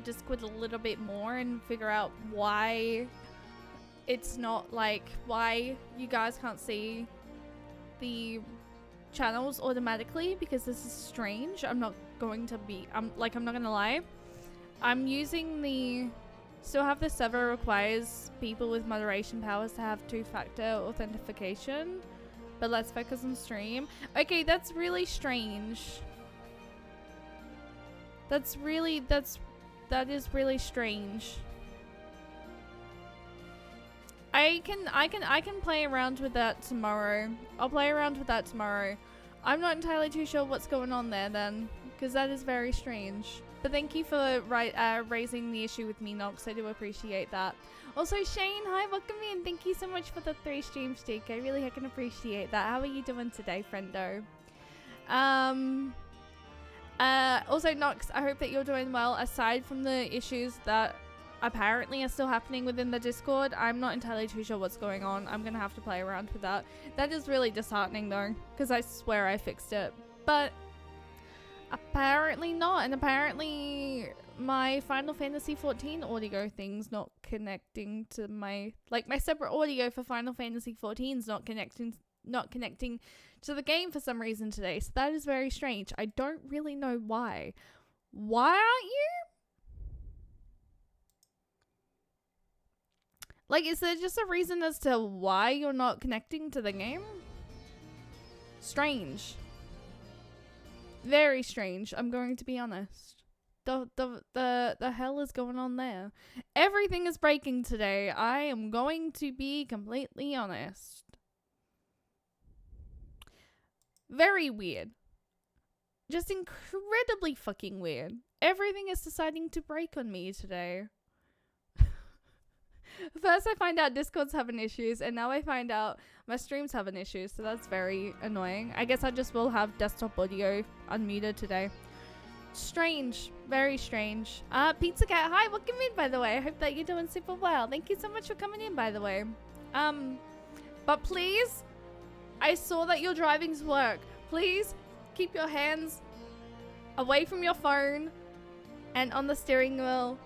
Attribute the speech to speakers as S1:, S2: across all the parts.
S1: Discord a little bit more and figure out why it's not like, why you guys can't see the channels automatically, because this is strange. I'm not gonna lie. I'm using the, still have the server requires people with moderation powers to have 2-factor authentication, but let's focus on stream. Okay, that's really strange. That is really strange. I can play around with that tomorrow. I'll play around with that tomorrow. I'm not entirely too sure what's going on there then, because that is very strange. But thank you for raising the issue with me, Nox. I do appreciate that. Also, Shane, hi, welcome in. Thank you so much for the 3 stream streak. I really can appreciate that. How are you doing today, friendo? Also, Nox, I hope that you're doing well. Aside from the issues that apparently are still happening within the Discord, I'm not entirely too sure what's going on. I'm gonna have to play around with that. That is really disheartening though, because I swear I fixed it. But apparently not, and apparently my Final Fantasy XIV audio thing's not connecting to my, like, my separate audio for Final Fantasy XIV is not connecting to the game for some reason today. So that is very strange. I don't really know why. Why aren't you? Like, is there just a reason as to why you're not connecting to the game? Strange. Very strange, I'm going to be honest. The hell is going on there? Everything is breaking today. I am going to be completely honest. Very weird. Just incredibly fucking weird. Everything is deciding to break on me today. First I find out Discord's having issues, and now I find out my stream's having issues, so that's very annoying. I guess I just will have desktop audio unmuted today. Strange. Very strange. Pizza Cat, hi, welcome in, by the way. I hope that you're doing super well. Thank you so much for coming in, by the way. But please, I saw that you're driving to work. Please keep your hands away from your phone and on the steering wheel.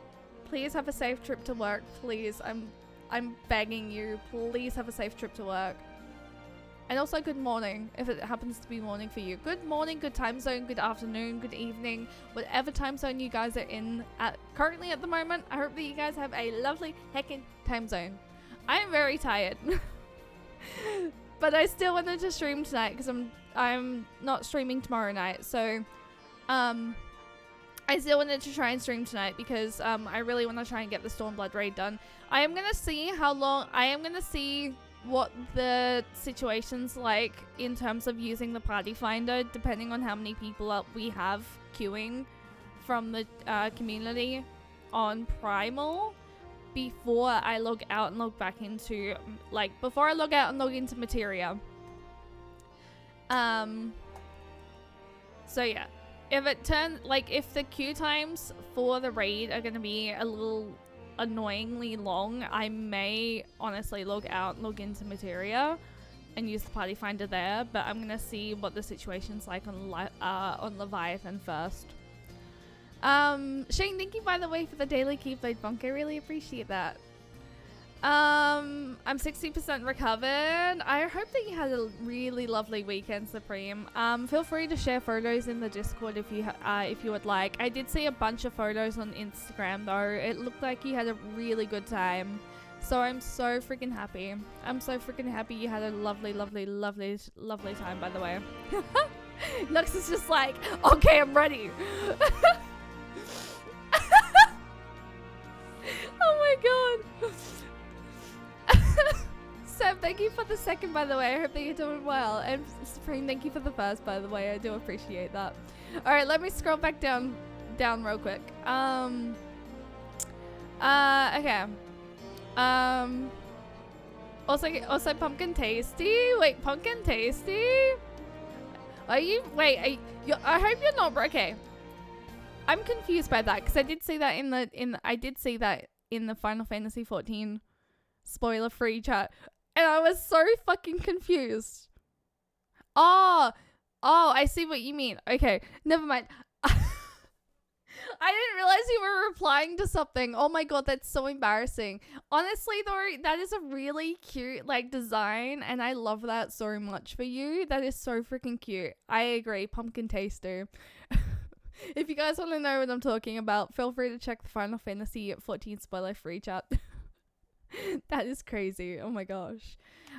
S1: Please have a safe trip to work, please. I'm begging you, please have a safe trip to work. And also good morning, if it happens to be morning for you. Good morning, good time zone, good afternoon, good evening, whatever time zone you guys are in currently at the moment. I hope that you guys have a lovely heckin' time zone. I am very tired. But I still wanted to stream tonight because I'm not streaming tomorrow night. So I still wanted to try and stream tonight because I really want to try and get the StormBlood raid done. I am going to see what the situation's like in terms of using the party finder, depending on how many people we have queuing from the community on Primal before I log out and log back into, like, before I log out and log into Materia. So yeah. If it turns, like, if the queue times for the raid are going to be a little annoyingly long, I may honestly log out and log into Materia and use the party finder there, but I'm going to see what the situation's like on Leviathan first. Shane, thank you, by the way, for the daily Keyblade Bonk. I really appreciate that. I'm 60% recovered. I hope that you had a really lovely weekend, Supreme. Feel free to share photos in the Discord if you would like. I did see a bunch of photos on Instagram though. It looked like you had a really good time. So I'm so freaking happy. I'm so freaking happy you had a lovely, lovely, lovely, lovely time, by the way. Lux is just like, okay, I'm ready. Oh my god. Seb, thank you for the second, by the way. I hope that you're doing well. And Supreme, thank you for the first, by the way. I do appreciate that. Alright, let me scroll back down real quick. Okay. Also Pumpkin Tasty? Wait, Pumpkin Tasty? I hope you're not, okay. I'm confused by that, because I did see that in the Final Fantasy XIV spoiler-free chat. And I was so fucking confused. Oh, I see what you mean. Okay, never mind. I didn't realize you were replying to something. Oh my god, that's so embarrassing. Honestly though, that is a really cute like design and I love that so much for you. That is so freaking cute. I agree. Pumpkin taster. If you guys want to know what I'm talking about, feel free to check the Final Fantasy 14 spoiler free chat. That is crazy. Oh my gosh.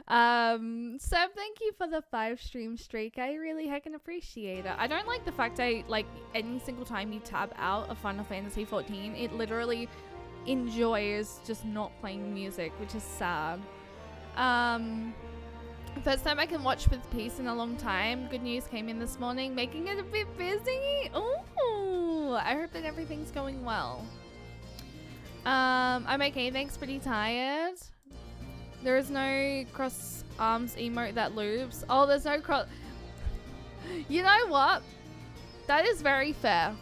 S1: So thank you for the 5 stream streak. I really heckin' appreciate it. I don't like the fact I like any single time you tab out of Final Fantasy 14, it literally enjoys just not playing music, which is sad. First time I can watch with peace in a long time. Good news came in this morning, making it a bit busy. Oh, I hope that everything's going well. I'm okay, thanks. Pretty tired. There is no cross arms emote that loops. Oh, there's no cross. You know what? That is very fair.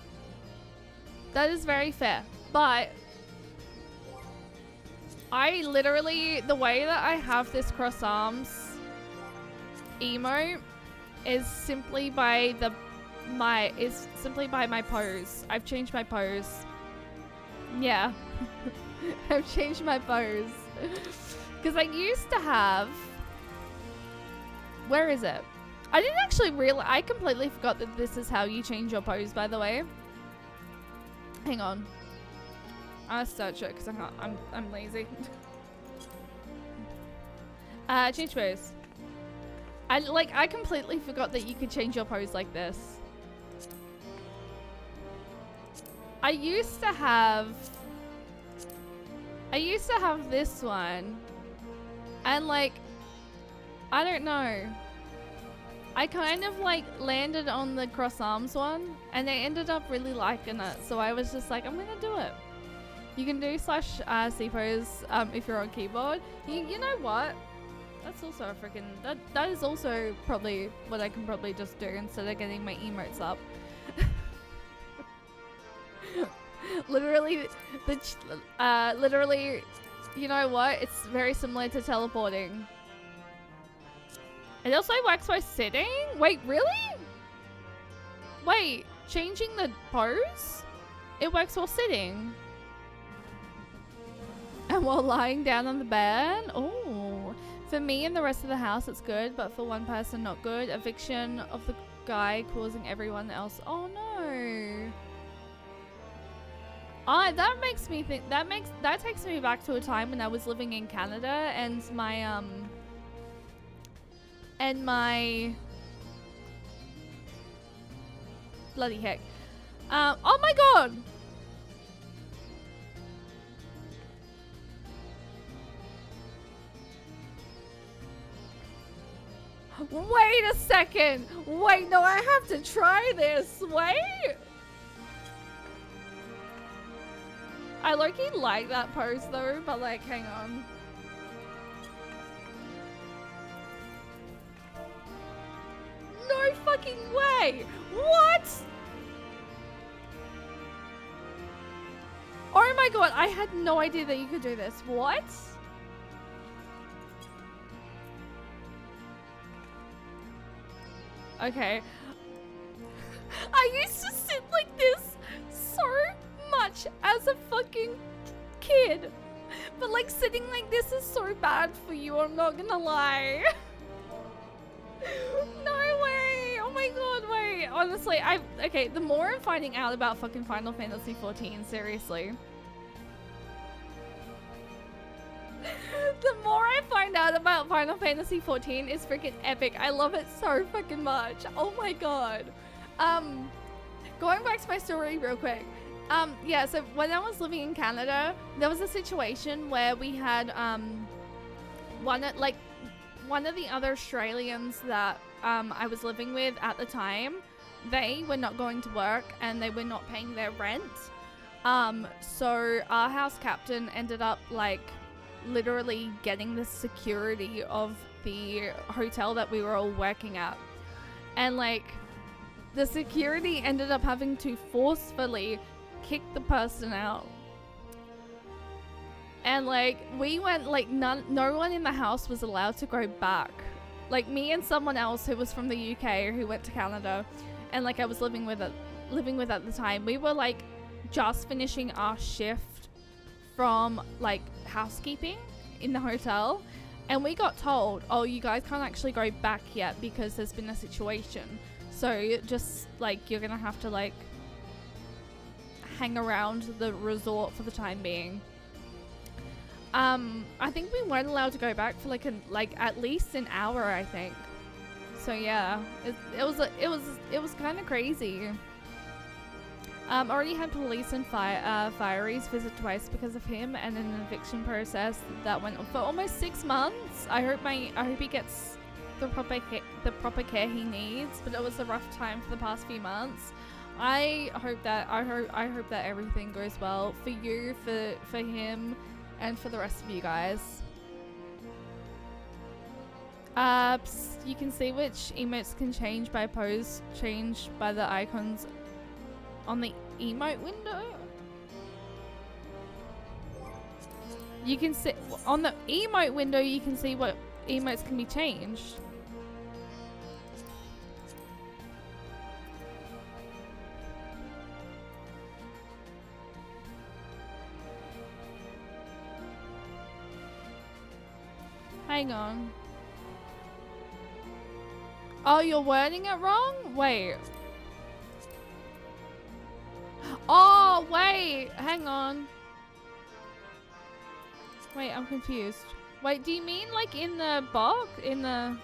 S1: That is very fair. But I literally, the way that I have this cross arms emote is simply by my pose. I've changed my pose. Yeah. I've changed my pose. Because I used to have... Where is it? I didn't actually realize... I completely forgot that this is how you change your pose, by the way. Hang on. I'll search it because I'm lazy. Change pose. I completely forgot that you could change your pose like this. I used to have this one. And like, I don't know. I kind of like landed on the cross arms one and I ended up really liking it. So I was just like, I'm gonna do it. You can do /C pose if you're on keyboard. You know what? That's also a freaking, that is also probably what I can probably just do instead of getting my emotes up. Literally, literally, you know what? It's very similar to teleporting. It also works by sitting? Wait, really? Wait, changing the pose? It works while sitting. And while lying down on the bed? Oh. For me and the rest of the house, it's good, but for one person, not good. Eviction of the guy causing everyone else. Oh no. That makes me think, that takes me back to a time when I was living in Canada and my bloody heck. Oh my god! Wait a second! Wait, no, I have to try this! Wait! I low-key like that pose though, but like, hang on. No fucking way! What? Oh my god, I had no idea that you could do this. What? Okay. I used to sit like this so much as a fucking kid. But like sitting like this is so bad for you, I'm not gonna lie. No way. Oh my god, wait. Honestly, okay, the more I'm finding out about fucking Final Fantasy 14, seriously. The more I find out about Final Fantasy 14 is freaking epic. I love it so fucking much. Oh my god. Going back to my story real quick. Yeah, so when I was living in Canada, there was a situation where we had one of the other Australians that I was living with at the time, they were not going to work and they were not paying their rent. So our house captain ended up like literally getting the security of the hotel that we were all working at. And like the security ended up having to forcefully kick the person out. And like we went like no one in the house was allowed to go back. Like me and someone else who was from the UK who went to Canada and like I was living with at the time, we were like just finishing our shift from like housekeeping in the hotel, and we got told, oh, you guys can't actually go back yet because there's been a situation, so just like you're gonna have to like hang around the resort for the time being. I think we weren't allowed to go back for like at least an hour, I think. So yeah, it was kind of crazy. Already had police and fireys visit twice because of him, and an eviction process that went on for almost 6 months. I hope he gets the proper care he needs, but it was a rough time for the past few months. I hope that everything goes well for you, for him, and for the rest of you guys. You can see which emotes can change by pose, changed by the icons on the emote window. You can see on the emote window, you can see what emotes can be changed. Hang on. Oh, you're wording it wrong? Wait. Oh, wait. Hang on. Wait, I'm confused. Wait, do you mean like in the box? In the...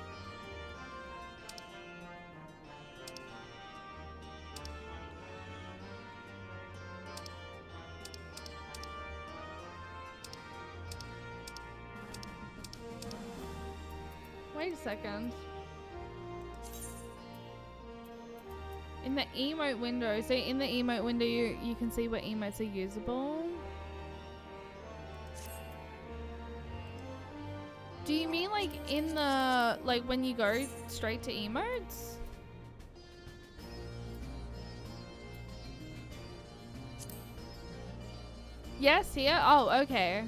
S1: Wait a second. In the emote window, so in the emote window you can see what emotes are usable. Do you mean like in the, like when you go straight to emotes? Yes, here? Oh, okay.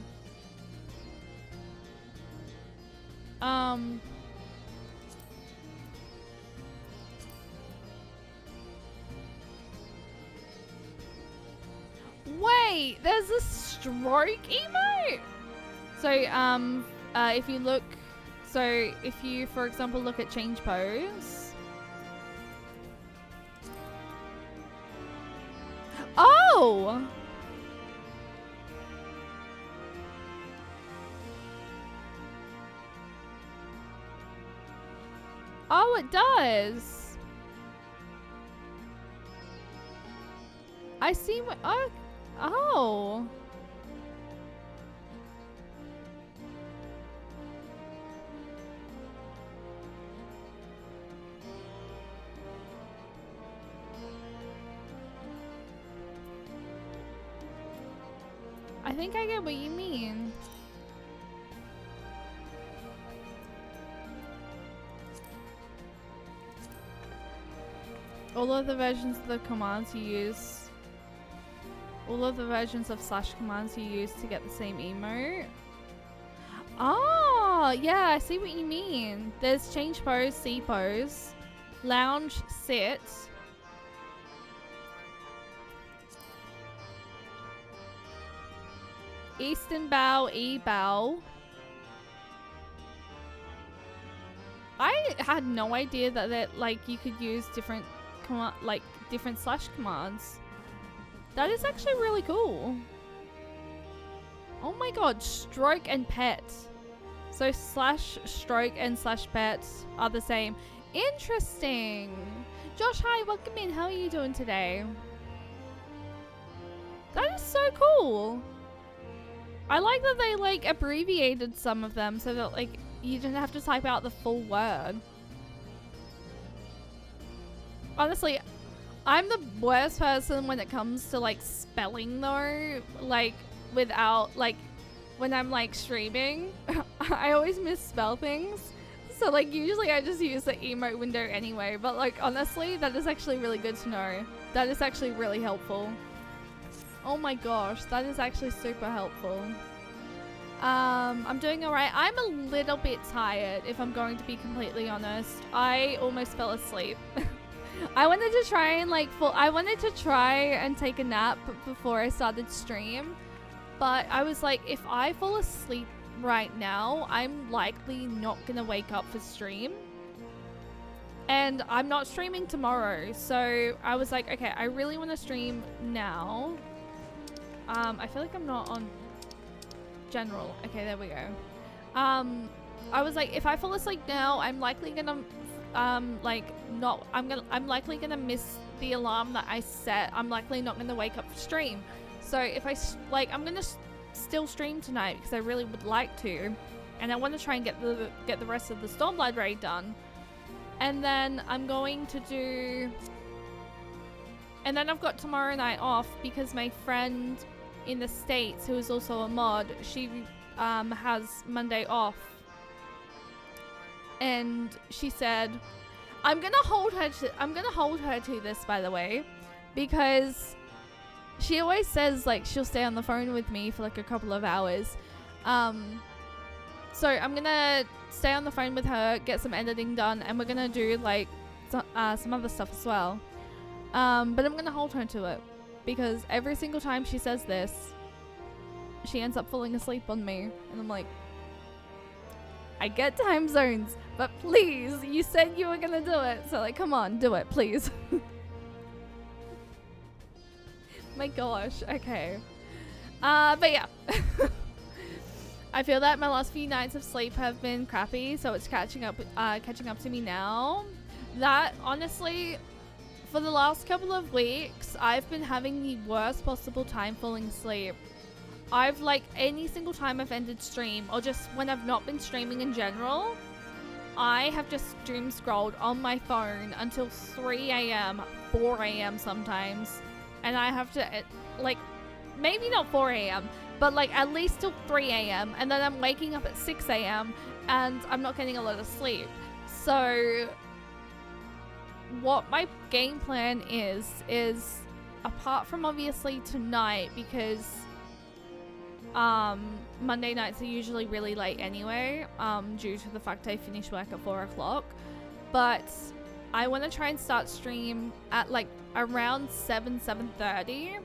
S1: Wait, there's a stroke emote? So, if you look, so if you, for example, look at change pose. Oh! Oh, it does. I see what, oh. Oh. I think I get what you mean. All of the versions of the commands you use, all of the versions of slash commands you use to get the same emote. Oh, yeah, I see what you mean. There's change pose, C pose, lounge, sit, eastern bow, E bow. I had no idea that like you could use different different slash commands. That is actually really cool. Oh my god, stroke and pet. So slash stroke and slash pet are the same. Interesting. Josh, hi, welcome in. How are you doing today? That is so cool. I like that they like abbreviated some of them so that like you didn't have to type out the full word. Honestly, I'm the worst person when it comes to like spelling though, like without like when I'm like streaming. I always misspell things, so like usually I just use the emote window anyway, but like honestly that is actually really good to know. That is actually really helpful. Oh my gosh, that is actually super helpful. I'm doing alright. I'm a little bit tired if I'm going to be completely honest. I almost fell asleep. I wanted to try and like I wanted to try and take a nap before I started stream, but I was like, if I fall asleep right now, I'm likely not gonna wake up for stream, and I'm not streaming tomorrow. So I was like, okay, I really want to stream now. I feel like I'm not on general. Okay, there we go. I was like, if I fall asleep now, I'm likely gonna I'm likely gonna miss the alarm that I set. I'm likely not gonna wake up for stream. So if I'm gonna still stream tonight because I really would like to, and I want to try and get the rest of the StormBlood raid done. And then I'm going to do, and then I've got tomorrow night off because my friend in the States, who is also a mod, she has Monday off. And she said, I'm gonna hold her to this, by the way, because she always says like she'll stay on the phone with me for like a couple of hours. So I'm gonna stay on the phone with her, get some editing done, and we're gonna do like some other stuff as well. But I'm gonna hold her to it because every single time she says this, she ends up falling asleep on me, and I'm like, I get time zones, but please, you said you were gonna do it, so like, come on, do it, please. My gosh, okay. But yeah. I feel that my last few nights of sleep have been crappy, so it's catching up to me now. That, honestly, for the last couple of weeks, I've been having the worst possible time falling asleep. I've, like, any single time I've ended stream, or just when I've not been streaming in general, I have just doom scrolled on my phone until 3 a.m., 4 a.m. sometimes. And I have to, like, maybe not 4 a.m., but, like, at least till 3 a.m. And then I'm waking up at 6 a.m. and I'm not getting a lot of sleep. So, what my game plan is apart from obviously tonight, because Monday nights are usually really late anyway, due to the fact I finish work at 4 o'clock. But I want to try and start stream at like around 7:30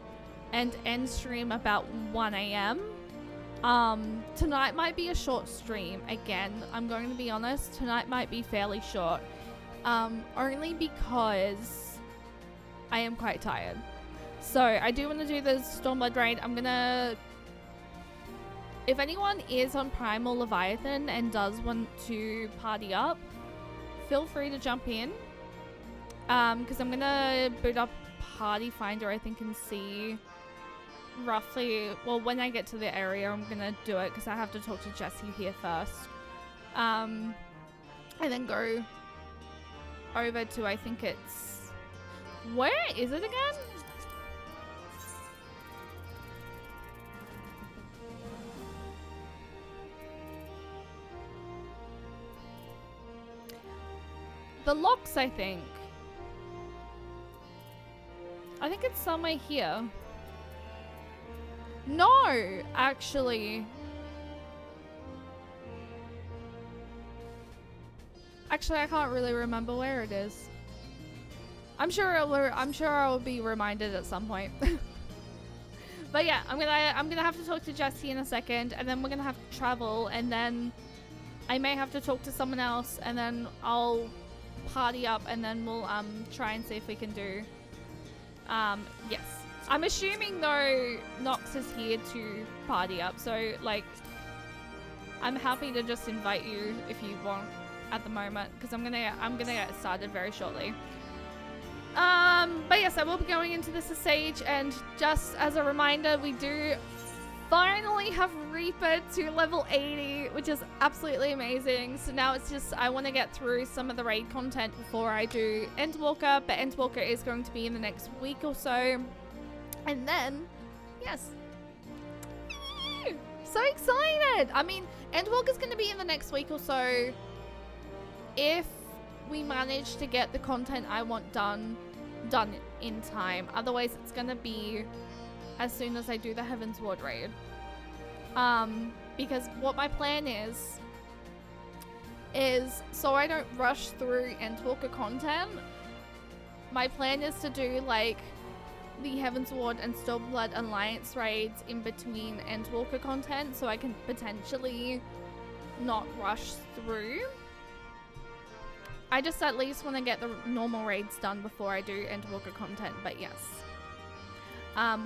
S1: and end stream about 1 a.m. Tonight might be a short stream. Again, I'm going to be honest, tonight might be fairly short. Only because I am quite tired. So I do want to do the StormBlood raid. I'm gonna, if anyone is on Primal Leviathan and does want to party up, feel free to jump in. Because I'm gonna boot up Party Finder, I think, and see roughly, well, when I get to the area, I'm gonna do it because I have to talk to Jesse here first. And then go over to, I think it's, where is it again? The locks, I think. I think it's somewhere here. No, actually. Actually, I can't really remember where it is. I'm sure I'll be reminded at some point. But yeah, I'm gonna have to talk to Jesse in a second, and then we're gonna have to travel, and then I may have to talk to someone else, and then I'll party up, and then we'll try and see if we can do yes. I'm assuming though Nox is here to party up, so like I'm happy to just invite you if you want at the moment, because I'm gonna get started very shortly. But yes, I will be going into this stage, and just as a reminder, we do finally have Reaper to level 80, which is absolutely amazing. So now it's just, I want to get through some of the raid content before I do Endwalker, but Endwalker is going to be in the next week or so. And then, yes. So excited! I mean, Endwalker's going to be in the next week or so if we manage to get the content I want done in time. Otherwise, it's going to be as soon as I do the Heaven's Ward raid. Because what my plan is so I don't rush through Endwalker content, my plan is to do like the Heaven's Ward and StormBlood Alliance raids in between Endwalker content, so I can potentially not rush through. I just at least want to get the normal raids done before I do Endwalker content, but yes.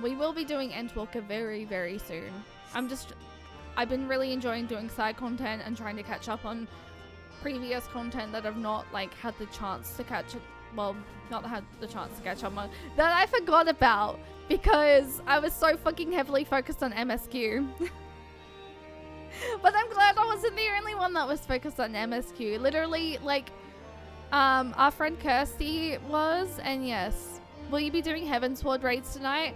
S1: We will be doing Endwalker very, very soon. I've been really enjoying doing side content and trying to catch up on previous content that I've not like had the chance to catch up. Well, not had the chance to catch up on, that I forgot about because I was so fucking heavily focused on MSQ. But I'm glad I wasn't the only one that was focused on MSQ. Literally, like, our friend Kirsty was, and yes. Will you be doing Heaven's Ward raids tonight?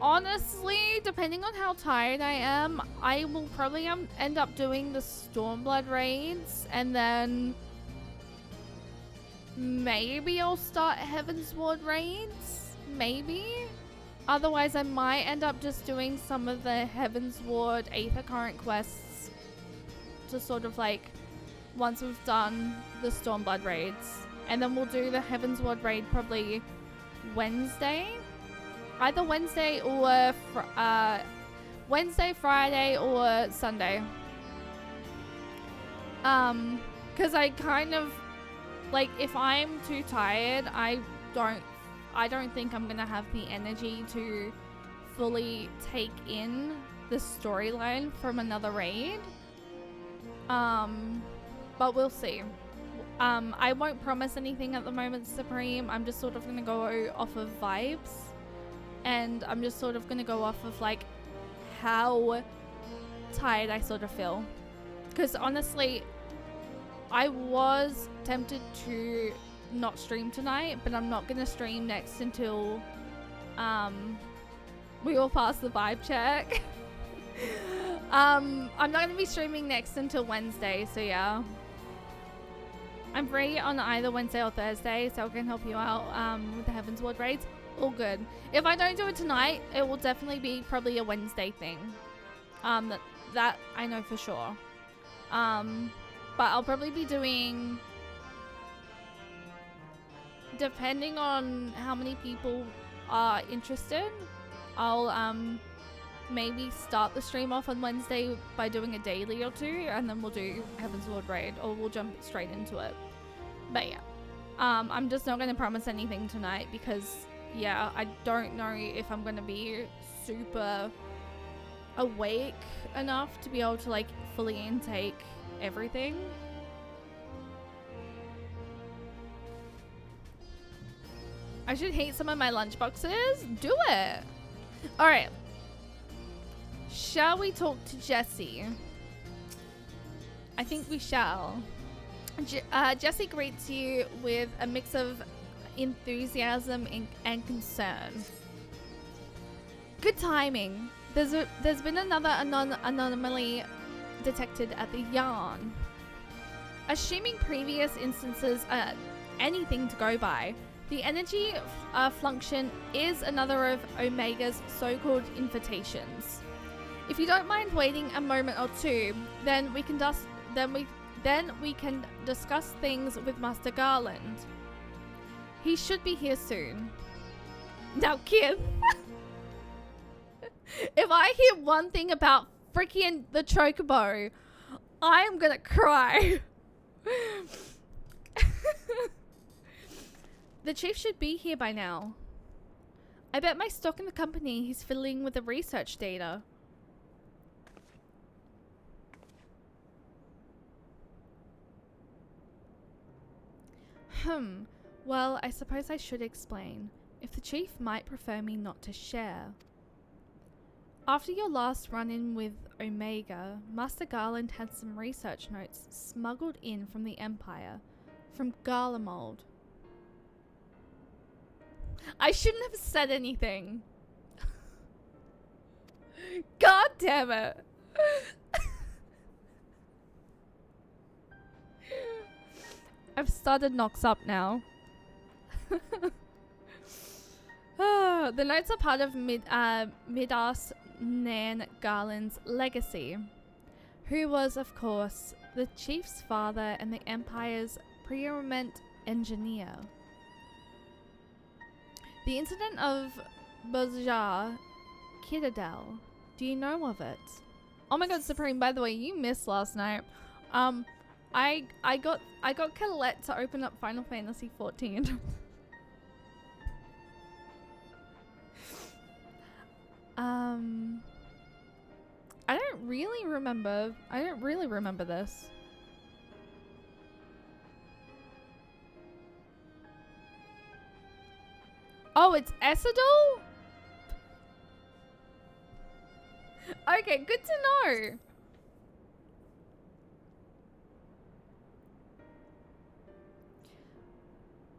S1: Honestly, depending on how tired I am, I will probably end up doing the StormBlood raids, and then maybe I'll start Heaven's Ward raids. Maybe. Otherwise, I might end up just doing some of the Heaven's Ward Aether Current quests to sort of like, once we've done the StormBlood raids. And then we'll do the Heaven's Ward raid probably Wednesday. Either Wednesday or Wednesday, Friday, or Sunday. Because I kind of, like, if I'm too tired, I don't think I'm gonna have the energy to fully take in the storyline from another raid. But we'll see. I won't promise anything at the moment, Supreme. I'm just sort of gonna go off of vibes. And I'm just sort of gonna go off of like how tired I sort of feel. Because honestly, I was tempted to not stream tonight, but I'm not gonna stream next until we all pass the vibe check. I'm not gonna be streaming next until Wednesday, so yeah. I'm free on either Wednesday or Thursday, so I can help you out with the Heaven's Ward raids. All good. If I don't do it tonight, it will definitely be probably a Wednesday thing. That I know for sure. But I'll probably be doing, depending on how many people are interested, I'll maybe start the stream off on Wednesday by doing a daily or two, and then we'll do Heaven's Ward raid, or we'll jump straight into it. But yeah, I'm just not going to promise anything tonight because, yeah, I don't know if I'm going to be super awake enough to be able to like fully intake everything. I should heat some of my lunch boxes. Do it. All right. Shall we talk to Jessie? I think we shall. Jessie greets you with a mix of enthusiasm and concern. Good timing. There's been another anomaly detected at the Yarn. Assuming previous instances are anything to go by, the energy function is another of Omega's so-called invitations. If you don't mind waiting a moment or two, then we can discuss things with Master Garland. He should be here soon. Now, kid, if I hear one thing about freaking the Chocobo, I am gonna cry. The chief should be here by now. I bet my stock in the company he's fiddling with the research data. Well, I suppose I should explain. If the chief might prefer me not to share. After your last run-in with Omega, Master Garland had some research notes smuggled in from the Empire, from Garlemald. I shouldn't have said anything. God damn it. I've started Nox up now. The notes are part of Midas Nan Garland's legacy, who was, of course, the chief's father and the Empire's preeminent engineer. The incident of Bazaar Citadel. Do you know of it? Oh my god, Supreme, by the way, you missed last night. I got Colette to open up Final Fantasy 14. I don't really remember this. Oh, it's Essadol? Okay, good to know.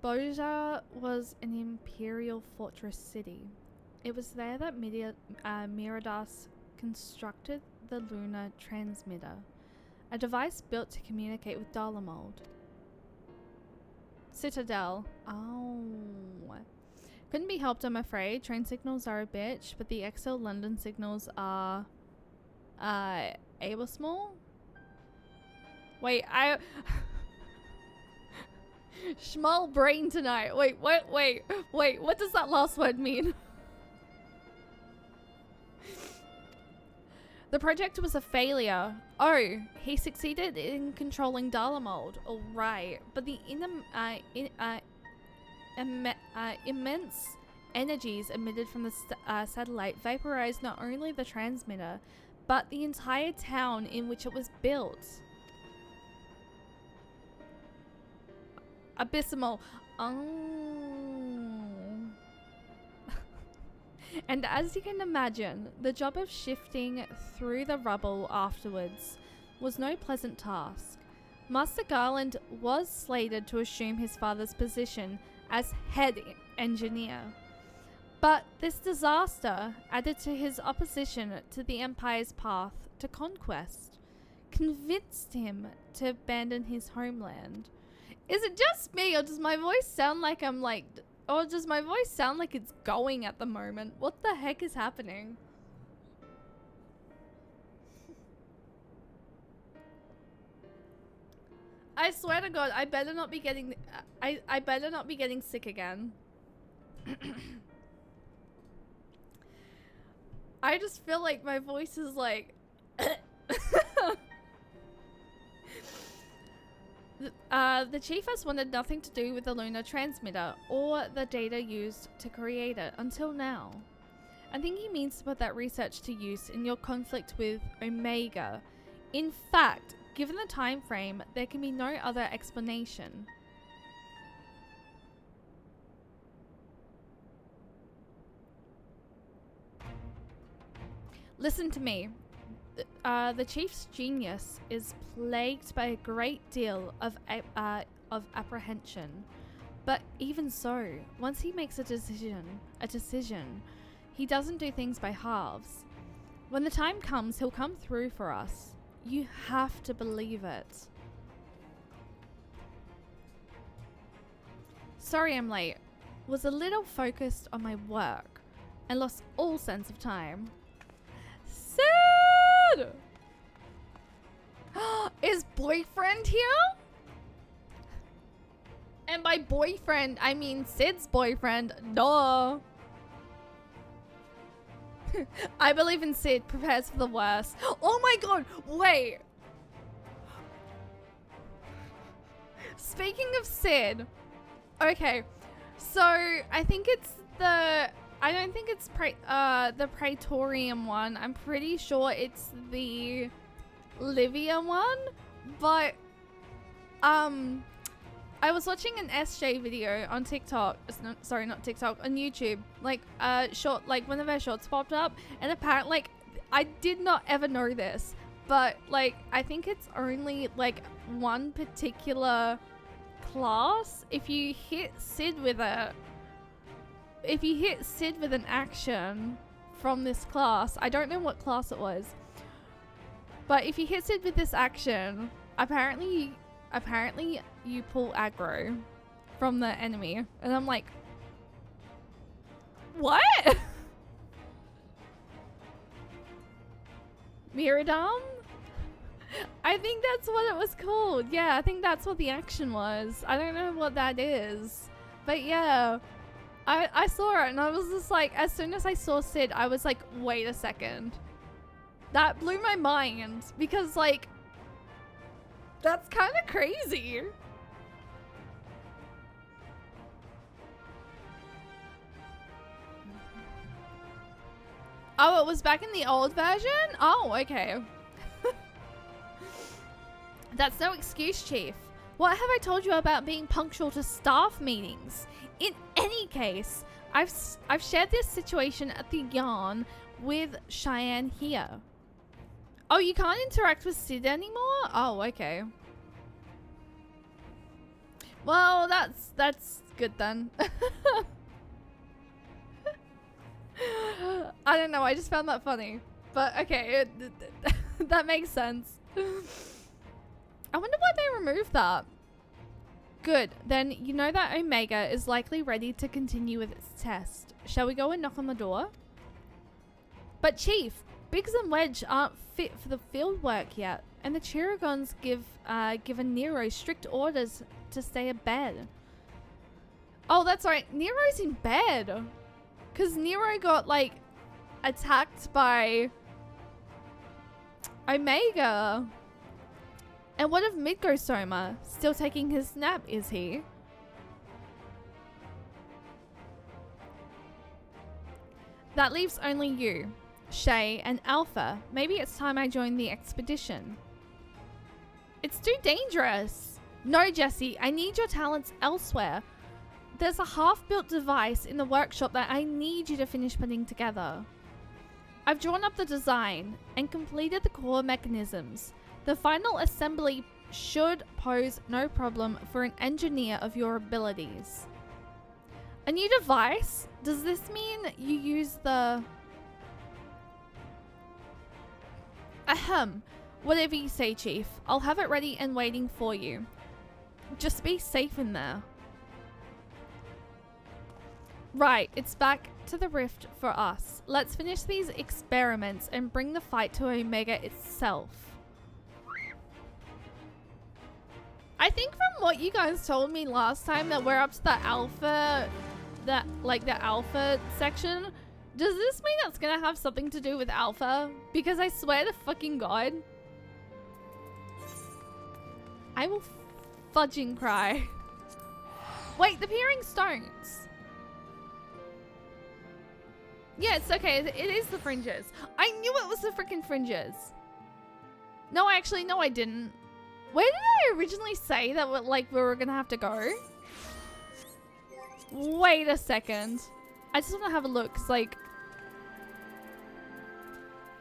S1: Boja was an imperial fortress city. It was there that Miradas constructed the lunar transmitter, a device built to communicate with Dalamold. Citadel. Oh. Couldn't be helped, I'm afraid. Train signals are a bitch, but the XL London signals are abysmal. Wait, small brain tonight. Wait, what does that last word mean? The project was a failure. Oh, he succeeded in controlling Dalamold. All right, but the immense energies emitted from the satellite vaporized not only the transmitter, but the entire town in which it was built. Abysmal. Oh. And as you can imagine, the job of shifting through the rubble afterwards was no pleasant task. Master Garland was slated to assume his father's position as head engineer. But this disaster, added to his opposition to the Empire's path to conquest, convinced him to abandon his homeland. Is it just me, or does my voice sound like it's going at the moment? What the heck is happening? I swear to God, I better not be getting I better not be getting sick again. I just feel like my voice is like the chief has wanted nothing to do with the lunar transmitter or the data used to create it until now. I think he means to put that research to use in your conflict with Omega. In fact, given the time frame, there can be no other explanation. Listen to me. The chief's genius is plagued by a great deal of apprehension. But even so, once he makes a decision, he doesn't do things by halves. When the time comes, he'll come through for us. You have to believe it. Sorry I'm late. Was a little focused on my work and lost all sense of time. Sid! Is boyfriend here? And by boyfriend, I mean Sid's boyfriend. Duh. I believe in Sid. Prepares for the worst. Oh my god, wait. Speaking of Sid. Okay, so I think it's the... I don't think it's the Praetorian one. I'm pretty sure it's the Livia one. But I was watching an SJ video on TikTok. Sorry, not TikTok, on YouTube. Like short, like one of their shorts popped up, and apparently, like, I did not ever know this, but like I think it's only like one particular class. If you hit Sid with an action from this class, I don't know what class it was, but if you hit Sid with this action, apparently you pull aggro from the enemy. And I'm like, what? Miradam? I think that's what it was called. Yeah, I think that's what the action was. I don't know what that is, but yeah. I saw it and I was just like, as soon as I saw Sid, I was like, wait a second. That blew my mind because like, that's kind of crazy. Oh, it was back in the old version? Oh, okay. That's no excuse, Chief. What have I told you about being punctual to staff meetings? In any case, I've shared this situation at the Yarn with Cheyenne here. Oh, you can't interact with Sid anymore? Oh, okay. Well, that's good then. I don't know, I just found that funny. But okay, that makes sense. I wonder why they removed that. Good, then you know that Omega is likely ready to continue with its test. Shall we go and knock on the door? But Chief, Biggs and Wedge aren't fit for the field work yet, and the Chiragons given Nero strict orders to stay abed. Oh, that's right, Nero's in bed. Because Nero got, like, attacked by Omega. And what of Midgosoma? Still taking his nap, is he? That leaves only you, Shay, and Alpha. Maybe it's time I join the expedition. It's too dangerous. No, Jesse, I need your talents elsewhere. There's a half-built device in the workshop that I need you to finish putting together. I've drawn up the design and completed the core mechanisms. The final assembly should pose no problem for an engineer of your abilities. A new device? Does this mean you use the... Ahem. Whatever you say, Chief. I'll have it ready and waiting for you. Just be safe in there. Right, it's back to the rift for us. Let's finish these experiments and bring the fight to Omega itself. I think from what you guys told me last time that we're up to the alpha, the alpha section. Does this mean that's gonna have something to do with alpha? Because I swear to fucking God, I will fudging cry. Wait, the peering stones. Yeah, it's okay. It is the fringes. I knew it was the freaking fringes. No, actually, no, I didn't. Where did I originally say that we were gonna have to go? Wait a second. I just want to have a look. Cause like,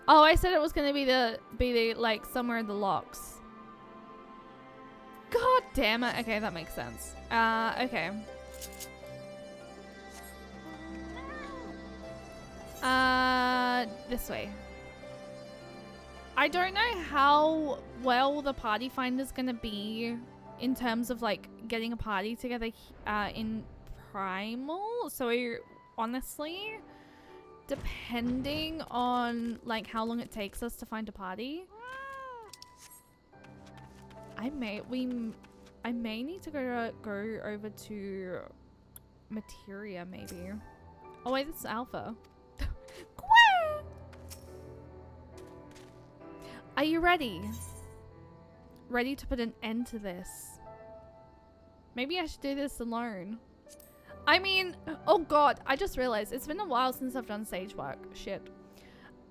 S1: oh, I said it was gonna be like somewhere in the locks. God damn it. Okay, that makes sense. Okay. This way. I don't know how well the party finder's gonna be in terms of like getting a party together in Primal. So honestly, depending on like how long it takes us to find a party, I may need to go over to Materia maybe. Oh wait, this is Alpha. Are you ready? Ready to put an end to this? Maybe I should do this alone. I mean, oh God, I just realized it's been a while since I've done stage work. Shit.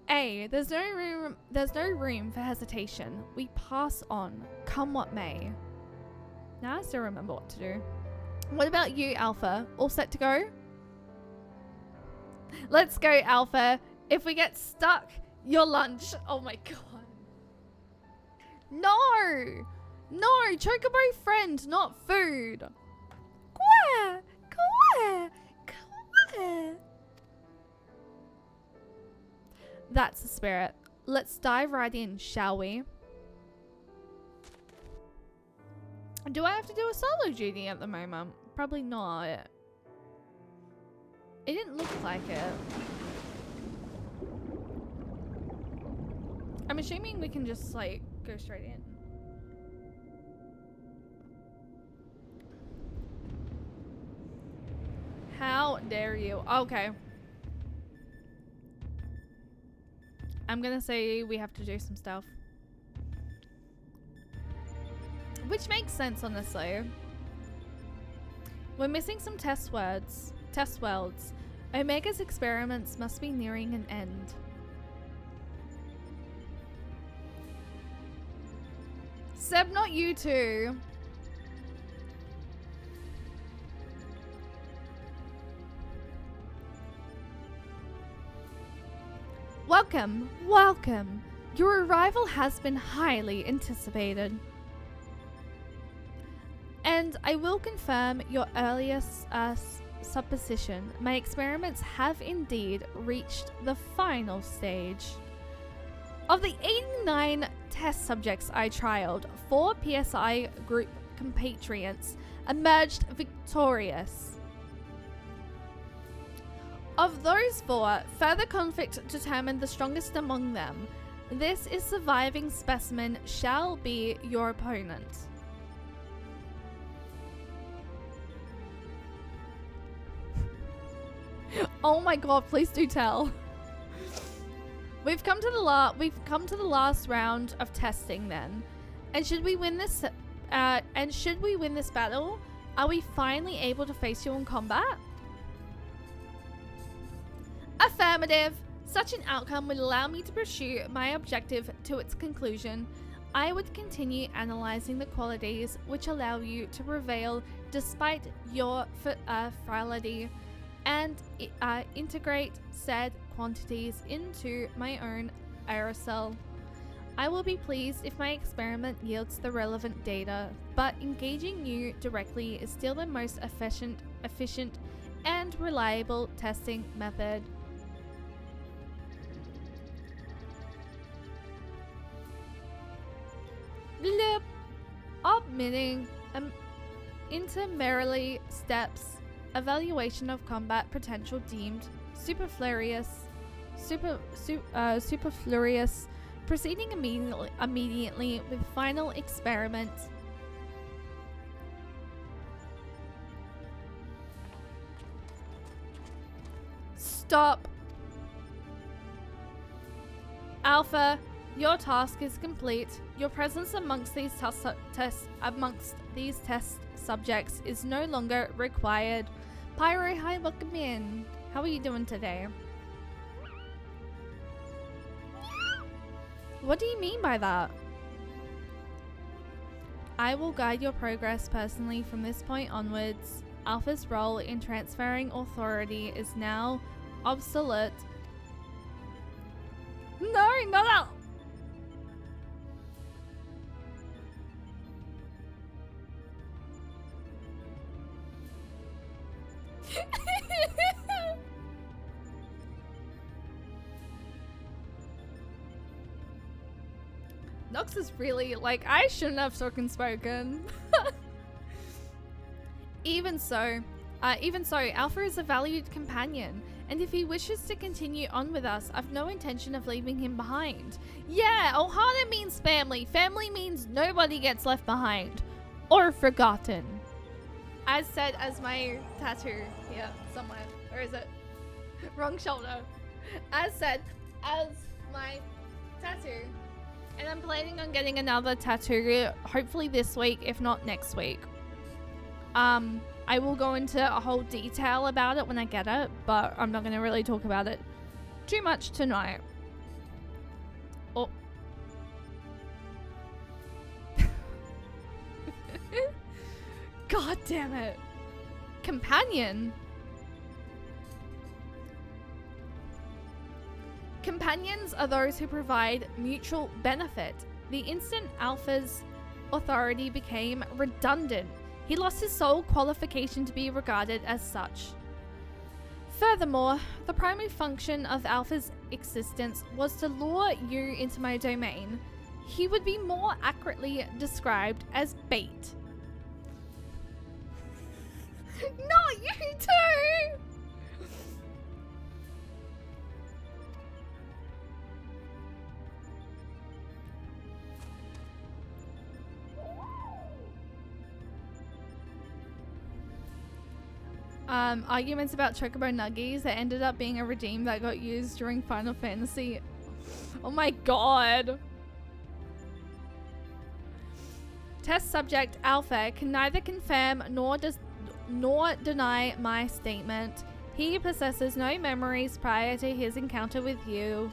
S1: There's no room for hesitation. We pass on, come what may. Now I still remember what to do. What about you, Alpha? All set to go? Let's go, Alpha. If we get stuck, your lunch. Oh my God. No! No! Chocobo friend, not food! Kwa! Kwa! Kwa! That's the spirit. Let's dive right in, shall we? Do I have to do a solo duty at the moment? Probably not. It didn't look like it. I'm assuming we can just like go straight in. How dare you? Okay. I'm gonna say we have to do some stuff. Which makes sense, honestly. We're missing some test worlds. Omega's experiments must be nearing an end. Seb, not you two. Welcome, welcome. Your arrival has been highly anticipated. And I will confirm your earliest supposition. My experiments have indeed reached the final stage. Of the 89 test subjects I trialed, 4 PSI group compatriots emerged victorious. Of those 4, further conflict determined the strongest among them. This surviving specimen shall be your opponent. Oh my god, please do tell. We've come to the last round of testing then. And should we win this battle, are we finally able to face you in combat? Affirmative. Such an outcome would allow me to pursue my objective to its conclusion. I would continue analyzing the qualities which allow you to prevail despite your frailty, and integrate said quantities into my own aerosol. I will be pleased if my experiment yields the relevant data, but engaging you directly is still the most efficient and reliable testing method. Blip. Omitting intermarily steps. Evaluation of combat potential deemed superfluous. Proceeding immediately with final experiment. Stop. Alpha, your task is complete. Your presence amongst these test subjects is no longer required. Pyro, hi, welcome in. How are you doing today? What do you mean by that? I will guide your progress personally from this point onwards. Alpha's role in transferring authority is now obsolete. No, not Alpha. Nox is really like, I shouldn't have spoken. Even so, Alpha is a valued companion, and if he wishes to continue on with us, I've no intention of leaving him behind. Yeah, Ohana means family. Family means nobody gets left behind or forgotten. As said as my tattoo here somewhere. Or is it? Wrong shoulder. As said as my tattoo. And I'm planning on getting another tattoo hopefully this week, if not next week. I will go into a whole detail about it when I get it, but I'm not going to really talk about it too much tonight. Oh. God damn it. Companion. Companions are those who provide mutual benefit. The instant Alpha's authority became redundant, he lost his sole qualification to be regarded as such. Furthermore, the primary function of Alpha's existence was to lure you into my domain. He would be more accurately described as bait. Not you too! Arguments about Chocobo Nuggies that ended up being a redeem that got used during Final Fantasy. Oh my god. Test subject Alpha can neither confirm nor deny my statement. He possesses no memories prior to his encounter with you.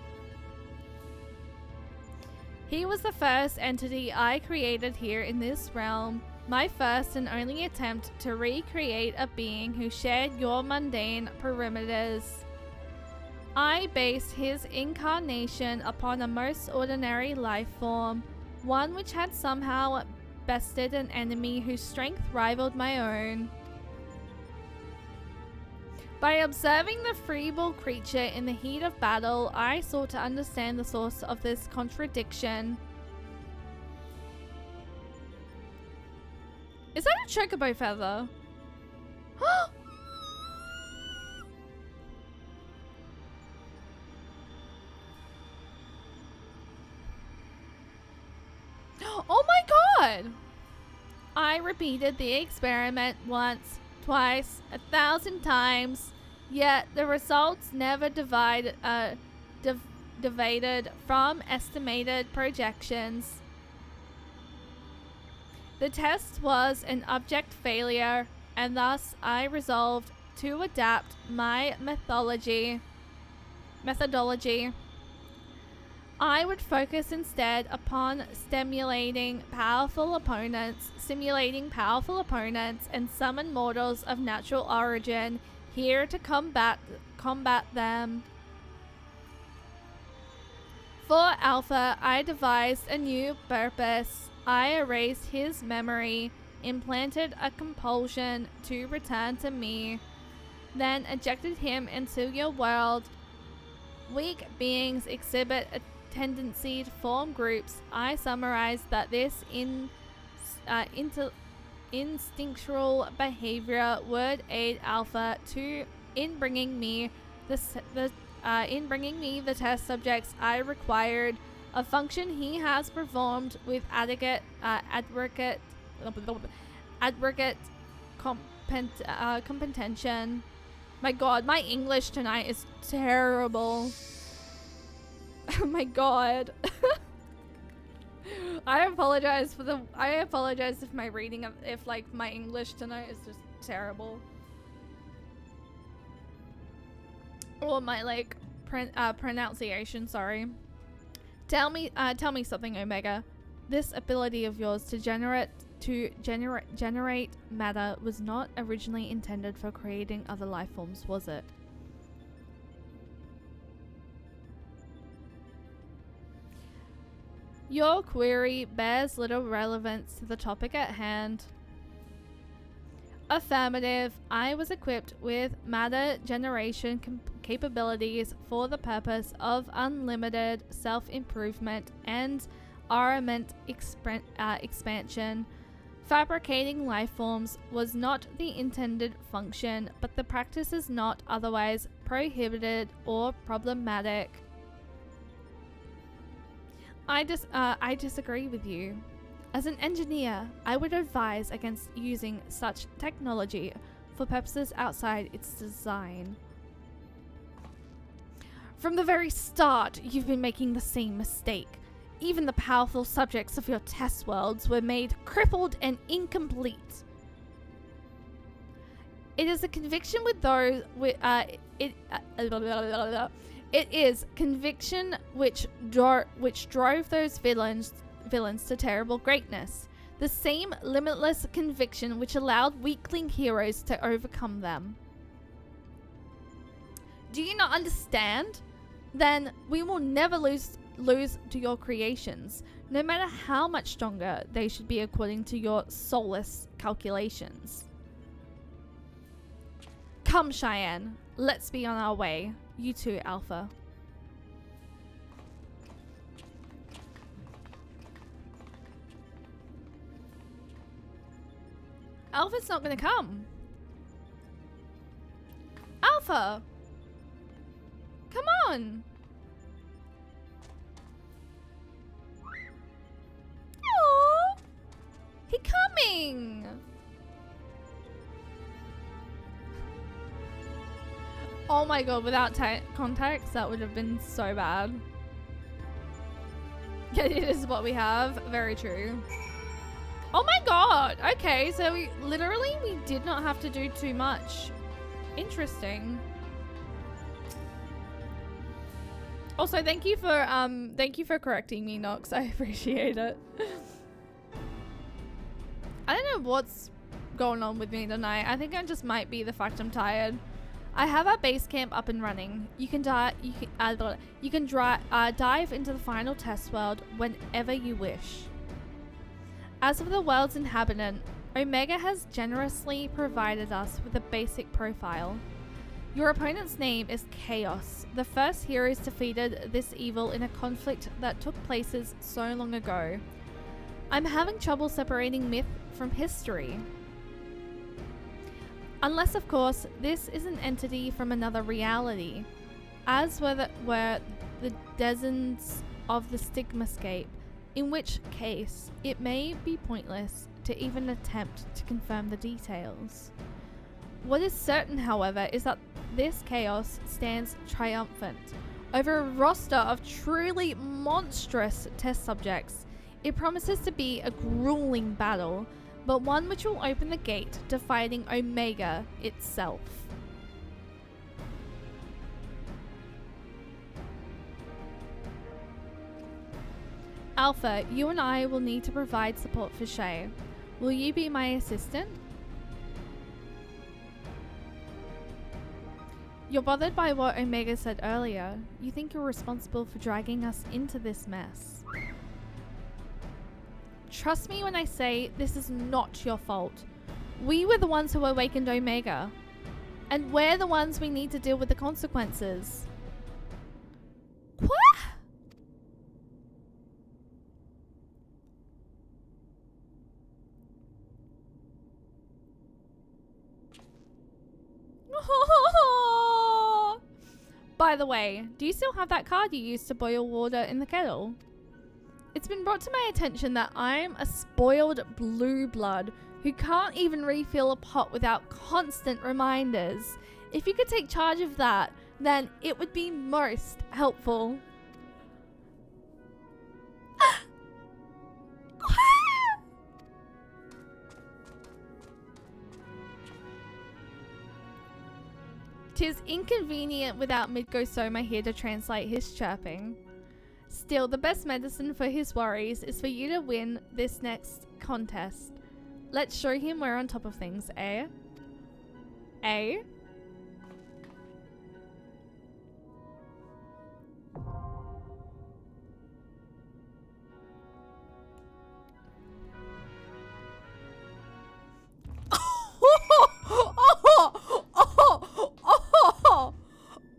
S1: He was the first entity I created here in this realm. My first and only attempt to recreate a being who shared your mundane perimeters. I based his incarnation upon a most ordinary life form, one which had somehow bested an enemy whose strength rivaled my own. By observing the feeble creature in the heat of battle, I sought to understand the source of this contradiction. Is that a chocobo feather? Oh my god! I repeated the experiment once, twice, 1,000 times, yet the results never deviated from estimated projections. The test was an abject failure, and thus I resolved to adapt my methodology. I would focus instead upon simulating powerful opponents, and summon mortals of natural origin here to combat them. For Alpha, I devised a new purpose. I erased his memory, implanted a compulsion to return to me, then ejected him into your world. Weak beings exhibit a tendency to form groups. I summarized that this instinctual behavior would aid Alpha in bringing me the test subjects I required, a function he has performed with adequate competention. My god, my English tonight is terrible. Oh my god. I apologize if my reading if my English tonight is just terrible. Or my pronunciation, sorry. Tell me something, Omega. This ability of yours to generate matter was not originally intended for creating other life forms, was it? Your query bears little relevance to the topic at hand. Affirmative. I was equipped with matter generation capabilities for the purpose of unlimited self-improvement and armament expansion. Fabricating life forms was not the intended function, but the practice is not otherwise prohibited or problematic. I disagree with you. As an engineer, I would advise against using such technology for purposes outside its design. From the very start, you've been making the same mistake. Even the powerful subjects of your test worlds were made crippled and incomplete. It is a conviction with those It is conviction which drove those villains to terrible greatness. The same limitless conviction which allowed weakling heroes to overcome them. Do you not understand? Then we will never lose to your creations, no matter how much stronger they should be according to your soulless calculations. Come, Cheyenne. Let's be on our way. You too, Alpha. Alpha's not gonna come. Alpha! Come on! Aww! He coming! Oh my god, without contacts, that would have been so bad. Yeah, it is what we have. Very true. Oh my god. Okay, so we did not have to do too much. Interesting. Also, thank you for correcting me, Nox. I appreciate it. I don't know what's going on with me tonight. I think it just might be the fact I'm tired. I have our base camp up and running. You can dive into the final test world whenever you wish. As for the world's inhabitant, Omega has generously provided us with a basic profile. Your opponent's name is Chaos. The first heroes defeated this evil in a conflict that took places so long ago. I'm having trouble separating myth from history. Unless, of course, this is an entity from another reality, as were the denizens of the Stigmascape, in which case it may be pointless to even attempt to confirm the details. What is certain, however, is that this Chaos stands triumphant over a roster of truly monstrous test subjects. It promises to be a grueling battle, but one which will open the gate to fighting Omega itself. Alpha, you and I will need to provide support for Shay. Will you be my assistant? You're bothered by what Omega said earlier. You think you're responsible for dragging us into this mess. Trust me when I say this is not your fault. We were the ones who awakened Omega. And we're the ones we need to deal with the consequences. What? By the way, do you still have that card you used to boil water in the kettle? It's been brought to my attention that I'm a spoiled blue blood who can't even refill a pot without constant reminders. If you could take charge of that, then it would be most helpful. Tis inconvenient without Midgosoma here to translate his chirping. Still, the best medicine for his worries is for you to win this next contest. Let's show him we're on top of things, eh? Eh?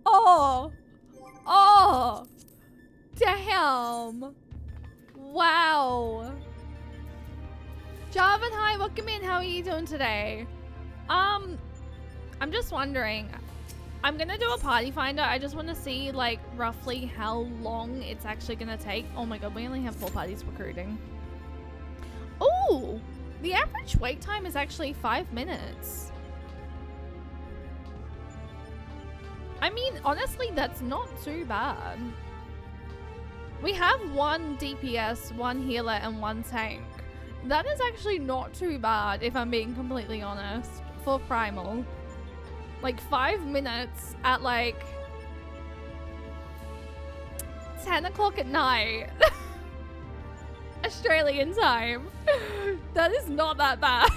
S1: Oh! Damn! Wow! Jarvan, hi, welcome in. How are you doing today? I'm just wondering. I'm gonna do a party finder. I just want to see, like, roughly how long it's actually gonna take. Oh my god, we only have 4 parties recruiting. Oh! The average wait time is actually 5 minutes. I mean, honestly, that's not too bad. We have 1 DPS, 1 healer, and 1 tank. That is actually not too bad, if I'm being completely honest, for Primal. Like, 5 minutes at, like, 10 o'clock at night. Australian time. That is not that bad.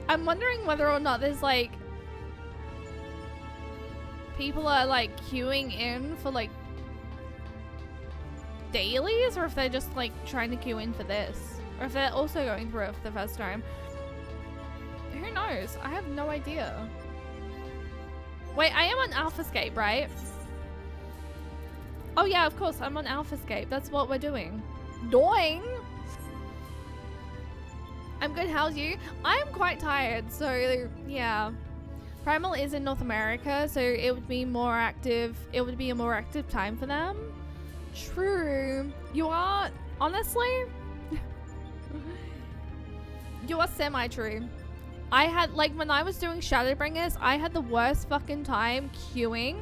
S1: I'm wondering whether or not there's, like, people are, like, queuing in for, like, dailies, or if they're just, like, trying to queue in for this, or if they're also going through it for the first time. Who knows? I have no idea. Wait, I am on AlphaScape, right? Oh yeah, of course, I'm on AlphaScape. That's what we're doing. Doing? I'm good, how's you? I'm quite tired, so yeah. Primal is in North America, so it would be more active. It would be a more active time for them. True. You are, honestly, you are semi-true. I had, like, when I was doing Shadowbringers, I had the worst fucking time queuing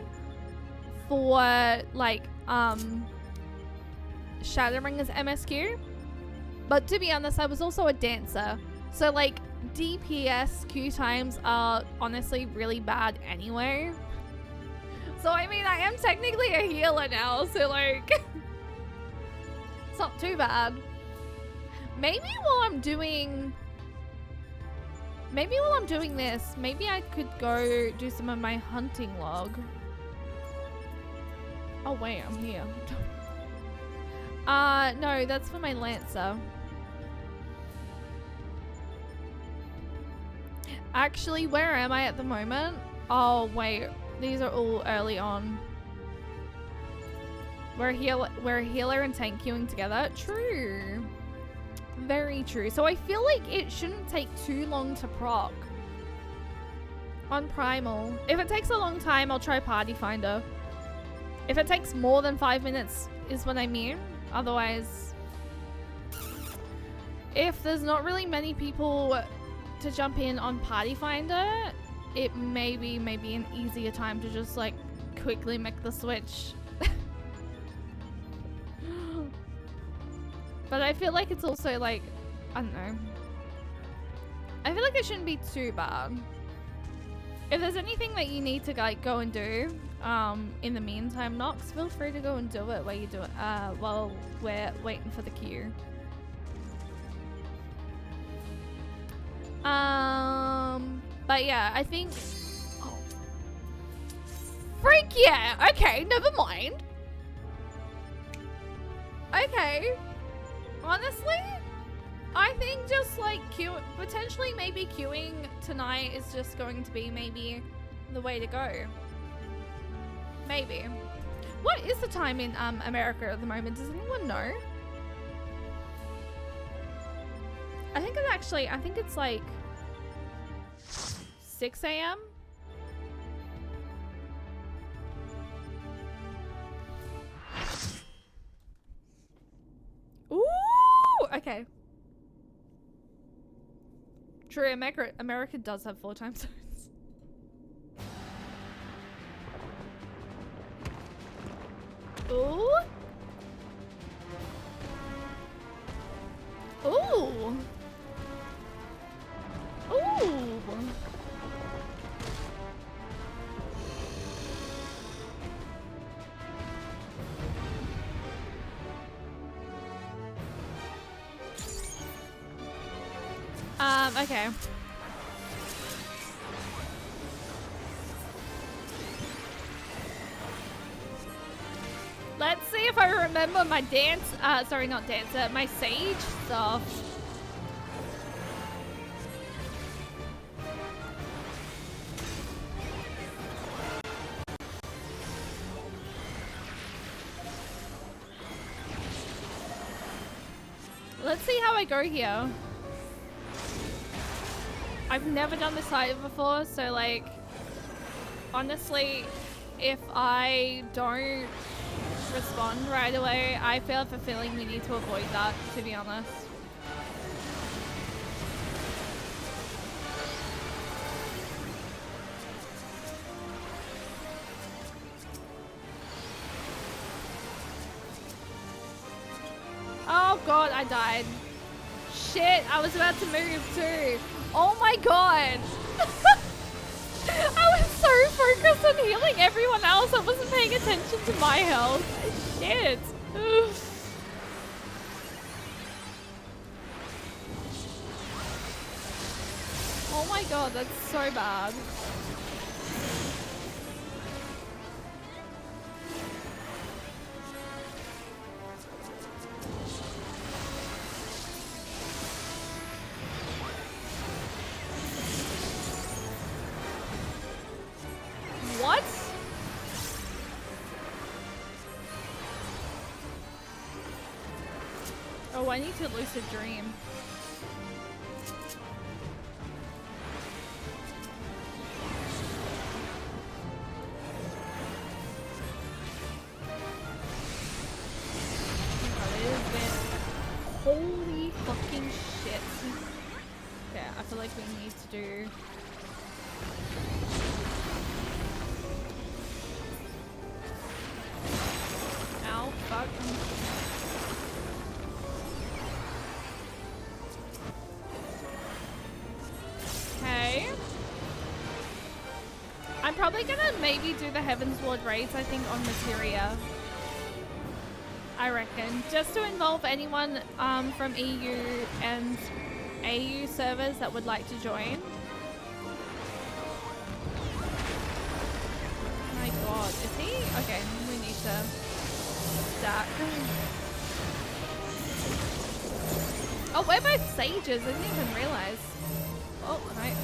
S1: for, like, Shadowbringers MSQ. But to be honest, I was also a dancer. So, like, DPS queue times are honestly really bad anyway. So, I mean, I am technically a healer now, so, like, it's not too bad. Maybe while I'm doing this, maybe I could go do some of my hunting log. Oh, wait, I'm here. No, that's for my Lancer. Actually, where am I at the moment? Oh, wait. These are all early on. We're a healer and tank queuing together. True. Very true. So I feel like it shouldn't take too long to proc on Primal. If it takes a long time, I'll try Party Finder. If it takes more than 5 minutes is what I mean. Otherwise, if there's not really many people to jump in on Party Finder, it may be an easier time to just like quickly make the switch. But I feel like it's also like, I don't know. I feel like it shouldn't be too bad. If there's anything that you need to like go and do, in the meantime, Nox, feel free to go and do it while you do it, while we're waiting for the queue. But yeah, I think, oh. Freak yeah! Okay, never mind. Okay. Honestly, I think just like potentially maybe queuing tonight is just going to be maybe the way to go. Maybe. What is the time in America at the moment? Does anyone know? I think it's like 6 a.m. Ooh, okay. True, America does have 4 time zones. Ooh. Ooh. Ooh. Okay. Let's see if I remember my dance, sorry, not dancer, my sage stuff. Let's see how I go here. I've never done this site before, so like, honestly, if I don't respond right away, I feel a feeling we need to avoid that, to be honest. Oh god, I died. Shit, I was about to move too. Oh my god. I was so focused on healing everyone else, I wasn't paying attention to my health. Shit. Oh my god, that's so bad. What? Oh, I need to lucid dream. Oh, it has been holy fucking shit. Yeah. I feel like we need to do... Ow, fuck. Okay. I'm probably gonna maybe do the Heaven's Ward raids, I think, on Materia. I reckon. Just to involve anyone from EU and AU servers that would like to join. My god, is he? Okay, we need to stack. Oh, we're both sages. I didn't even realize. Oh, right.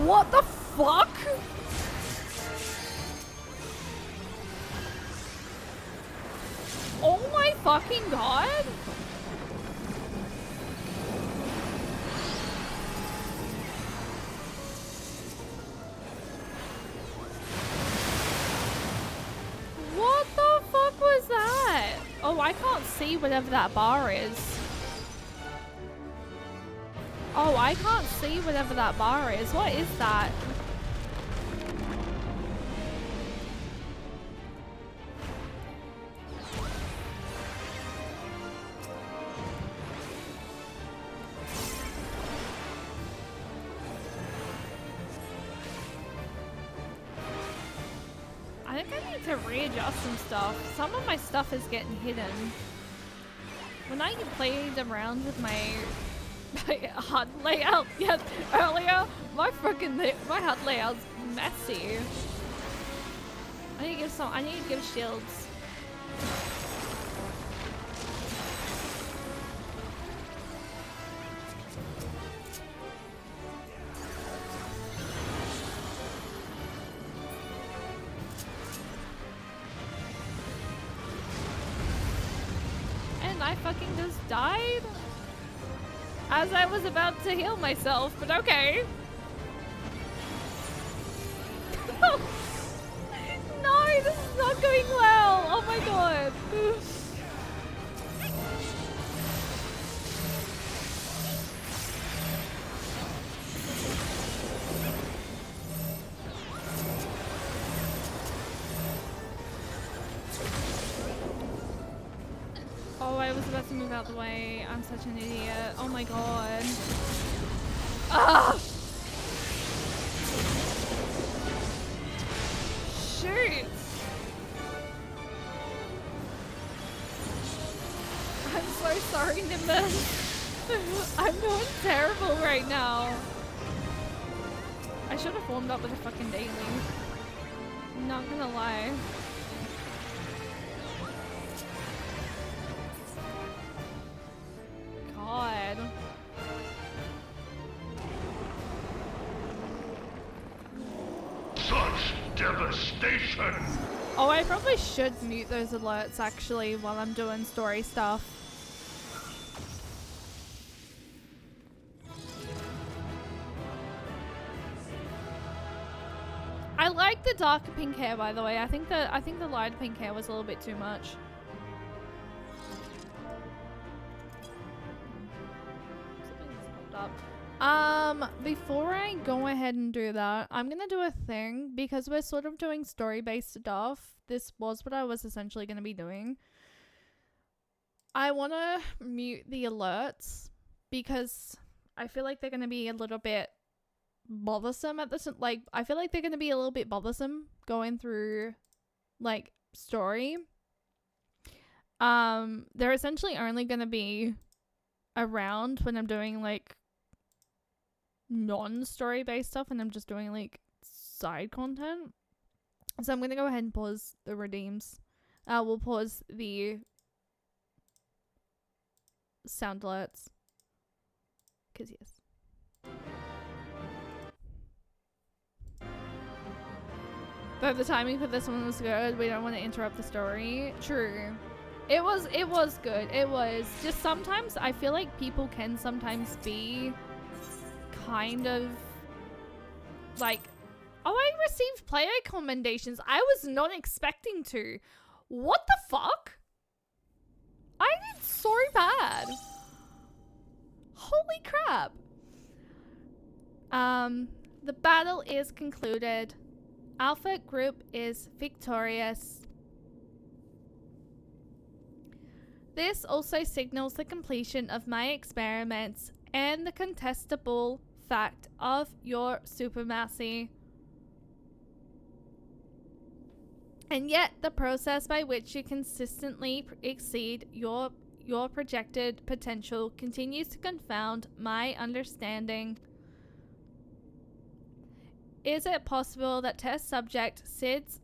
S1: What the fuck? Oh my fucking god. What the fuck was that? Oh, I can't see whatever that bar is. Oh, I can't see whatever that bar is. What is that? I think I need to readjust some stuff. Some of my stuff is getting hidden. When I played around with my HUD layout earlier, my HUD layout's messy. I need to give shields. And I fucking just died as I was about to heal myself, but okay. No, this is not going well. Oh my god. Oh, I was about to move out the way. I'm such an idiot. Oh my god. Ah! Shoot! I'm so sorry, Nimbus. I'm doing terrible right now. I should have warmed up with a fucking daily. Not gonna lie. God.
S2: Such devastation!
S1: Oh, I probably should mute those alerts actually while I'm doing story stuff. I like the darker pink hair, by the way. I think the light pink hair was a little bit too much. Before I go ahead and do that, I'm gonna do a thing because we're sort of doing story-based stuff. This was what I was essentially gonna be doing. I wanna mute the alerts because I feel like they're gonna be a little bit bothersome at this. Like, I feel like they're gonna be a little bit bothersome going through, like, story. They're essentially only gonna be around when I'm doing, like, non-story based stuff and I'm just doing like side content. So I'm going to go ahead and pause the redeems. We'll pause the sound alerts. Because yes. But the timing for this one was good. We don't want to interrupt the story. True. It was good. It was just sometimes I feel like people can sometimes be kind of like, oh, I received player commendations. I was not expecting to. What the fuck? I did so bad. Holy crap. The battle is concluded. Alpha group is victorious. This also signals the completion of my experiments and the contestable fact of your supremacy. And yet, the process by which you consistently exceed your projected potential continues to confound my understanding. Is it possible that test subject Sid's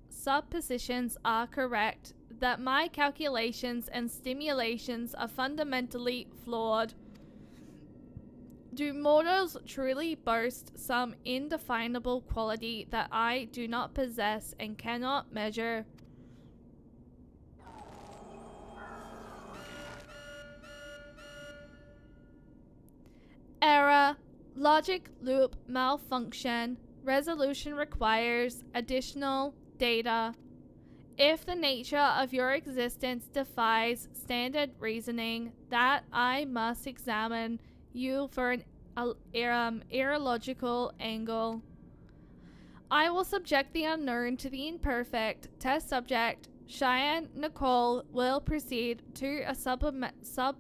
S1: suppositions are correct, that my calculations and stimulations are fundamentally flawed? Do mortals truly boast some indefinable quality that I do not possess and cannot measure? Error. Logic loop malfunction. Resolution requires additional data. If the nature of your existence defies standard reasoning, that I must examine you for an irrelogical angle. I will subject the unknown to the imperfect. Test subject Cheyenne Nicole will proceed to a submental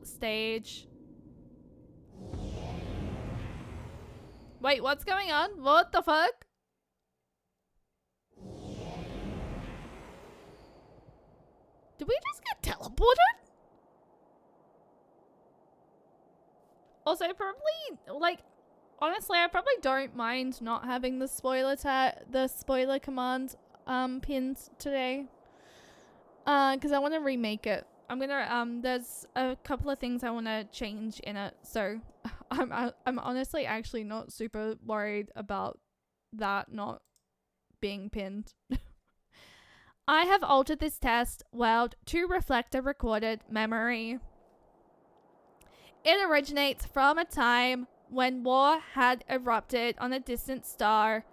S1: stage. Wait, what's going on? What the fuck? Did we just get teleported? Also, probably, like, honestly, I probably don't mind not having the spoiler command pinned today. Because I want to remake it. I'm gonna there's a couple of things I want to change in it, so I'm honestly actually not super worried about that not being pinned. I have altered this test world to reflect a recorded memory. It originates from a time when war had erupted on a distant star.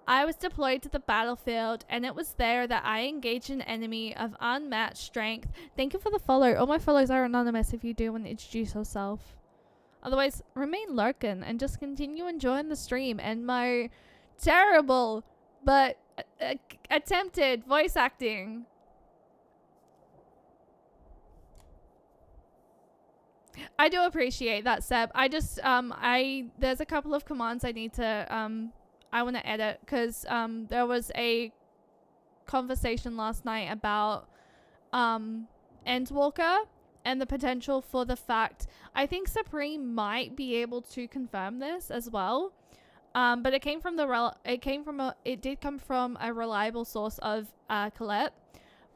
S1: I was deployed to the battlefield, and it was there that I engaged an enemy of unmatched strength. Thank you for the follow. All my follows are anonymous if you do want to introduce yourself. Otherwise, remain lurking and just continue enjoying the stream and my terrible but attempted voice acting. I do appreciate that, Seb. I just there's a couple of commands I need to I want to edit because there was a conversation last night about Endwalker and the potential for the fact. I think Supreme might be able to confirm this as well, but it did come from a reliable source of Colette,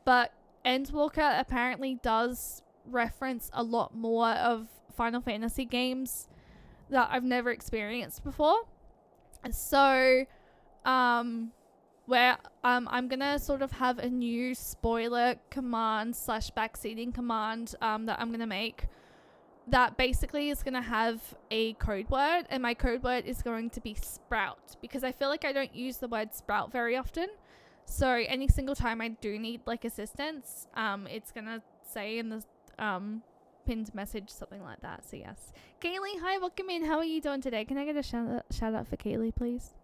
S1: but Endwalker apparently does reference a lot more of Final Fantasy games that I've never experienced before. So, where I'm gonna sort of have a new spoiler command / backseating command that I'm gonna make that basically is gonna have a code word, and my code word is going to be sprout, because I feel like I don't use the word sprout very often. So any single time I do need like assistance, it's gonna say in the pinned message something like that. So yes, Kaylee, hi, welcome in. How are you doing today? Can I get a shout out for Kaylee, please?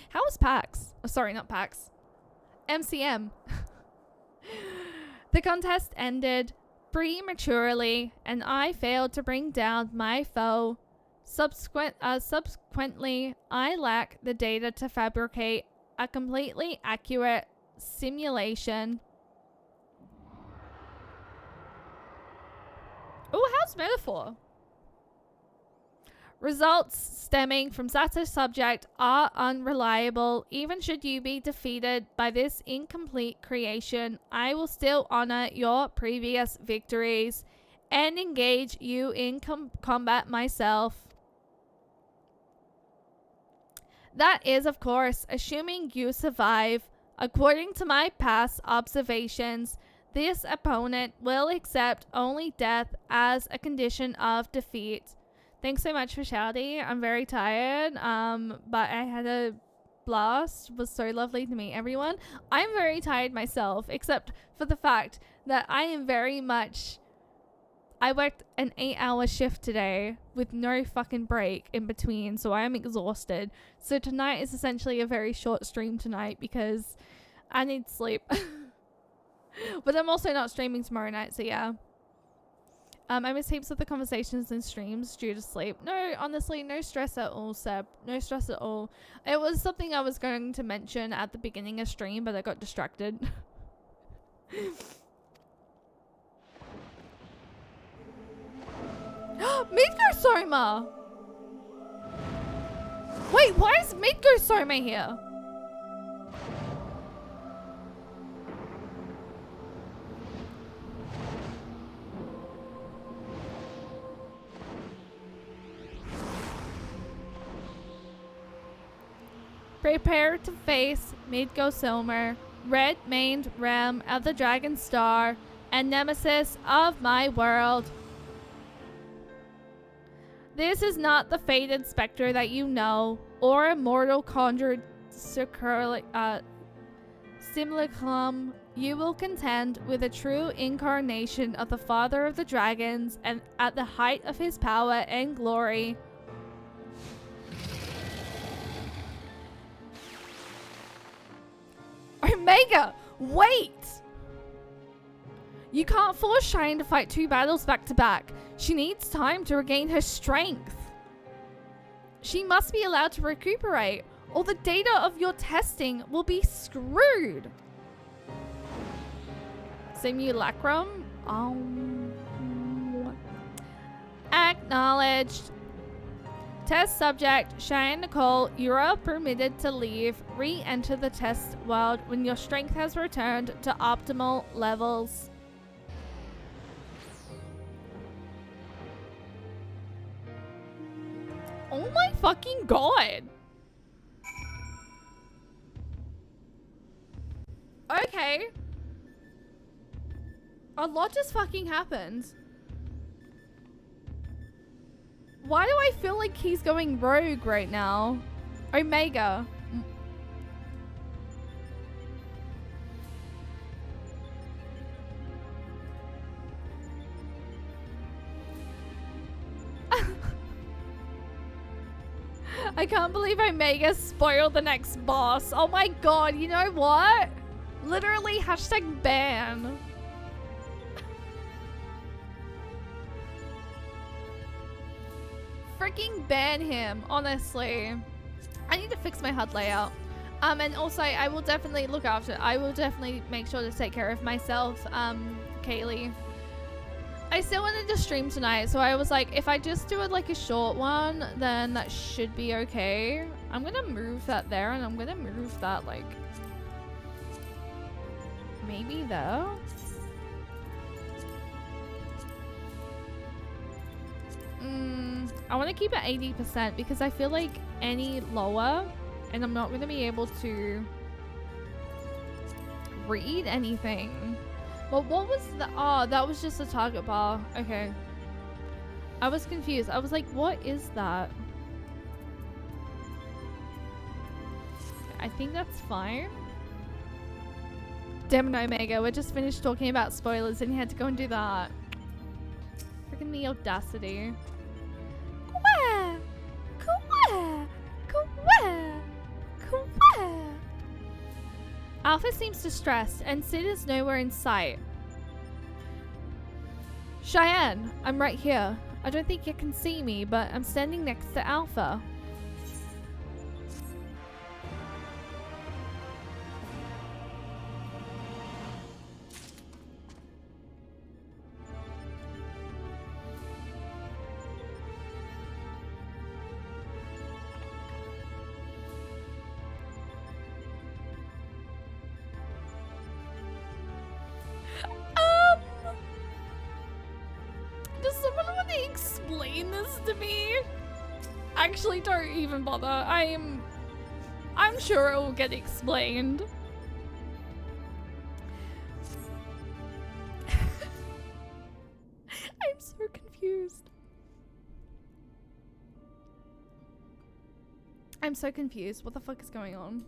S1: How was PAX? Oh, sorry, not PAX. MCM. The contest ended prematurely, and I failed to bring down my foe. Subsequently, I lack the data to fabricate a completely accurate simulation. Oh, how's Metaphor? Results stemming from such a subject are unreliable. Even should you be defeated by this incomplete creation, I will still honor your previous victories and engage you in combat myself. That is, of course, assuming you survive. According to my past observations, this opponent will accept only death as a condition of defeat. Thanks so much for shouting. I'm very tired, but I had a blast. It was so lovely to meet everyone. I'm very tired myself, except for the fact that I am very much... I worked an 8-hour shift today with no fucking break in between, so I am exhausted. So tonight is essentially a very short stream tonight because I need sleep. But I'm also not streaming tomorrow night, so yeah. I miss heaps of the conversations and streams due to sleep. No, honestly, no stress at all, Seb. No stress at all. It was something I was going to mention at the beginning of stream, but I got distracted. Midgo Soma! Wait, why is Midgo Soma here? Prepare to face Midgo Soma, red-maned ram of the Dragon Star, and nemesis of my world. This is not the fated specter that you know, or a mortal conjured simulacrum. You will contend with a true incarnation of the Father of the Dragons, and at the height of his power and glory. Omega, wait! You can't force Cheyenne to fight 2 battles back to back. She needs time to regain her strength. She must be allowed to recuperate, or the data of your testing will be screwed. Simulacrum? Acknowledged. Test subject, Cheyenne Nicole, you are permitted to leave. Re-enter the test world when your strength has returned to optimal levels. Oh my fucking god. Okay. A lot just fucking happened. Why do I feel like he's going rogue right now? Omega. I can't believe Omega spoiled the next boss. Oh my god, you know what? Literally hashtag ban. Freaking ban him, honestly. I need to fix my HUD layout. And also I will definitely look after, I will definitely make sure to take care of myself, Kaylee. I still wanted to stream tonight, so I was like, if I just do it like a short one, then that should be okay. I'm gonna move that there, and I'm gonna move that like maybe there. I want to keep it 80% because I feel like any lower and I'm not going to be able to read anything. But what was the... Oh, that was just a target bar. Okay. I was confused. I was like, what is that? I think that's fine. Damn it, Omega. We're just finished talking about spoilers and you had to go and do that. Freaking the audacity. Alpha seems distressed, and Sid is nowhere in sight. Cheyenne, I'm right here. I don't think you can see me, but I'm standing next to Alpha. explain this to me? Actually, don't even bother. I'm sure it will get explained. I'm so confused. I'm so confused. What the fuck is going on?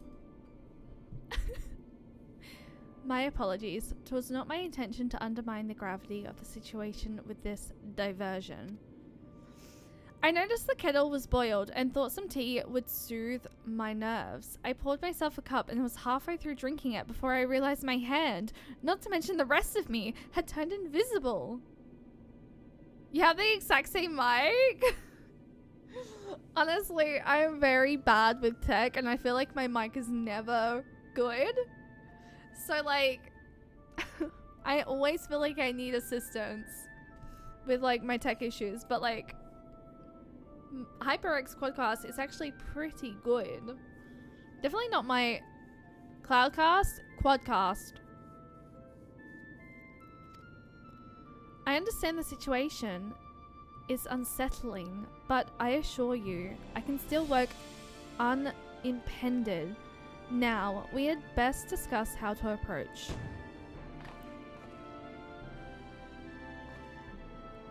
S1: My apologies. It was not my intention to undermine the gravity of the situation with this diversion. I noticed the kettle was boiled and thought some tea would soothe my nerves. I poured myself a cup and was halfway through drinking it before I realized my hand, not to mention the rest of me, had turned invisible. You have the exact same mic? Honestly, I am very bad with tech and I feel like my mic is never good. So like, I always feel like I need assistance with like my tech issues, but like, HyperX Quadcast is actually pretty good. Definitely not my Cloudcast, Quadcast. I understand the situation is unsettling, but I assure you, I can still work unimpeded. Now, we had best discuss how to approach.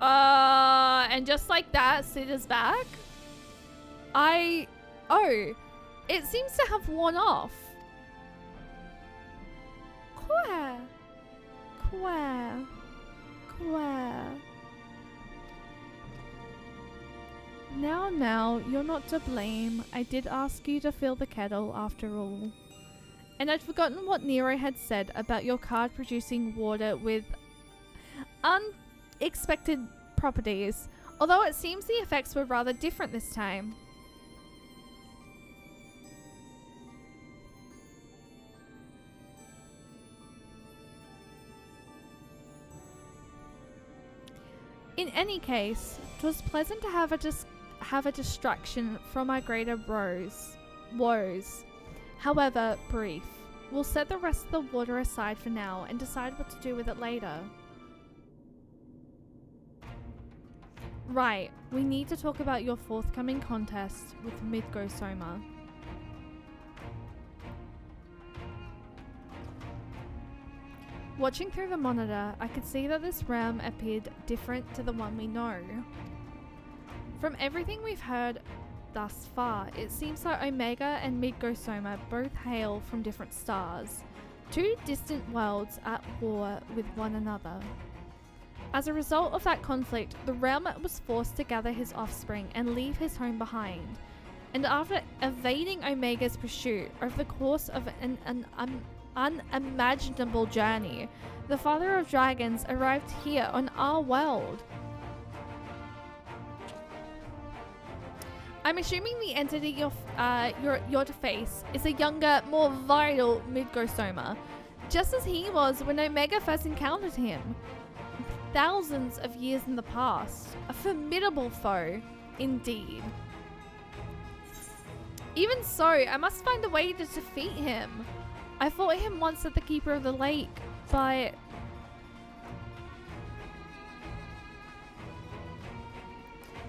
S1: And just like that, Sid is back. Oh, it seems to have worn off. Quare. Now, you're not to blame. I did ask you to fill the kettle after all. And I'd forgotten what Nero had said about your card producing water with unexpected properties, although it seems the effects were rather different this time. In any case, 'twas pleasant to have a distraction from our greater woes. However brief. We'll set the rest of the water aside for now and decide what to do with it later. Right, we need to talk about your forthcoming contest with Midgosoma. Watching through the monitor, I could see that this realm appeared different to the one we know. From everything we've heard thus far, it seems that Omega and Midgosoma both hail from different stars, two distant worlds at war with one another. As a result of that conflict, the realm was forced to gather his offspring and leave his home behind. And after evading Omega's pursuit over the course of an unimaginable journey, the Father of Dragons arrived here on our world. I'm assuming the entity you're to face is a younger, more vital Midgosoma, just as he was when Omega first encountered him. Thousands of years in the past. A formidable foe, indeed. Even so, I must find a way to defeat him. I fought him once at the Keeper of the Lake, but...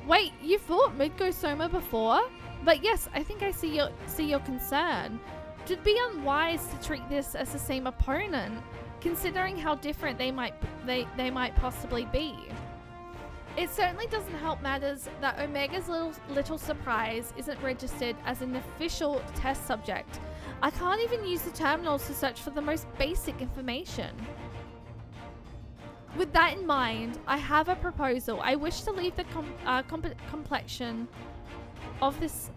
S1: Wait, you fought Midgosoma before? But yes, I think I see your concern. It'd be unwise to treat this as the same opponent, considering how different they might possibly be. It certainly doesn't help matters that Omega's little surprise isn't registered as an official test subject. I can't even use the terminals to search for the most basic information. With that in mind, I have a proposal. I wish to leave the complexion of this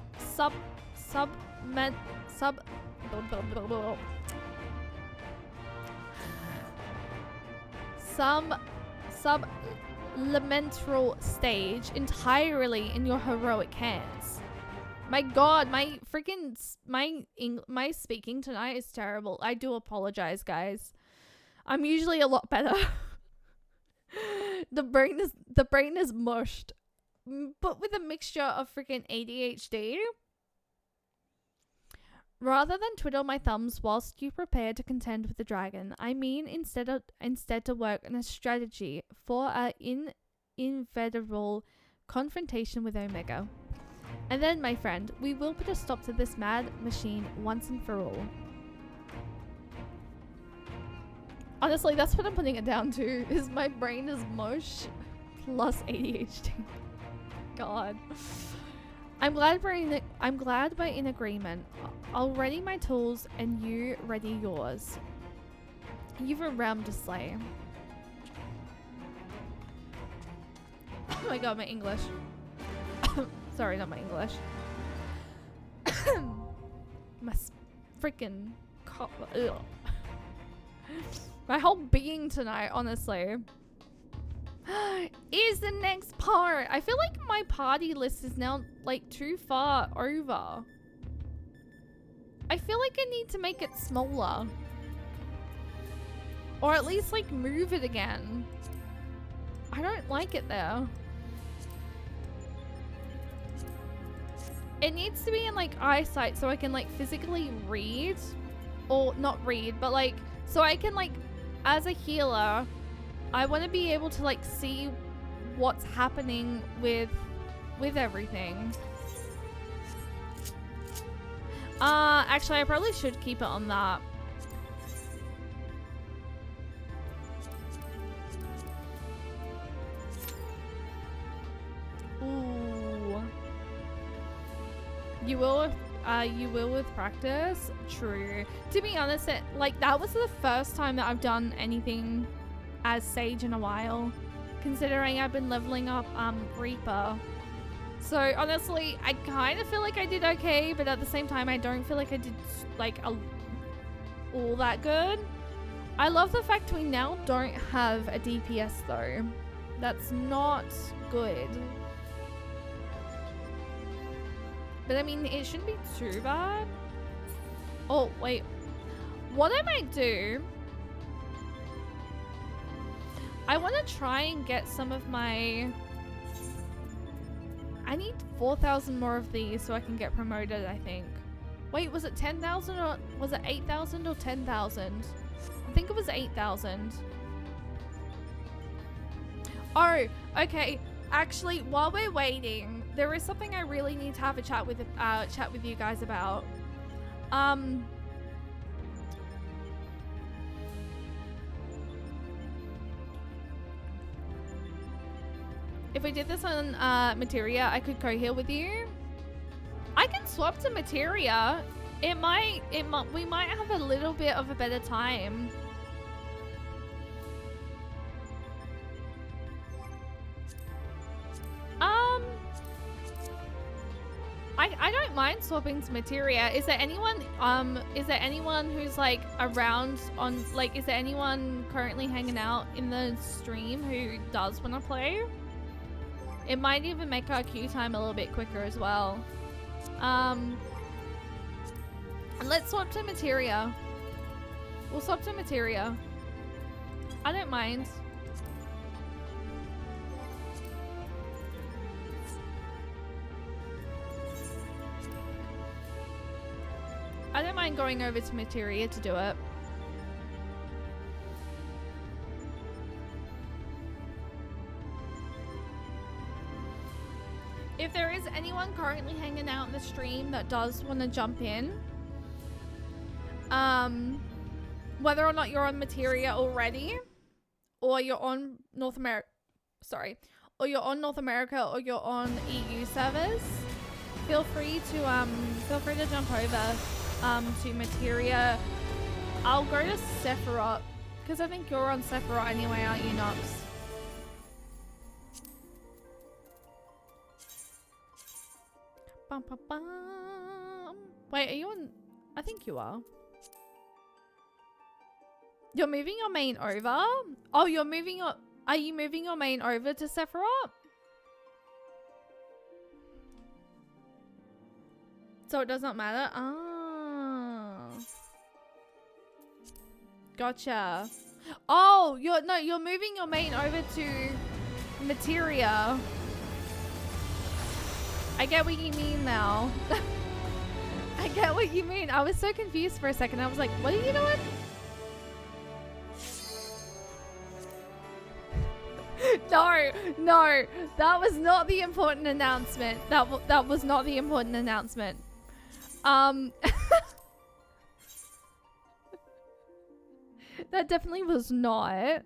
S1: subliminal stage entirely in your heroic hands. My god, my speaking tonight is terrible. I do apologize, guys. I'm usually a lot better. The brain is mushed, but with a mixture of freaking ADHD. Rather than twiddle my thumbs whilst you prepare to contend with the dragon, I mean instead to work on a strategy for our inevitable confrontation with Omega. And then, my friend, we will put a stop to this mad machine once and for all. Honestly, that's what I'm putting it down to, is my brain is mush plus ADHD. God. I'm glad we're in agreement. I'll ready my tools and you ready yours. You've a realm to slay. Oh my god, my English. Sorry, not my English. My freaking my whole being tonight, honestly. Is the next part. I feel like my party list is now like too far over. I feel like I need to make it smaller. Or at least like move it again. I don't like it there. It needs to be in like eyesight so I can like physically read. Or not read, but like so I can like, as a healer, I want to be able to like see what's happening with everything. Actually I probably should keep it on that. Ooh. You will with practice. True. To be honest, like that was the first time that I've done anything as Sage in a while, considering I've been leveling up Reaper. So honestly, I kind of feel like I did okay, but at the same time I don't feel like I did like all that good. I love the fact we now don't have a DPS though. That's not good. But I mean, it shouldn't be too bad. Oh wait, what I might do, I want to try and get some of my... I need 4,000 more of these so I can get promoted, I think. Wait, was it 10,000 or was it 8,000 or 10,000? I think it was 8,000. Oh, okay. Actually, while we're waiting, there is something I really need to have a chat with you guys about. If we did this on Materia, I could co-heal with you. I can swap to Materia. We might have a little bit of a better time. I don't mind swapping to Materia. Is there anyone who's like around on, like, is there anyone currently hanging out in the stream who does want to play? It might even make our queue time a little bit quicker as well. And let's swap to Materia. We'll swap to Materia. I don't mind. I don't mind going over to Materia to do it. If there is anyone currently hanging out in the stream that does want to jump in, whether or not you're on Materia already, or you're on North America, or you're on North America, or you're on EU servers, feel free to jump over to Materia. I'll go to Sephiroth because I think you're on Sephiroth anyway, aren't you, Nox? Bum, bum, bum. Wait, are you on? I think you are. You're moving your main over? Oh, you're moving your... Are you moving your main over to Sephiroth? So it does not matter? Ah. Gotcha. Oh, you're moving your main over to Materia. I get what you mean now. I get what you mean. I was so confused for a second. I was like, what are you doing? No, that was not the important announcement. That was not the important announcement. That definitely was not.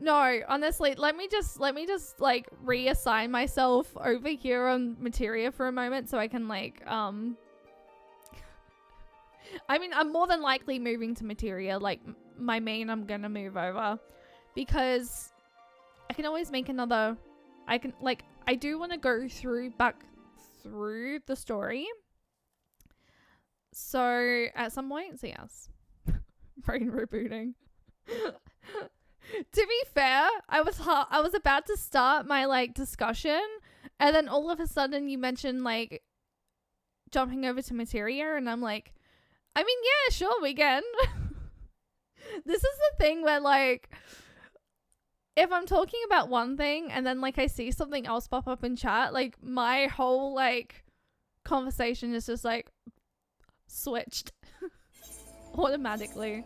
S1: No, honestly, let me just like reassign myself over here on Materia for a moment so I can like I mean, I'm more than likely moving to Materia, like my main I'm gonna move over because I can always make another. I do want to go back through the story. So at some point, so yes. Brain rebooting. To be fair, I was about to start my like discussion, and then all of a sudden you mentioned like jumping over to Materia, and I'm like, I mean, yeah, sure, we can. This is the thing where like, if I'm talking about one thing and then like I see something else pop up in chat, like my whole like conversation is just like switched automatically.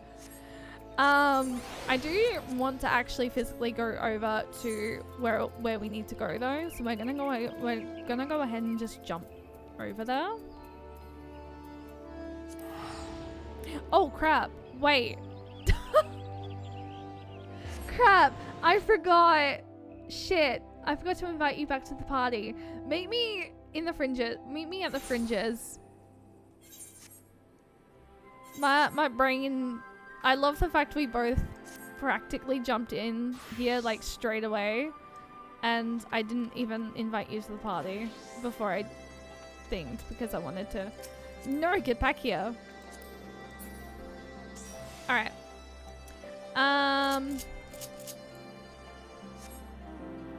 S1: I do want to actually physically go over to where we need to go though, so we're gonna go ahead and just jump over there. Oh crap! Wait. Crap! I forgot. Shit! I forgot to invite you back to the party. Meet me in the fringes. Meet me at the fringes. My brain. I love the fact we both practically jumped in here like straight away, and I didn't even invite you to the party before I thinked because I wanted to. No, get back here. All right.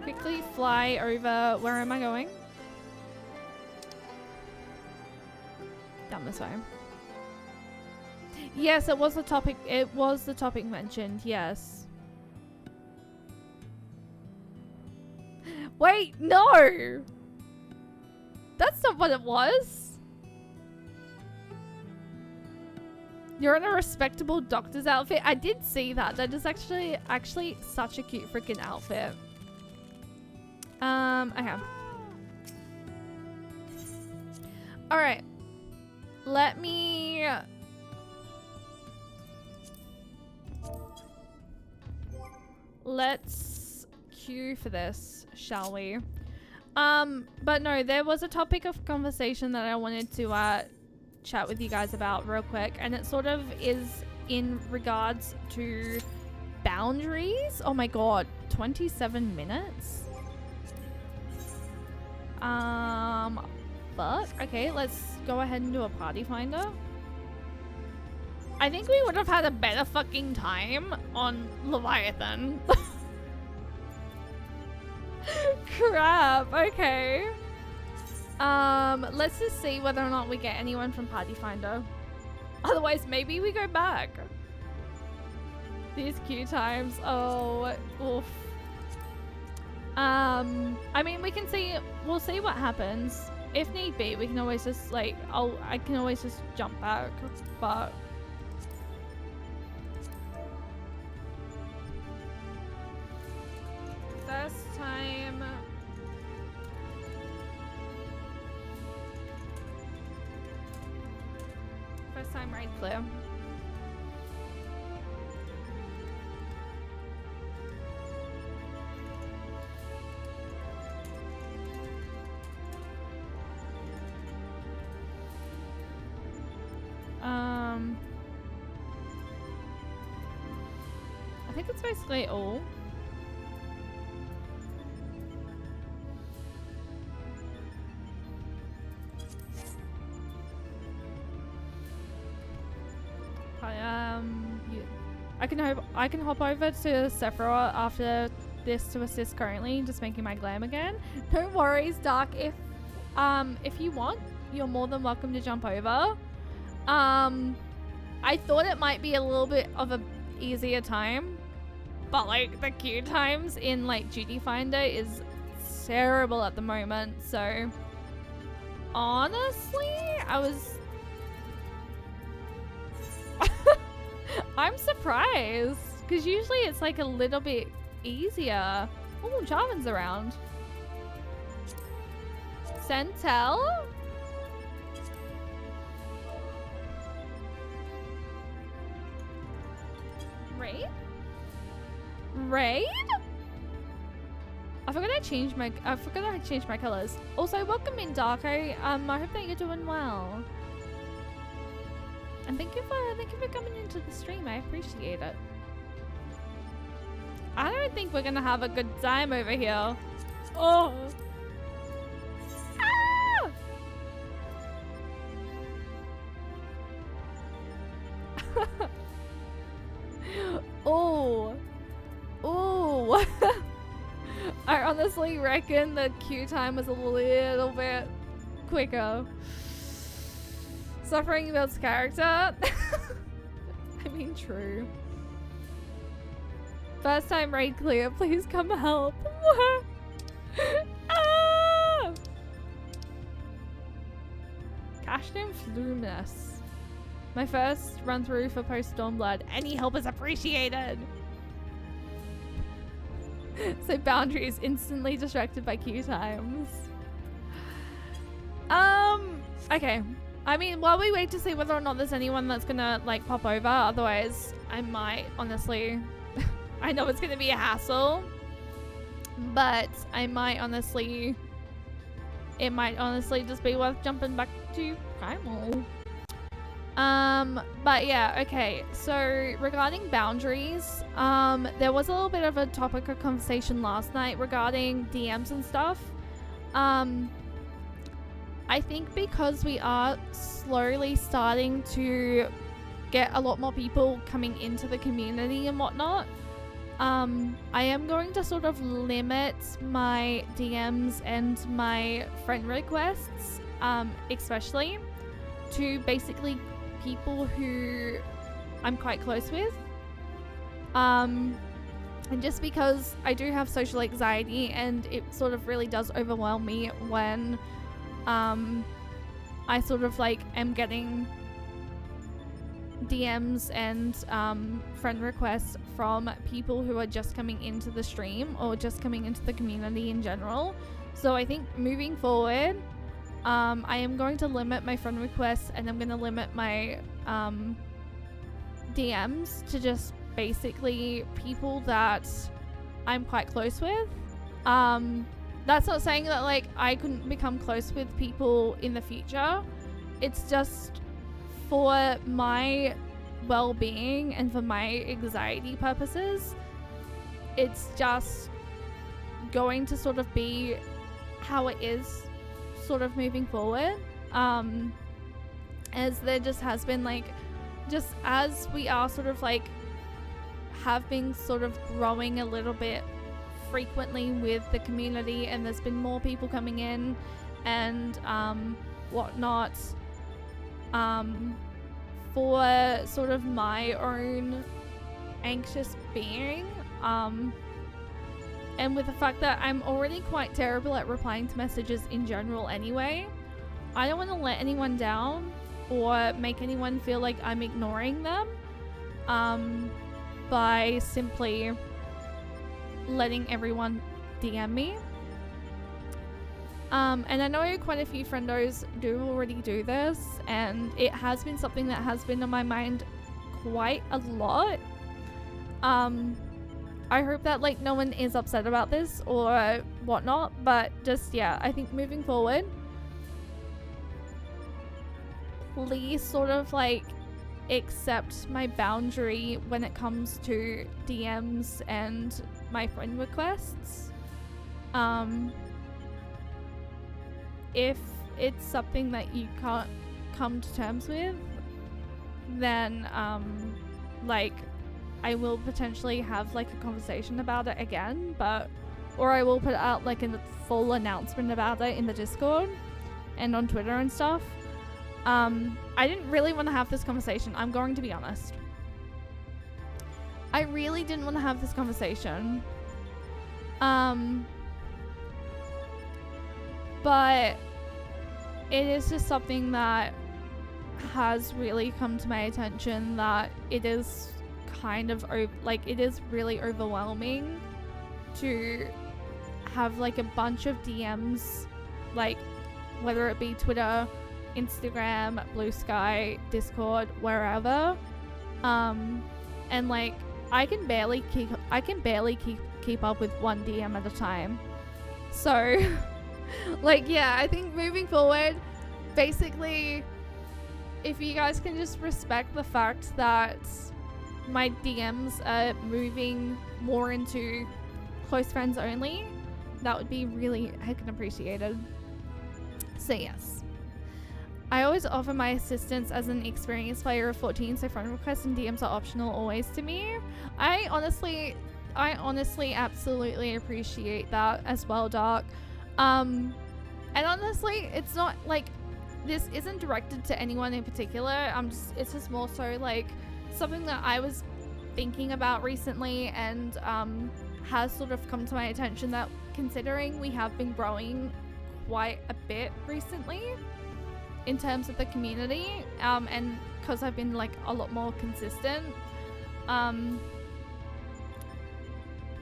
S1: Quickly fly over. Where am I going? Down this way. Yes, it was the topic. It was the topic mentioned. Yes. Wait, no. That's not what it was. You're in a respectable doctor's outfit. I did see that. That is actually such a cute freaking outfit. Okay. All right. Let's queue for this, shall we? But no, there was a topic of conversation that I wanted to chat with you guys about real quick, and it sort of is in regards to boundaries. Oh my god, 27 minutes? Fuck. Okay, let's go ahead and do a party finder. I think we would have had a better fucking time on Leviathan. Crap, okay. Let's just see whether or not we get anyone from Party Finder. Otherwise, maybe we go back. These queue times, oh, oof. I mean, we'll see what happens. If need be, we can always just like, I can always just jump back, but... First time... First time raid clear. I think it's basically all. I can hop over to Sephiroth after this to assist currently, just making my glam again. No worries, Dark. If you want, you're more than welcome to jump over. I thought it might be a little bit of a easier time, but like the queue times in like Duty Finder is terrible at the moment. So honestly, I'm surprised, because usually it's like a little bit easier. Oh, Jarvan's around. Centel? Raid? Raid? I forgot I changed my colors. Also, welcome in, Darko. I hope that you're doing well. And thank you for coming into the stream. I appreciate it. I don't think we're gonna have a good time over here. Oh. Ah! Oh. Oh. I honestly reckon the queue time was a little bit quicker. Suffering builds character. I mean, true. First time raid clear, please come help. Ah! Cashton Fluminous. My first run through for post StormBlood. Any help is appreciated. So boundaries instantly distracted by queue times. Okay. I mean, while we wait to see whether or not there's anyone that's gonna like pop over, otherwise I might honestly I know it's gonna be a hassle, but it might honestly just be worth jumping back to Primal. But yeah, okay, so regarding boundaries, there was a little bit of a topic of conversation last night regarding DMs and stuff. I think because we are slowly starting to get a lot more people coming into the community and whatnot, I am going to sort of limit my DMs and my friend requests, especially to basically people who I'm quite close with. And just because I do have social anxiety and it sort of really does overwhelm me when I sort of like am getting DMs and friend requests from people who are just coming into the stream or just coming into the community in general. So I think moving forward, I am going to limit my friend requests and I'm going to limit my DMs to just basically people that I'm quite close with. That's not saying that like I couldn't become close with people in the future. It's just for my well-being and for my anxiety purposes, it's just going to sort of be how it is sort of moving forward. As there just has been like, just as we are sort of like have been sort of growing a little bit frequently with the community and there's been more people coming in and whatnot, for sort of my own anxious being, and with the fact that I'm already quite terrible at replying to messages in general anyway, I don't want to let anyone down or make anyone feel like I'm ignoring them by simply letting everyone DM me. And I know quite a few friendos do already do this, and it has been something that has been on my mind quite a lot. I hope that like no one is upset about this or whatnot, but just yeah, I think moving forward, please sort of like accept my boundary when it comes to DMs and my friend requests. If it's something that you can't come to terms with, then like I will potentially have like a conversation about it again, or I will put out like a full announcement about it in the Discord and on Twitter and stuff. I didn't really want to have this conversation, I'm going to be honest. I really didn't want to have this conversation. But it is just something that has really come to my attention that it is kind of like it is really overwhelming to have like a bunch of DMs, like whether it be Twitter, Instagram, Blue Sky, Discord, wherever, and like I can barely keep up with one DM at a time. So like, yeah, I think moving forward, basically, if you guys can just respect the fact that my DMs are moving more into close friends only, that would be really heckin' appreciated. So yes, I always offer my assistance as an experienced player of 14, so friend requests and DMs are optional always to me. I honestly absolutely appreciate that as well, Dark. And honestly, it's not like this isn't directed to anyone in particular. It's just more so like something that I was thinking about recently, and has sort of come to my attention that considering we have been growing quite a bit recently in terms of the community, and because I've been like a lot more consistent,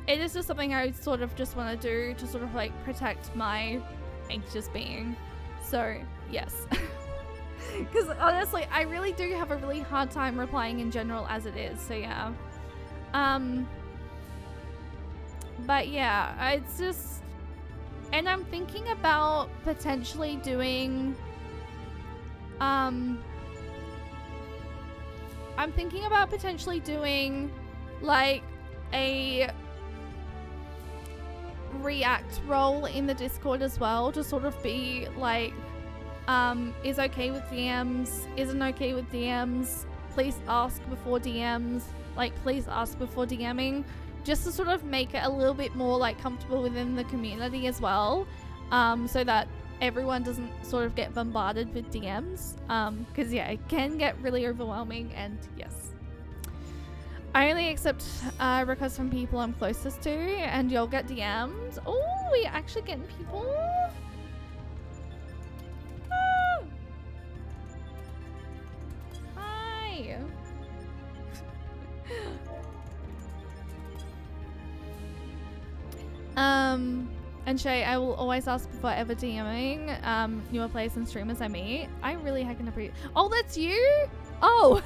S1: it is just something I sort of just want to do to sort of like protect my anxious being. So yes. Because honestly, I really do have a really hard time replying in general as it is. So yeah. But yeah, it's just, and I'm thinking about potentially doing, like a react role in the Discord as well, to sort of be like, is okay with DMs, isn't okay with DMs, please ask before DMs, like please ask before DMing, just to sort of make it a little bit more like comfortable within the community as well, so that everyone doesn't sort of get bombarded with DMs, because yeah, it can get really overwhelming. And yes, I only accept requests from people I'm closest to, and you'll get DMs. Oh, we're actually getting people. Hi. And Shay, I will always ask before ever DMing newer players and streamers I meet. I really heckin' appreciate. Oh, that's you? Oh.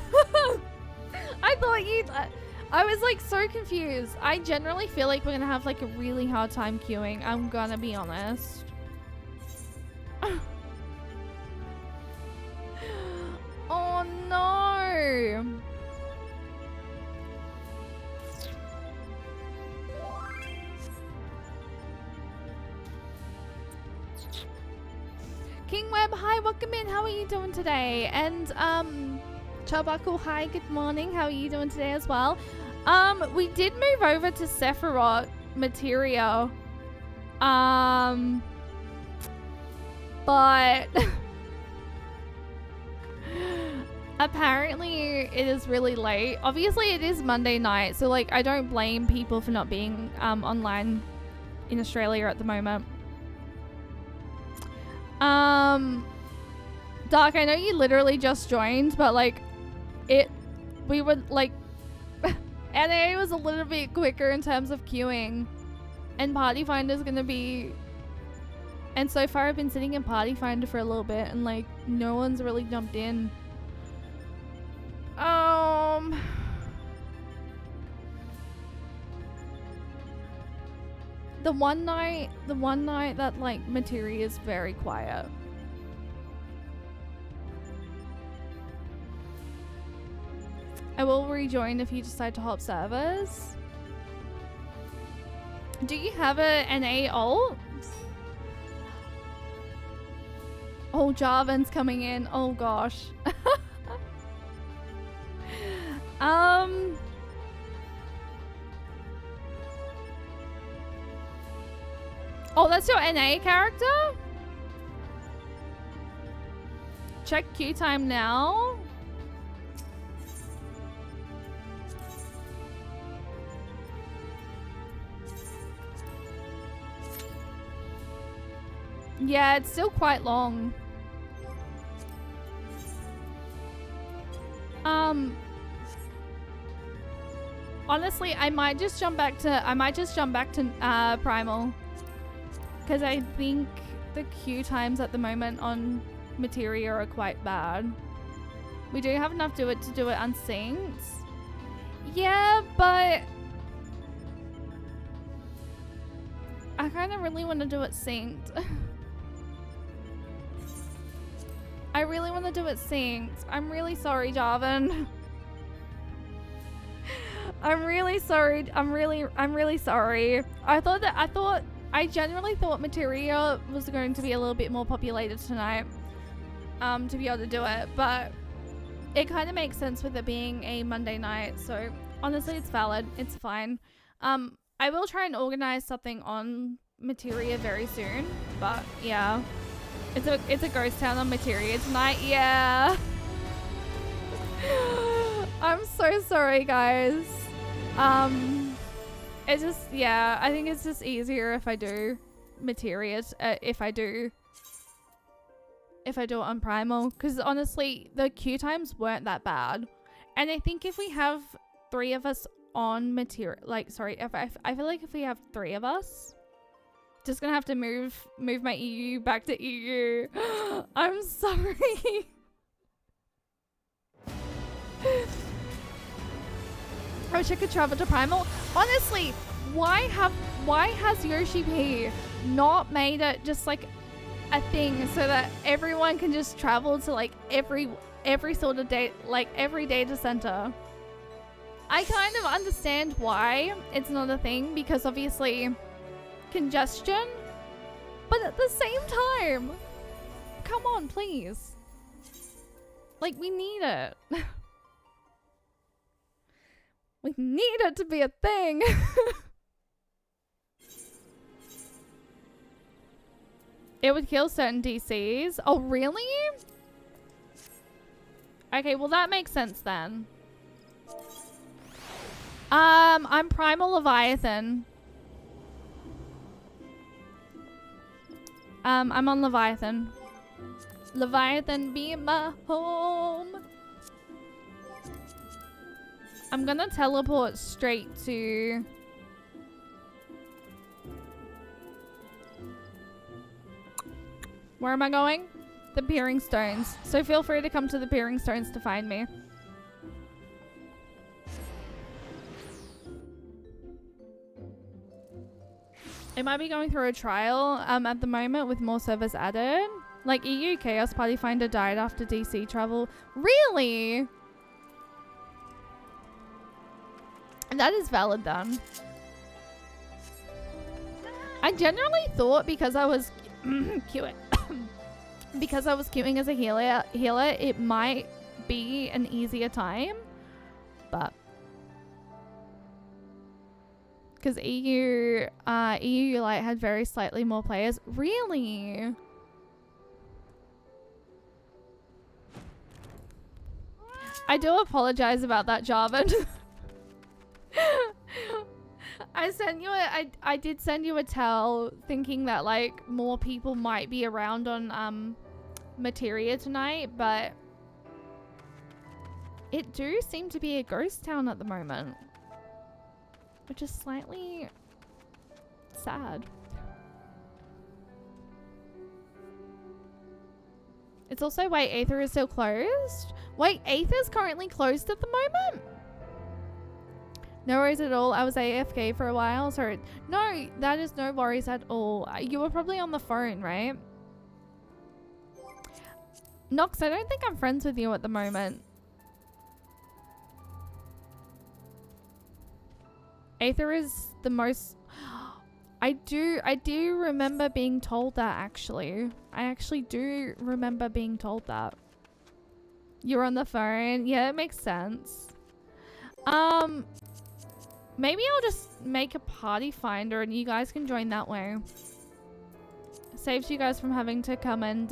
S1: I thought you. I was like so confused. I generally feel like we're gonna have like a really hard time queuing. I'm gonna be honest. Oh no. King Web, hi, welcome in. How are you doing today? And Chabaku, hi, good morning. How are you doing today as well? We did move over to Sephiroth Materia. But apparently it is really late. Obviously it is Monday night, so like I don't blame people for not being online in Australia at the moment. Dark, I know you literally just joined, but like we would like NA was a little bit quicker in terms of queuing, and Party Finder's gonna be, and so far I've been sitting in Party Finder for a little bit and like no one's really jumped in. The one night that like Materia is very quiet. I will rejoin if you decide to hop servers. Do you have a NA ult? Oh, Jarvan's coming in. Oh gosh. Oh, that's your NA character? Check queue time now. Yeah, it's still quite long. Honestly, I might just jump back to Primal. Because I think the queue times at the moment on Materia are quite bad. We do have enough to do it unsynced. Yeah, but I kind of really want to do it synced. I really want to do it synced. I'm really sorry, Jarvan. I'm really sorry. I'm really sorry. I genuinely thought Materia was going to be a little bit more populated tonight. To be able to do it, but it kind of makes sense with it being a Monday night. So honestly, it's valid. It's fine. I will try and organize something on Materia very soon. But yeah, it's a ghost town on Materia tonight. Yeah. I'm so sorry, guys. It's just, yeah, I think it's just easier if I do Materia, if I do it on Primal, because honestly the queue times weren't that bad, and I think if we have 3 of us on Materia, like, sorry, if I feel like if we have 3 of us, just gonna have to move my EU back to EU. I'm sorry. I wish I could travel to Primal. Honestly, why has Yoshi P not made it just like a thing so that everyone can just travel to like every sort of date, like every data center? I kind of understand why it's not a thing, because obviously congestion, but at the same time, come on, please. Like, we need it. We need it to be a thing. It would kill certain DCs. Oh, really? Okay, well that makes sense then. I'm Primal Leviathan. I'm on Leviathan. Leviathan, be my home. I'm gonna teleport straight to... Where am I going? The Peering Stones. So feel free to come to the Peering Stones to find me. It might be going through a trial at the moment with more servers added. Like EU Chaos Party Finder died after DC travel. Really? That is valid then. I generally thought because I was queuing, because I was queuing as a healer, it might be an easier time, but because EU Unite had very slightly more players. Really? I do apologize about that, Jarvan. I did send you a tell thinking that like more people might be around on Materia tonight, but it do seem to be a ghost town at the moment, which is slightly sad. It's also, wait, Aether is still closed? Wait, Aether's currently closed at the moment? No worries at all. I was AFK for a while, so no, that is no worries at all. You were probably on the phone, right? Nox, I don't think I'm friends with you at the moment. Aether is the most... I do remember being told that, actually. I actually do remember being told that. You're on the phone? Yeah, it makes sense. Maybe I'll just make a party finder and you guys can join that way. Saves you guys from having to come and,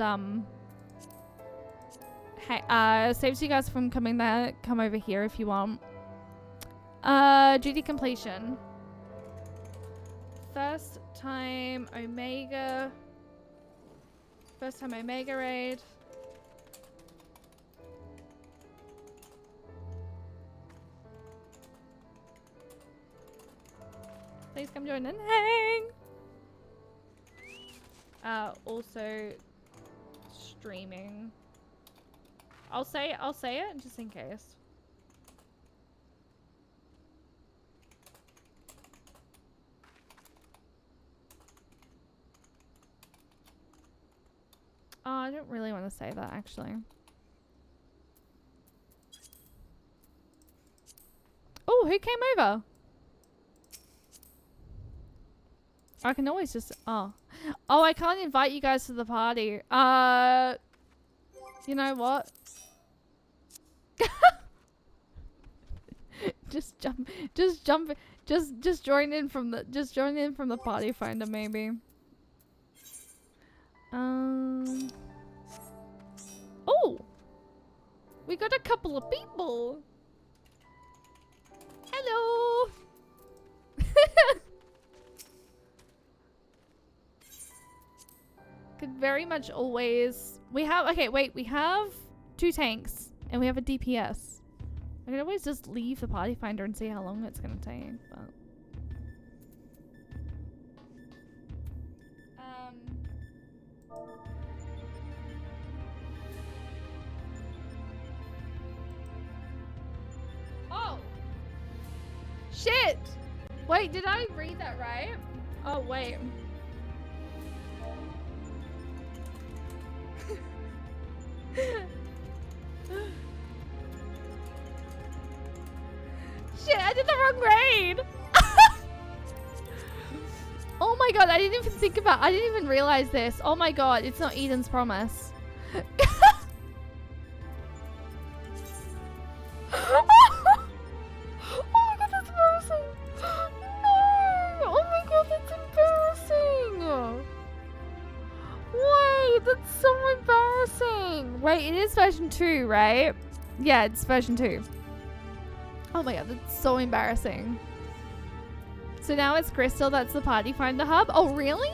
S1: saves you guys from come over here if you want. Duty completion. First time Omega raid. Please come join and hang. Also streaming. I'll say it just in case. Oh, I don't really want to say that actually. Oh, who came over? I can always just oh, I can't invite you guys to the party. You know what? just join in from the party finder maybe. Oh, we got a couple of people. Hello. Could very much always. We have we have 2 tanks and we have a DPS. I can always just leave the party finder and see how long it's gonna take, but oh shit! Wait, did I read that right? Oh wait. Shit, I did the wrong raid! Oh my god, I didn't even realize this. Oh my god, it's not Eden's Promise. Oh my god, that's embarrassing! No! Oh my god, that's embarrassing! Wait, that's so embarrassing! Wait, it is version 2, right? Yeah, it's version 2. Oh my god, that's so embarrassing. So now it's Crystal that's the party finder hub? Oh, really?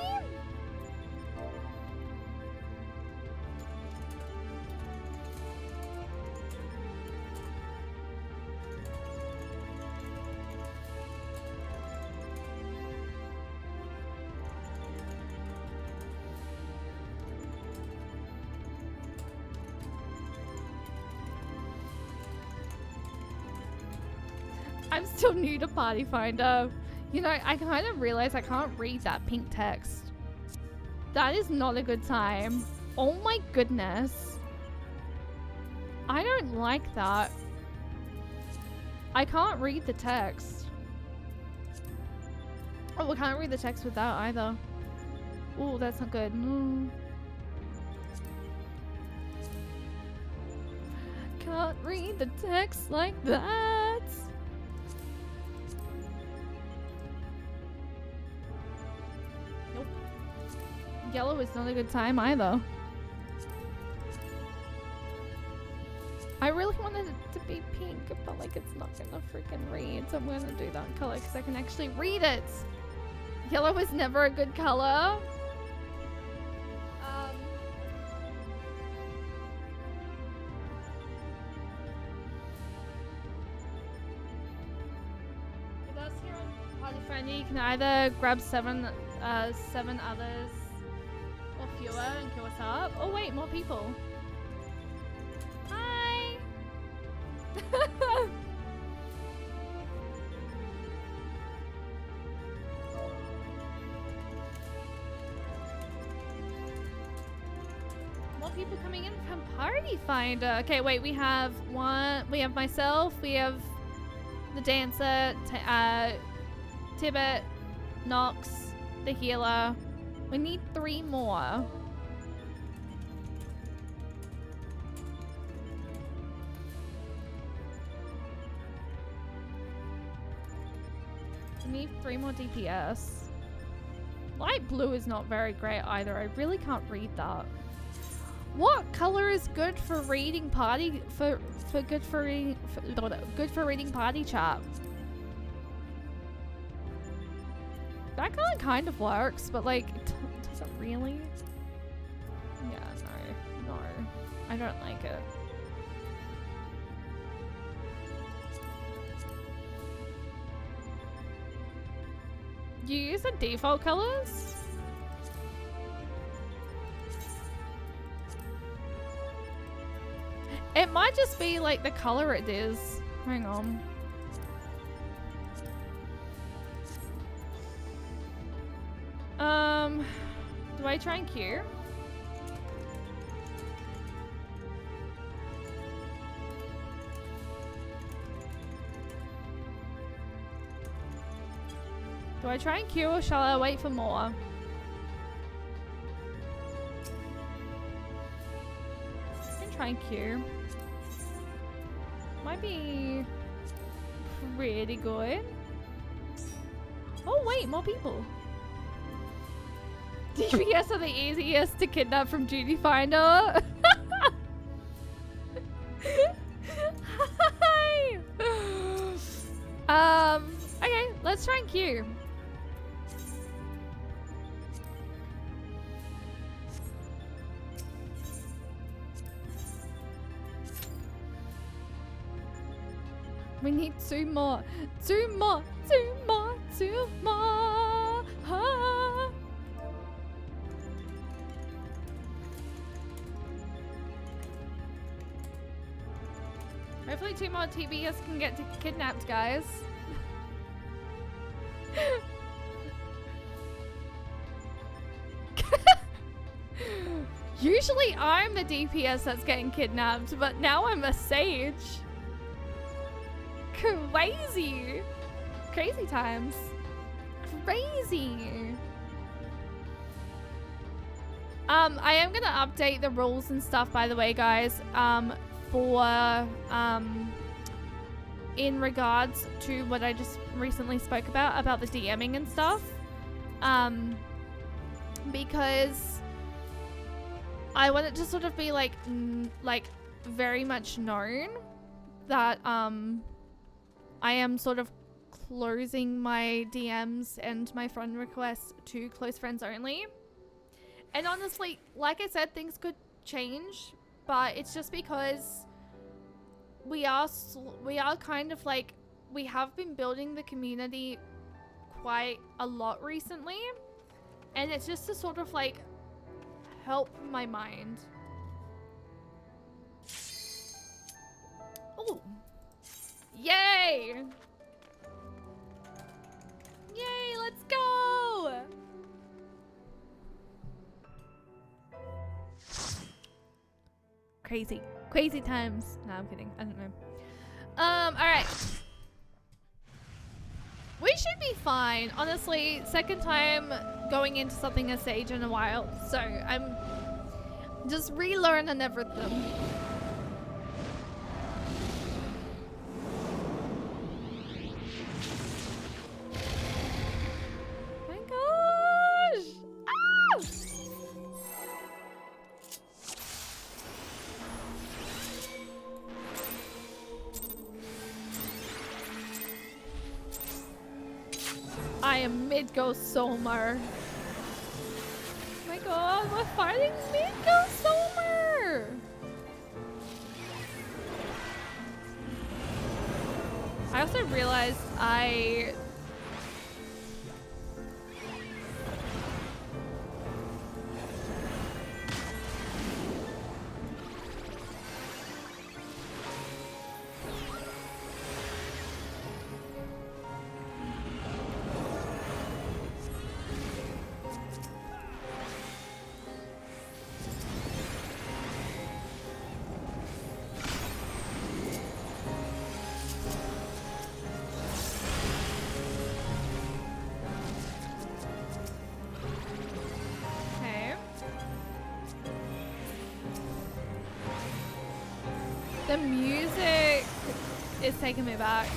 S1: I'm still new to party finder. You know, I kind of realize I can't read that pink text. That is not a good time. Oh my goodness. I don't like that. I can't read the text. Oh, we can't read the text with that either. Oh, that's not good. No. Can't read the text like that. Nope. Yellow is not a good time either. I really wanted it to be pink, but like it's not gonna freaking read, so I'm gonna do that color because I can actually read it. Yellow is never a good color. With us here on Party Finder, you can either grab seven others or fewer and queue us up. Oh wait, more people. Hi. More people coming in from Party Finder. Okay, wait, we have myself, we have the dancer, Tibbet, Nox, the healer. We need 3 more. We need 3 more DPS. Light blue is not very great either. I really can't read that. What color is good for reading party good for reading party chat? That color kind of works, but like, does it really? Yeah, no, I don't like it. You use the default colors? It might just be like the color it is. Hang on. Do I try and queue? Do I try and queue or shall I wait for more? I can try and queue. Might be pretty good. Oh wait, more people. DPS are the easiest to kidnap from Duty Finder. Hi. Okay, let's try and queue. We need two more. Two more. Two more. Two more. Ah. Hopefully 2 more TBS can get kidnapped, guys. Usually I'm the DPS that's getting kidnapped, but now I'm a sage. Crazy. Crazy times. Crazy. I am gonna update the rules and stuff, by the way, guys. For in regards to what I just recently spoke about the DMing and stuff. Because I want it to sort of be like very much known that I am sort of closing my DMs and my friend requests to close friends only. And honestly, like I said, things could change, but it's just because we are kind of like, we have been building the community quite a lot recently, and it's just to sort of like help my mind. Oh, yay! Yay, let's go! Crazy times. No, I'm kidding. I don't know. Alright. We should be fine. Honestly, second time going into something as Sage in a while. So, I'm just relearning everything. My gosh! Ah! I am mid-ghost Somer. Oh my god, we're fighting mid-ghost Somer! I also realized the music is taking me back.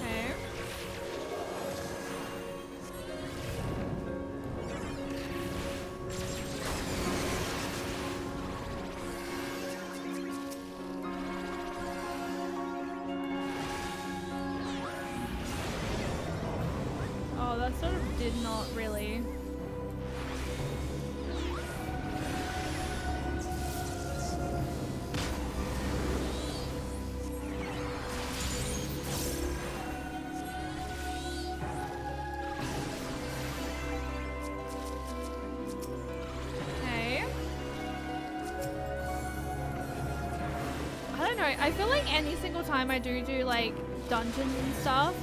S1: Okay. Oh, that sort of did not really. I feel like any single time I do like dungeons and stuff,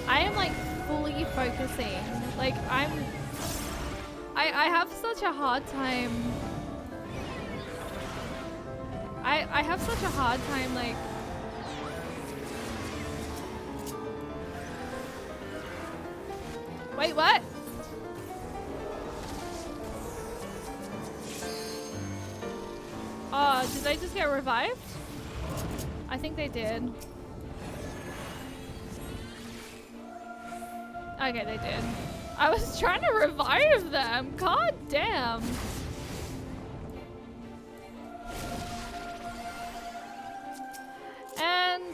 S1: I am like fully focusing. Like I have such a hard time. I have such a hard time like wait, what? Oh, did they just get revived? I think they did. Okay, they did. I was trying to revive them. God damn. And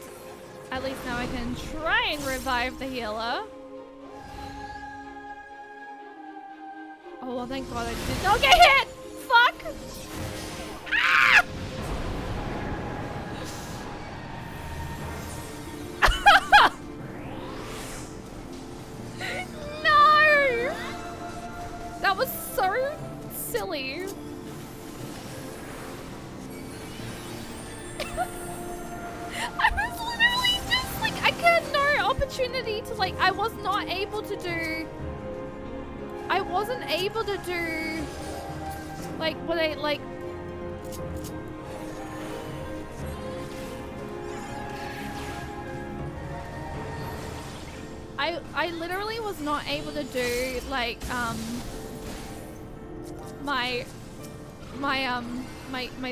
S1: at least now I can try and revive the healer. Oh, well, thank God I did not get hit! Fuck! Ah! No! That was so silly. I was literally just like, I had no opportunity to like, I was not able to do, I wasn't able to do like what I like. I literally was not able to do like my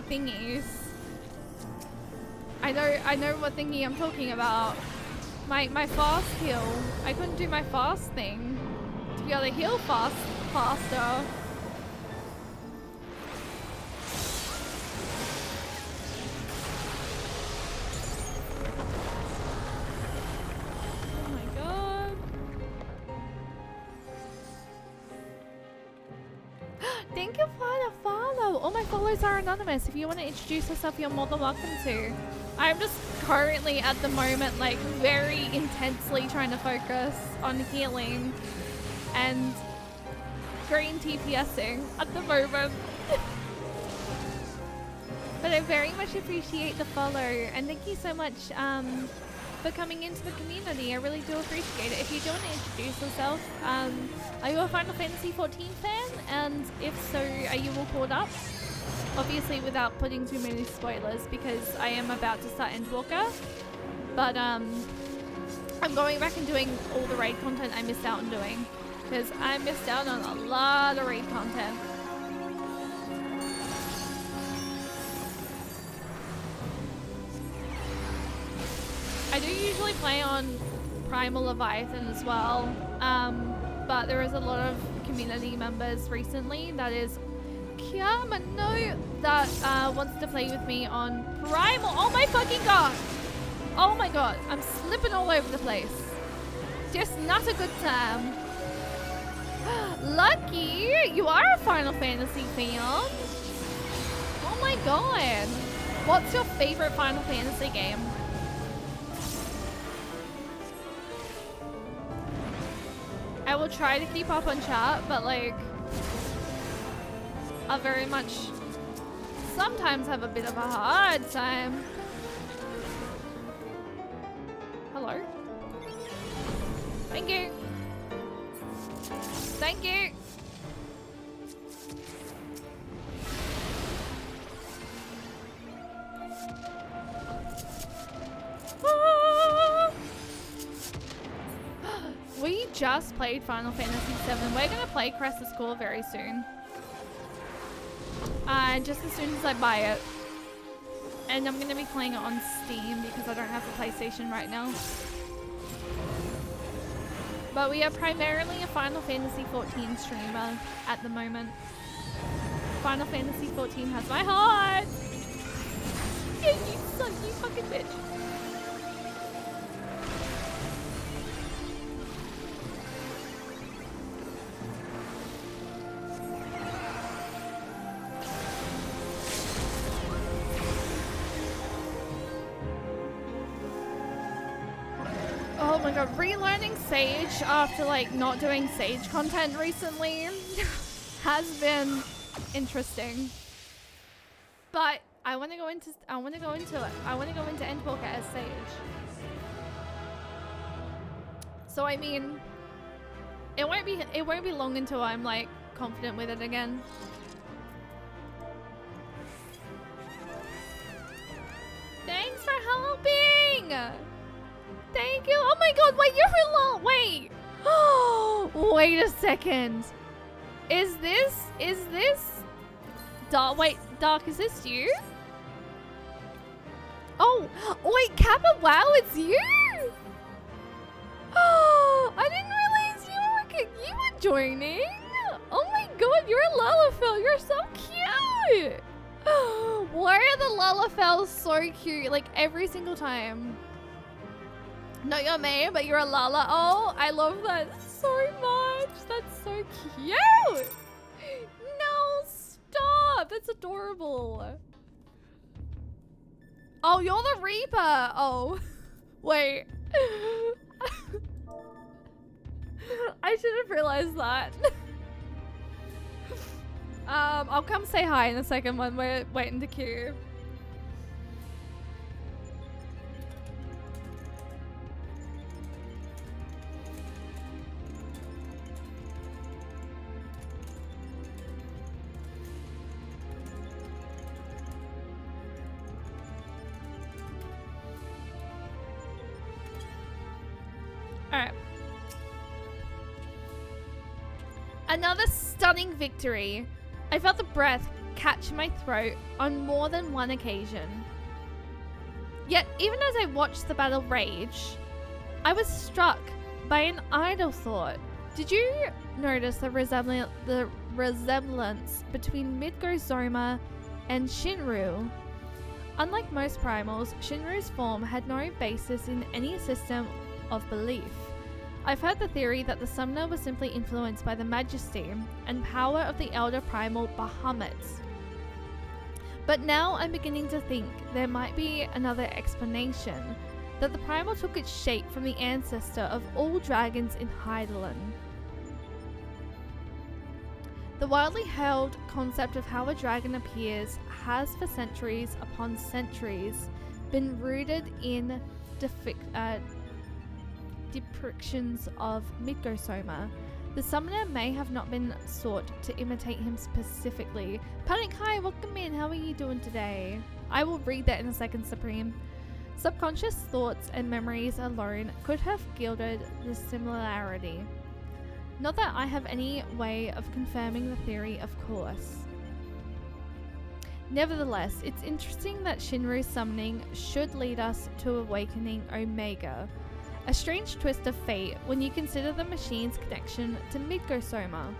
S1: thingies. I know what thingy I'm talking about. My fast heal. I couldn't do my fast thing to be able to heal faster. Thank you for the follow. All my follows are anonymous. If you want to introduce yourself, you're more than welcome to. I'm just currently at the moment like very intensely trying to focus on healing and green TPSing at the moment. But I very much appreciate the follow and thank you so much for coming into the community. I really do appreciate it. If you do want to introduce yourself, are you a Final Fantasy XIV fan? And if so, are you all caught up? Obviously without putting too many spoilers because I am about to start Endwalker. But I'm going back and doing all the raid content I missed out on doing. Because I missed out on a lot of raid content. I do usually play on Primal Leviathan as well, but there is a lot of community members recently that is Kiamano that wants to play with me on Primal. Oh my fucking god! Oh my god, I'm slipping all over the place. Just not a good time. Lucky, you are a Final Fantasy fan. Oh my god. What's your favorite Final Fantasy game? I will try to keep up on chat, but like, I very much sometimes have a bit of a hard time. Hello? Thank you. Thank you. We just played Final Fantasy VII. We're gonna play Cress's Core very soon. Just as soon as I buy it. And I'm gonna be playing it on Steam because I don't have a PlayStation right now. But we are primarily a Final Fantasy XIV streamer at the moment. Final Fantasy XIV has my heart! Yeah, you son, you fucking bitch. Oh my god, relearning Sage after like not doing Sage content recently has been interesting. But I want to go into Endwalker as Sage. So I mean, it won't be long until I'm like confident with it again. Thanks for helping. Thank you. Oh my god, wait, you're wait. Wait a second. Is this Dark? Wait, Dark, is this you? Oh, wait, Kappa, wow, it's you. Oh, I didn't realize you were joining. Oh my god, you're a Lalafell. You're so cute. Why are the Lalafells so cute? Like every single time. Not your main, but you're a Lala. Oh, I love that so much. That's so cute. No, stop. That's adorable. Oh, you're the Reaper. Oh, wait. I should have realized that. I'll come say hi in a second when we're waiting to queue. Alright. Another stunning victory. I felt the breath catch my throat on more than one occasion. Yet, even as I watched the battle rage, I was struck by an idle thought. Did you notice the resemblance between Midgozoma and Shinru? Unlike most primals, Shinru's form had no basis in any system of belief. I've heard the theory that the summoner was simply influenced by the majesty and power of the elder primal Bahamut. But now I'm beginning to think there might be another explanation, that the primal took its shape from the ancestor of all dragons in Heidelin. The widely held concept of how a dragon appears has for centuries upon centuries been rooted in depictions of Midgozoma. The summoner may have not been sought to imitate him specifically. Panic, hi, welcome in. How are you doing today? I will read that in a second, Supreme. Subconscious thoughts and memories alone could have gilded the similarity. Not that I have any way of confirming the theory, of course. Nevertheless, it's interesting that Shinru's summoning should lead us to awakening Omega. A strange twist of fate when you consider the machine's connection to Midgozoma.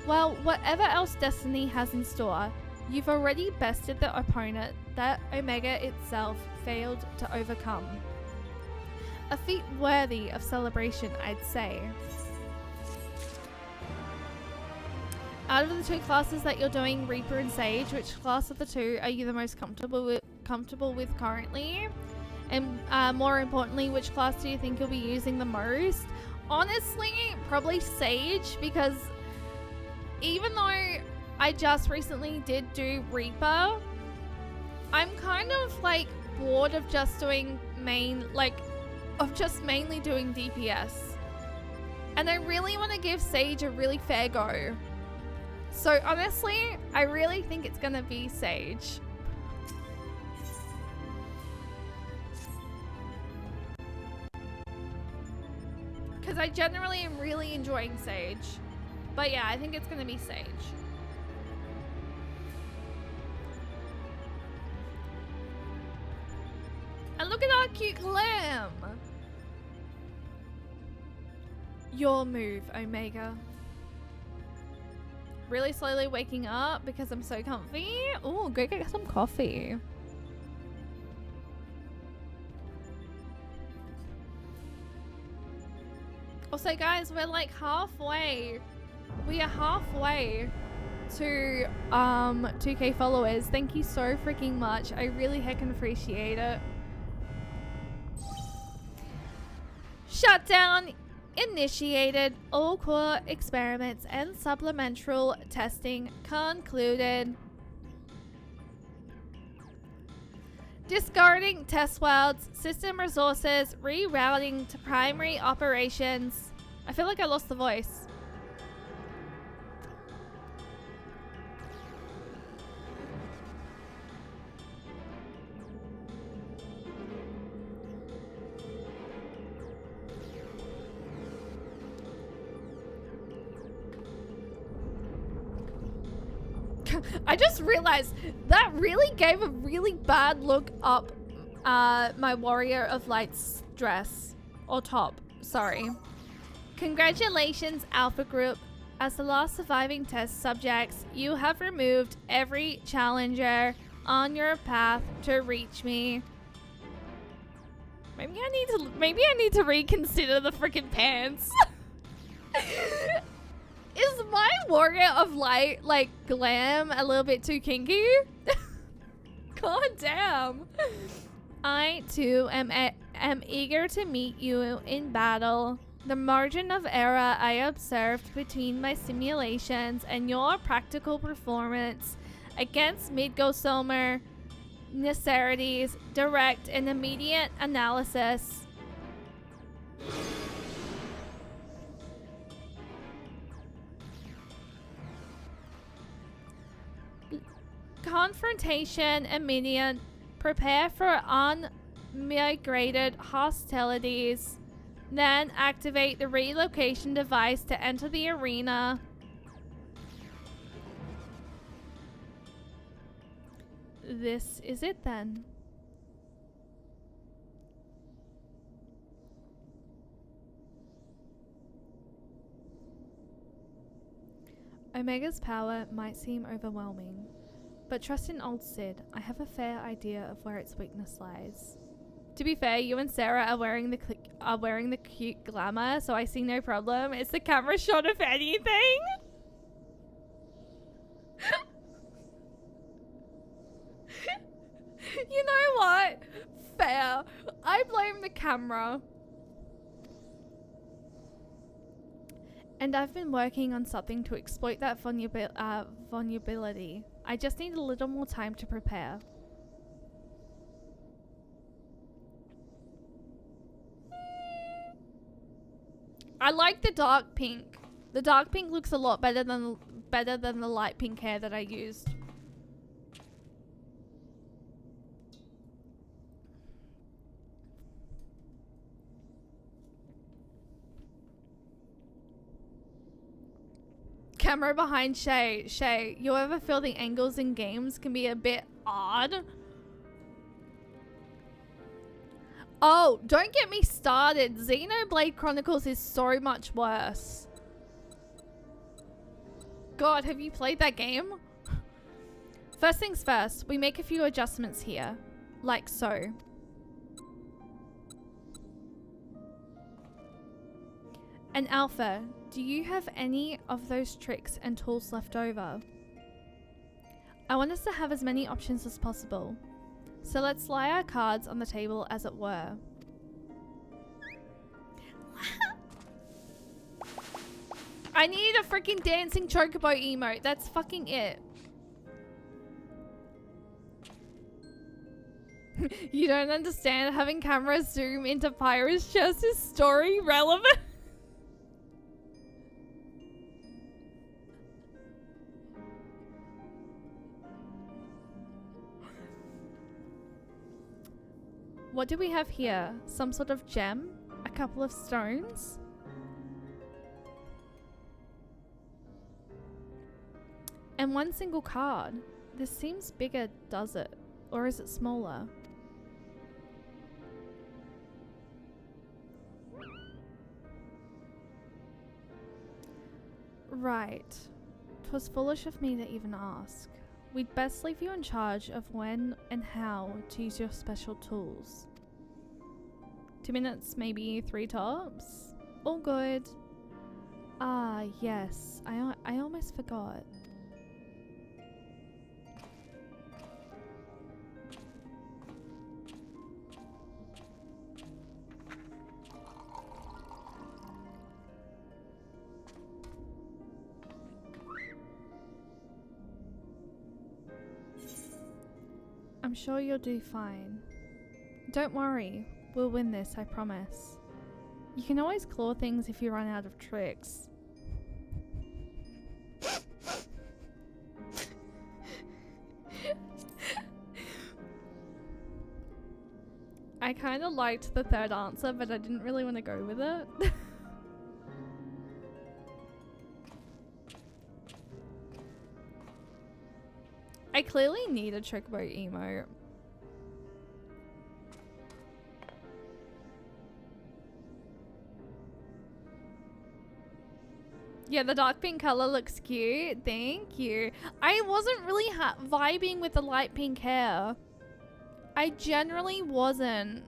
S1: Well, whatever else destiny has in store, you've already bested the opponent that Omega itself failed to overcome. A feat worthy of celebration, I'd say. Out of the two classes that you're doing, Reaper and Sage, which class of the two are you the most comfortable with currently? And more importantly, which class do you think you'll be using the most? Honestly, probably Sage, because even though I just recently did do Reaper, I'm kind of like bored of just doing mainly doing DPS. And I really want to give Sage a really fair go. So honestly, I really think it's gonna be Sage. Because I generally am really enjoying Sage. But yeah, I think it's going to be Sage. And look at our cute Clem! Your move, Omega. Really slowly waking up because I'm so comfy. Ooh, go get some coffee. Also, guys, we're like halfway. We are halfway to 2K followers. Thank you so freaking much. I really heckin' appreciate it. Shutdown initiated. All core experiments and supplemental testing concluded. Discarding test worlds, system resources, rerouting to primary operations. I feel like I lost the voice. I just realized that really gave a really bad look up my Warrior of Light's dress. Or top. Sorry. Congratulations, Alpha Group. As the last surviving test subjects, you have removed every challenger on your path to reach me. Maybe I need to reconsider the freaking pants. Is my Warrior of Light, like, glam a little bit too kinky? God damn. I, too, am eager to meet you in battle. The margin of error I observed between my simulations and your practical performance against Midgossomer necessities direct and immediate analysis. Confrontation immediate. Prepare for unmigrated hostilities. Then activate the relocation device to enter the arena. This is it then. Omega's power might seem overwhelming, but trust in old Sid. I have a fair idea of where its weakness lies. To be fair, you and Sarah are wearing the cute glamour, so I see no problem. It's the camera shot, if anything. You know what? Fair. I blame the camera. And I've been working on something to exploit that vulnerability. I just need a little more time to prepare. I like the dark pink. The dark pink looks a lot better than the light pink hair that I used. Camera behind Shay. Shay, you ever feel the angles in games can be a bit odd? Oh, don't get me started. Xenoblade Chronicles is so much worse. God, have you played that game? First things first, we make a few adjustments here. Like so. And Alpha, do you have any of those tricks and tools left over? I want us to have as many options as possible. So let's lie our cards on the table, as it were. I need a freaking dancing chocobo emote. That's fucking it. You don't understand. Having cameras zoom into Pyra's chest is story relevant. What do we have here? Some sort of gem? A couple of stones? And one single card. This seems bigger, does it? Or is it smaller? Right. 'Twas foolish of me to even ask. We'd best leave you in charge of when and how to use your special tools. 2 minutes, maybe 3 tops? All good. Ah, yes. I almost forgot. I'm sure you'll do fine. Don't worry. We'll win this, I promise. You can always claw things if you run out of tricks. I kind of liked the third answer, but I didn't really want to go with it. I clearly need a chocobo emote. Yeah, the dark pink color looks cute. Thank you. I wasn't really vibing with the light pink hair. I generally wasn't.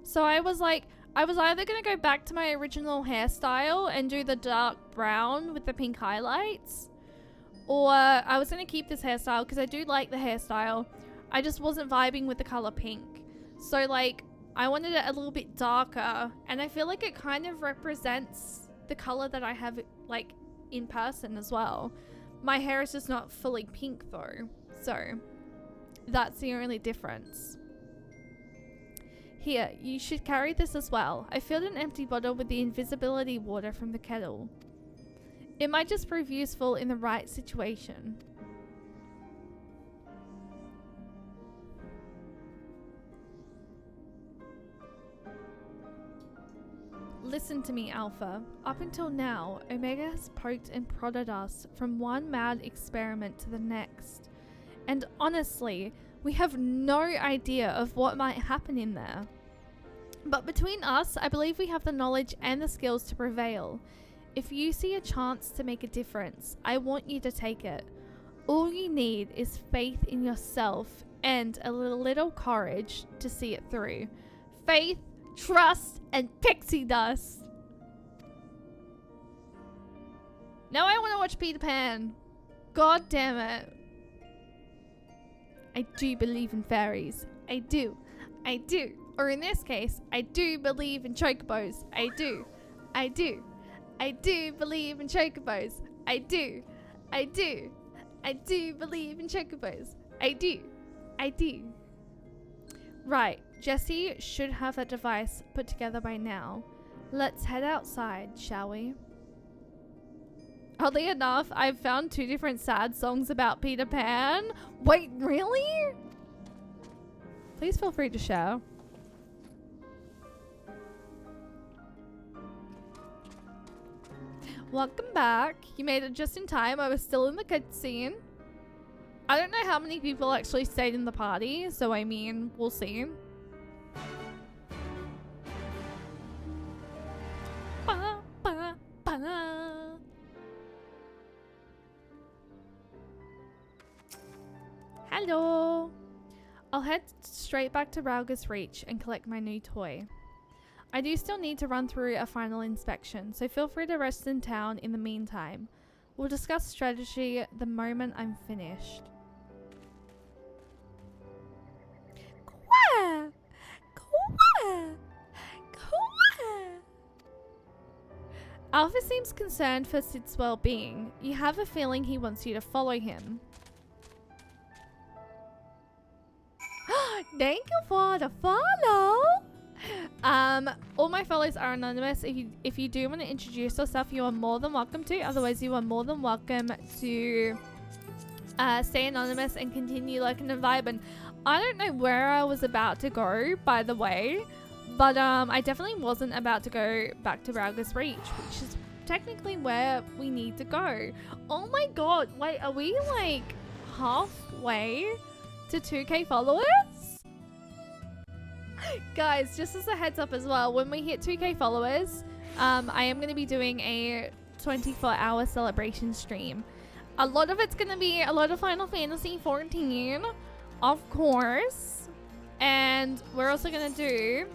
S1: So I was like, I was either going to go back to my original hairstyle and do the dark brown with the pink highlights, or I was going to keep this hairstyle because I do like the hairstyle. I just wasn't vibing with the color pink. So like, I wanted it a little bit darker, and I feel like it kind of represents the color that I have like in person as well. My hair is just not fully pink though, so that's the only difference. Here, you should carry this as well. I filled an empty bottle with the invisibility water from the kettle. It might just prove useful in the right situation. Listen to me, Alpha. Up until now, Omega has poked and prodded us from one mad experiment to the next. And honestly, we have no idea of what might happen in there. But between us, I believe we have the knowledge and the skills to prevail. If you see a chance to make a difference, I want you to take it. All you need is faith in yourself and a little courage to see it through. Faith, trust, and pixie dust. Now I want to watch Peter Pan. God damn it. I do believe in fairies. I do. I do. Or in this case, I do believe in chocobos. I do. I do. I do believe in chocobos. I do. I do. I do believe in chocobos. I do. I do. Right. Jesse should have that device put together by now. Let's head outside, shall we? Oddly enough, I've found 2 different sad songs about Peter Pan. Wait, really? Please feel free to share. Welcome back. You made it just in time. I was still in the cutscene. I don't know how many people actually stayed in the party, so I mean, we'll see. Ba, ba, ba. Hello. I'll head straight back to Rauga's Reach and collect my new toy. I do still need to run through a final inspection, so feel free to rest in town in the meantime. We'll discuss strategy the moment I'm finished. Kwa! Kwa! Kwa! Alpha seems concerned for Sid's well-being. You have a feeling he wants you to follow him. Thank you for the follow. All my follows are anonymous. If you do want to introduce yourself, you are more than welcome to. Otherwise, you are more than welcome to stay anonymous and continue lurking and vibing. I don't know where I was about to go, by the way, but I definitely wasn't about to go back to Rauga's Reach, which is technically where we need to go. Oh my god, wait, are we like halfway to 2k followers? Guys, just as a heads up as well, when we hit 2k followers, I am going to be doing a 24-hour celebration stream. A lot of it's going to be a lot of Final Fantasy XIV, of course, and we're also going to do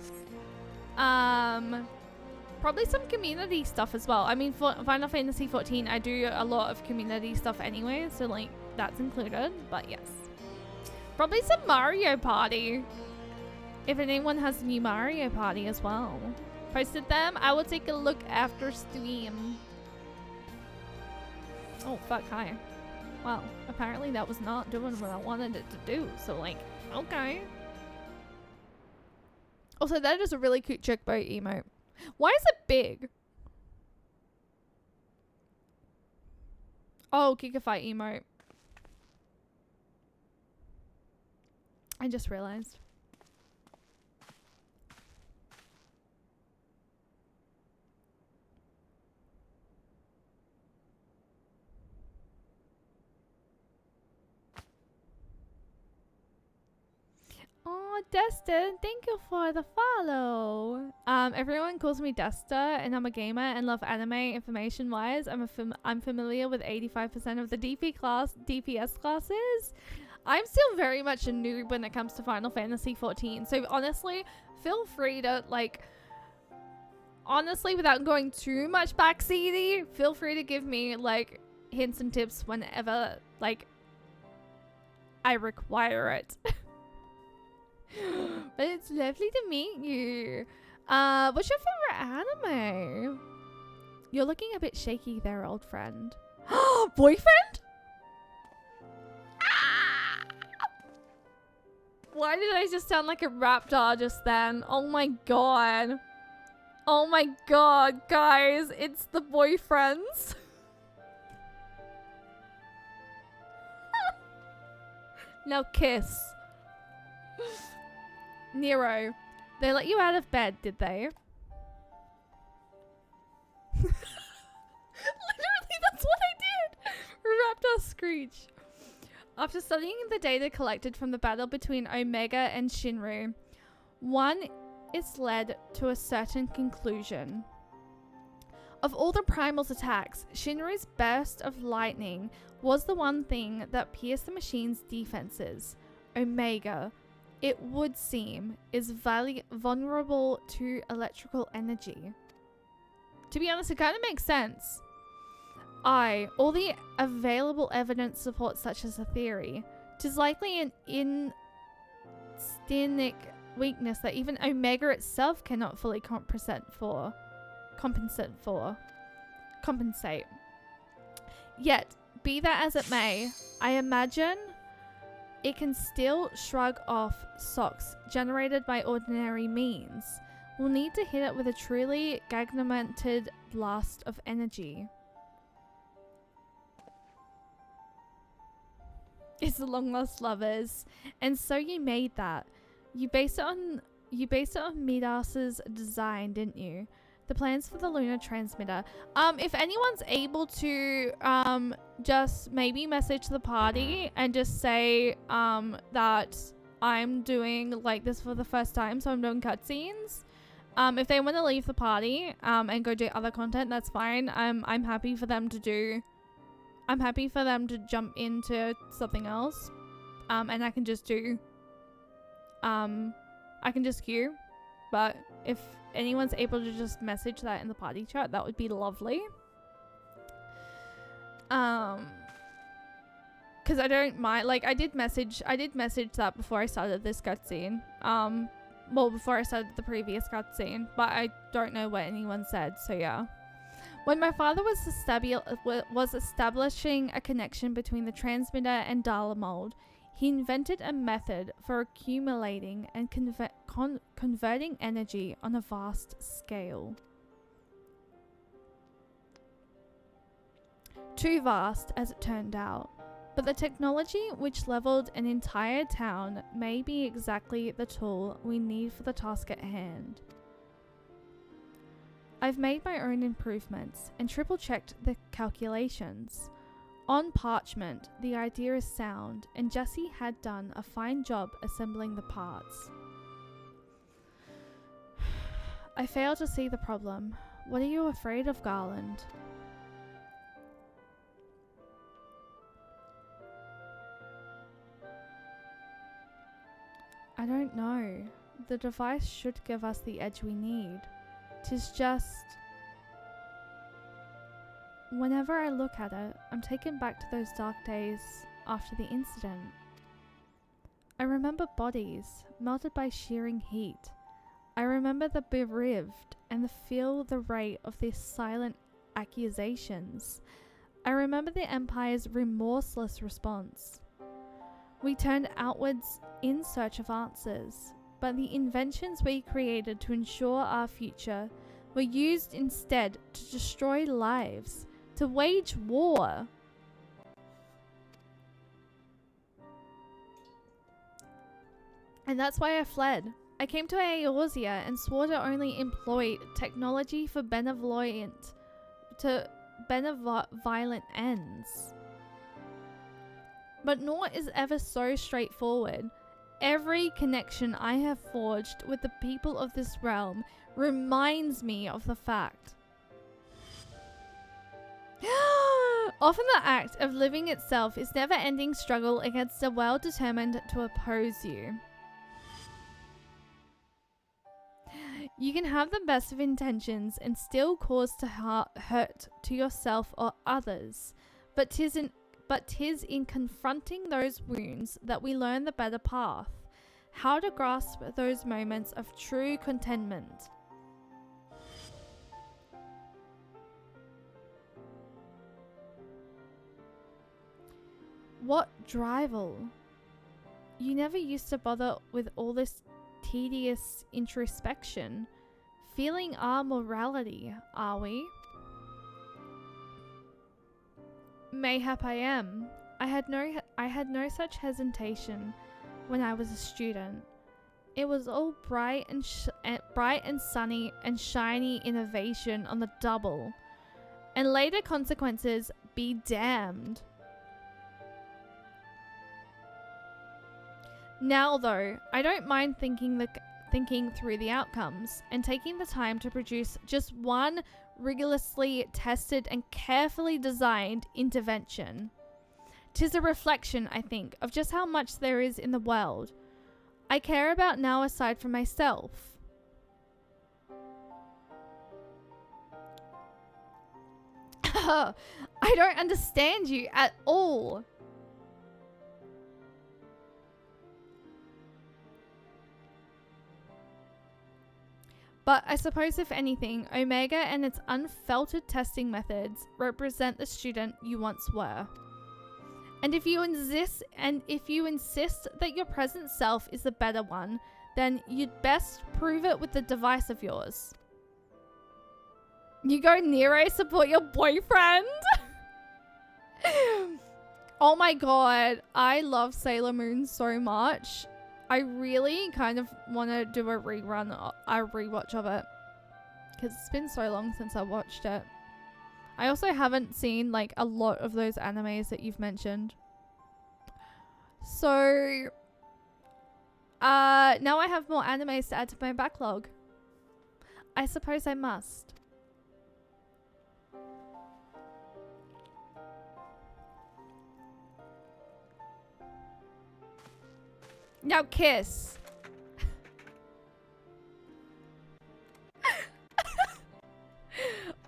S1: probably some community stuff as well. I mean, for Final Fantasy XIV, I do a lot of community stuff anyway, so like that's included, but yes. Probably some Mario Party. If anyone has a new Mario Party as well. Posted them. I will take a look after stream. Oh, fuck, hi. Well, apparently that was not doing what I wanted it to do, so like, okay. Also, that is a really cute chick boat emote. Why is it big? Oh, Gigafight emote. I just realized. Oh, Desta, thank you for the follow. Everyone calls me Desta, and I'm a gamer and love anime. Information wise, I'm familiar with 85% of the DPS classes. I'm still very much a noob when it comes to Final Fantasy 14. So honestly, feel free to without going too much backseaty, feel free to give me like hints and tips whenever like I require it. But it's lovely to meet you. What's your favorite anime? You're looking a bit shaky there, old friend. Boyfriend? Why did I just sound like a raptor just then? Oh my god. Oh my god, guys. It's the boyfriends. Now kiss. Nero, they let you out of bed, did they? Literally, that's what I did. Raptor Screech. After studying the data collected from the battle between Omega and Shinru, one is led to a certain conclusion. Of all the Primal's attacks, Shinru's burst of lightning was the one thing that pierced the machine's defenses. Omega, it would seem, is vulnerable to electrical energy. To be honest, it kind of makes sense. All the available evidence supports such as a theory. 'Tis likely an instinic weakness that even Omega itself cannot fully compensate. Yet, be that as it may, I imagine it can still shrug off shocks generated by ordinary means. We'll need to hit it with a truly gagmented blast of energy. It's the long lost lovers, and so you made that. You based it on Midas's design, didn't you? The plans for the lunar transmitter. If anyone's able to just maybe message the party and just say that I'm doing like this for the first time, so I'm doing cutscenes. If they want to leave the party and go do other content, that's fine. I'm happy for them to do. I'm happy for them to jump into something else, and I can just do. I can just queue, but if anyone's able to just message that in the party chat, that would be lovely. Because I don't mind. Like I did message that before I started this cutscene. Well, before I started the previous cutscene, but I don't know what anyone said. So yeah. When my father was establishing a connection between the transmitter and Dala mold, he invented a method for accumulating and converting energy on a vast scale. Too vast, as it turned out. But the technology which leveled an entire town may be exactly the tool we need for the task at hand. I've made my own improvements and triple-checked the calculations. On parchment, the idea is sound, and Jesse had done a fine job assembling the parts. I fail to see the problem. What are you afraid of, Garland? I don't know. The device should give us the edge we need. 'Tis just... Whenever I look at it, I'm taken back to those dark days after the incident. I remember bodies, melted by shearing heat. I remember the bereaved and feel the rate of these silent accusations. I remember the Empire's remorseless response. We turned outwards in search of answers, but the inventions we created to ensure our future were used instead to destroy lives, to wage war. And that's why I fled. I came to Eorzea and swore to only employ technology for benevolent ends. But naught is ever so straightforward. Every connection I have forged with the people of this realm reminds me of the fact. Often the act of living itself is never-ending struggle against a will determined to oppose you. You can have the best of intentions and still cause hurt to yourself or others, but 'tis in confronting those wounds that we learn the better path, how to grasp those moments of true contentment. What drivel? You never used to bother with all this tedious introspection. Feeling our morality, are we? Mayhap I am. I had no such hesitation when I was a student. It was all bright and sunny and shiny innovation on the double. And later consequences be damned. Now though, I don't mind thinking through the outcomes and taking the time to produce just one rigorously tested and carefully designed intervention. 'Tis a reflection, I think, of just how much there is in the world I care about now aside from myself. I don't understand you at all. But I suppose if anything, Omega and its unfiltered testing methods represent the student you once were. And if you insist that your present self is the better one, then you'd best prove it with the device of yours. You go Nero support your boyfriend? Oh my god, I love Sailor Moon so much. I really kind of want to do a rewatch of it, because it's been so long since I watched it. I also haven't seen like a lot of those animes that you've mentioned. So now I have more animes to add to my backlog. I suppose I must. Now kiss.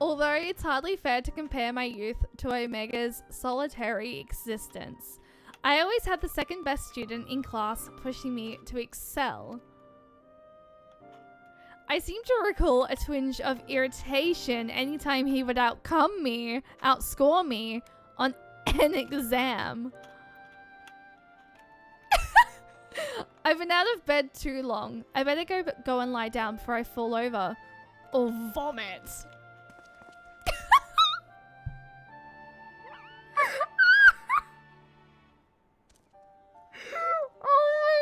S1: Although it's hardly fair to compare my youth to Omega's solitary existence, I always had the second best student in class pushing me to excel. I seem to recall a twinge of irritation anytime he would outscore me on an exam. I've been out of bed too long. I better go and lie down before I fall over or vomit. Oh my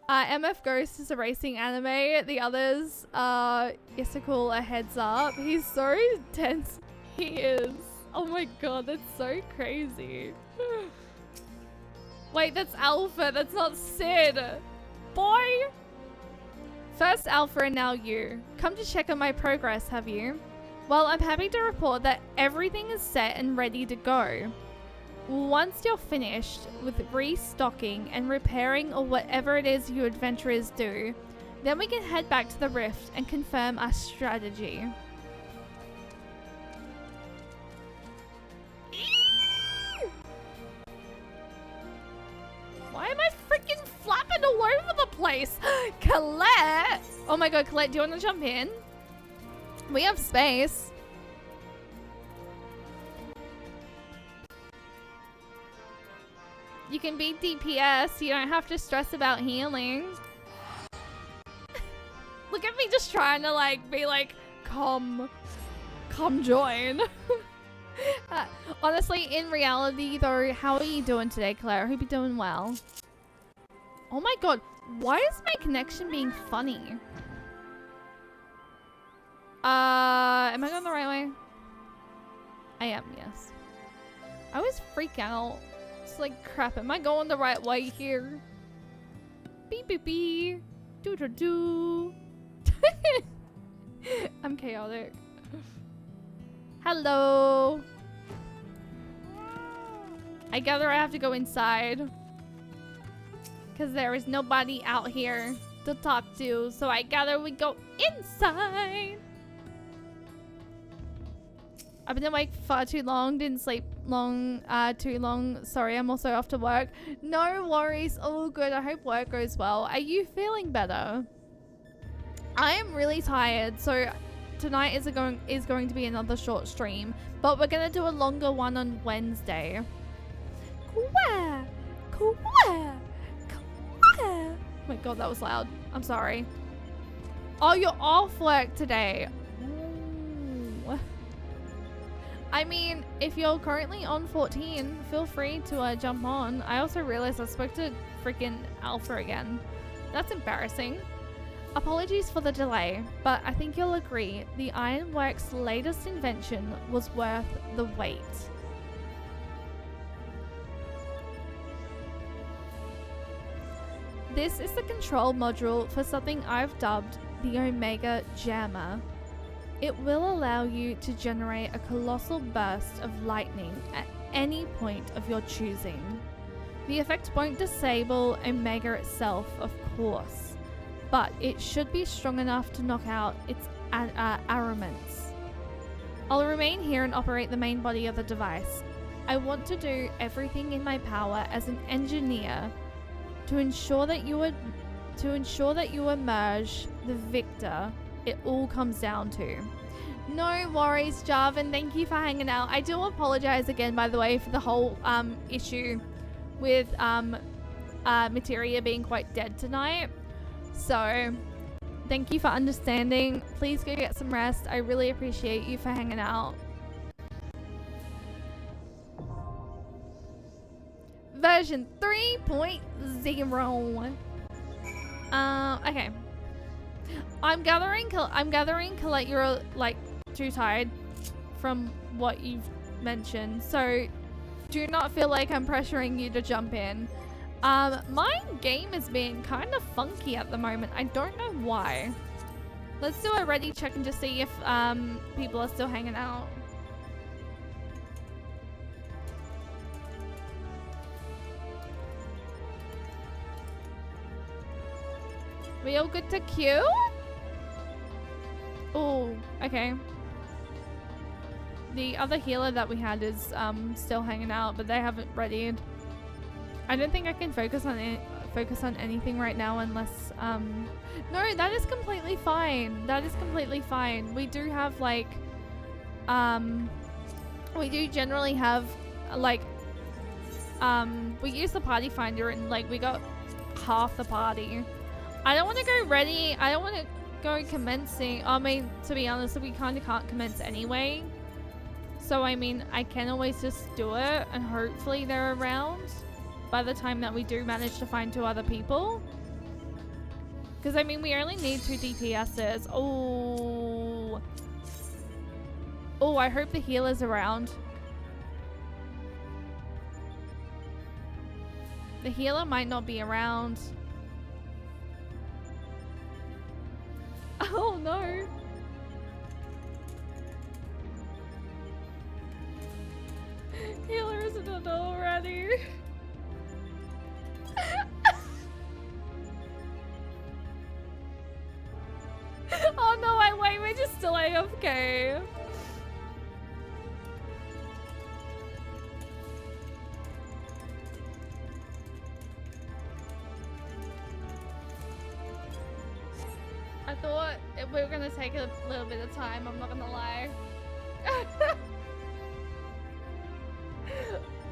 S1: god. MF Ghost is a racing anime. The others, Isikul, a heads up. He's so tense. He is. Oh my god, that's so crazy. Wait, that's Alpha. That's not Sid. Boy! First Alpha and now you. Come to check on my progress, have you? Well, I'm happy to report that everything is set and ready to go. Once you're finished with restocking and repairing or whatever it is you adventurers do, then we can head back to the Rift and confirm our strategy. Why am I freaking flapping all over the place? Colette! Oh my god, Colette, do you want to jump in? We have space. You can be DPS. You don't have to stress about healing. Look at me just trying to like be like, come join. Honestly, in reality though, how are you doing today, Claire? I hope you're doing well. Oh my god, why is my connection being funny? Am I going the right way? I am, yes. I always freak out. It's like, crap, am I going the right way here? Beep beep beep. Doo doo doo. I'm chaotic. Hello. I gather I have to go inside. Because there is nobody out here to talk to. So I gather we go inside. I've been awake far too long. Didn't sleep too long. Sorry, I'm also off to work. No worries. All good. I hope work goes well. Are you feeling better? I am really tired. So tonight is going to be another short stream. But we're going to do a longer one on Wednesday. Kwah! Kwah! Kwah! Oh my god, that was loud. I'm sorry. Oh, you're off work today. Ooh. I mean, if you're currently on 14, feel free to jump on. I also realized I spoke to freaking Alpha again. That's embarrassing. Apologies for the delay, but I think you'll agree the Ironworks' latest invention was worth the wait. This is the control module for something I've dubbed the Omega Jammer. It will allow you to generate a colossal burst of lightning at any point of your choosing. The effect won't disable Omega itself, of course, but it should be strong enough to knock out its armaments. I'll remain here and operate the main body of the device. I want to do everything in my power as an engineer to ensure that you emerge the victor. It all comes down to. No worries, Jarvan. Thank you for hanging out. I do apologize again, by the way, for the whole issue with Materia being quite dead tonight. So, thank you for understanding. Please go get some rest. I really appreciate you for hanging out. Version 3.0. Okay. I'm gathering Colette, you're like too tired from what you've mentioned, so do not feel like I'm pressuring you to jump in. My game is being kind of funky at the moment. I don't know why. Let's do a ready check and just see if people are still hanging out. We all good to queue? Oh, okay. The other healer that we had is still hanging out, but they haven't readied. I don't think I can focus on anything right now unless no, that is completely fine. That is completely fine. We do have like we do generally have like we use the party finder and like we got half the party. I don't want to go ready. I don't want to go commencing. I mean, to be honest, we kind of can't commence anyway. So, I mean, I can always just do it and hopefully they're around by the time that we do manage to find 2 other people. Because, I mean, we only need 2 DPSs. Oh. Oh, I hope the healer's around. The healer might not be around. Oh no. Healer isn't already. Oh no, wait, we're just still AFK. I thought we were gonna take a little bit of time, I'm not gonna lie.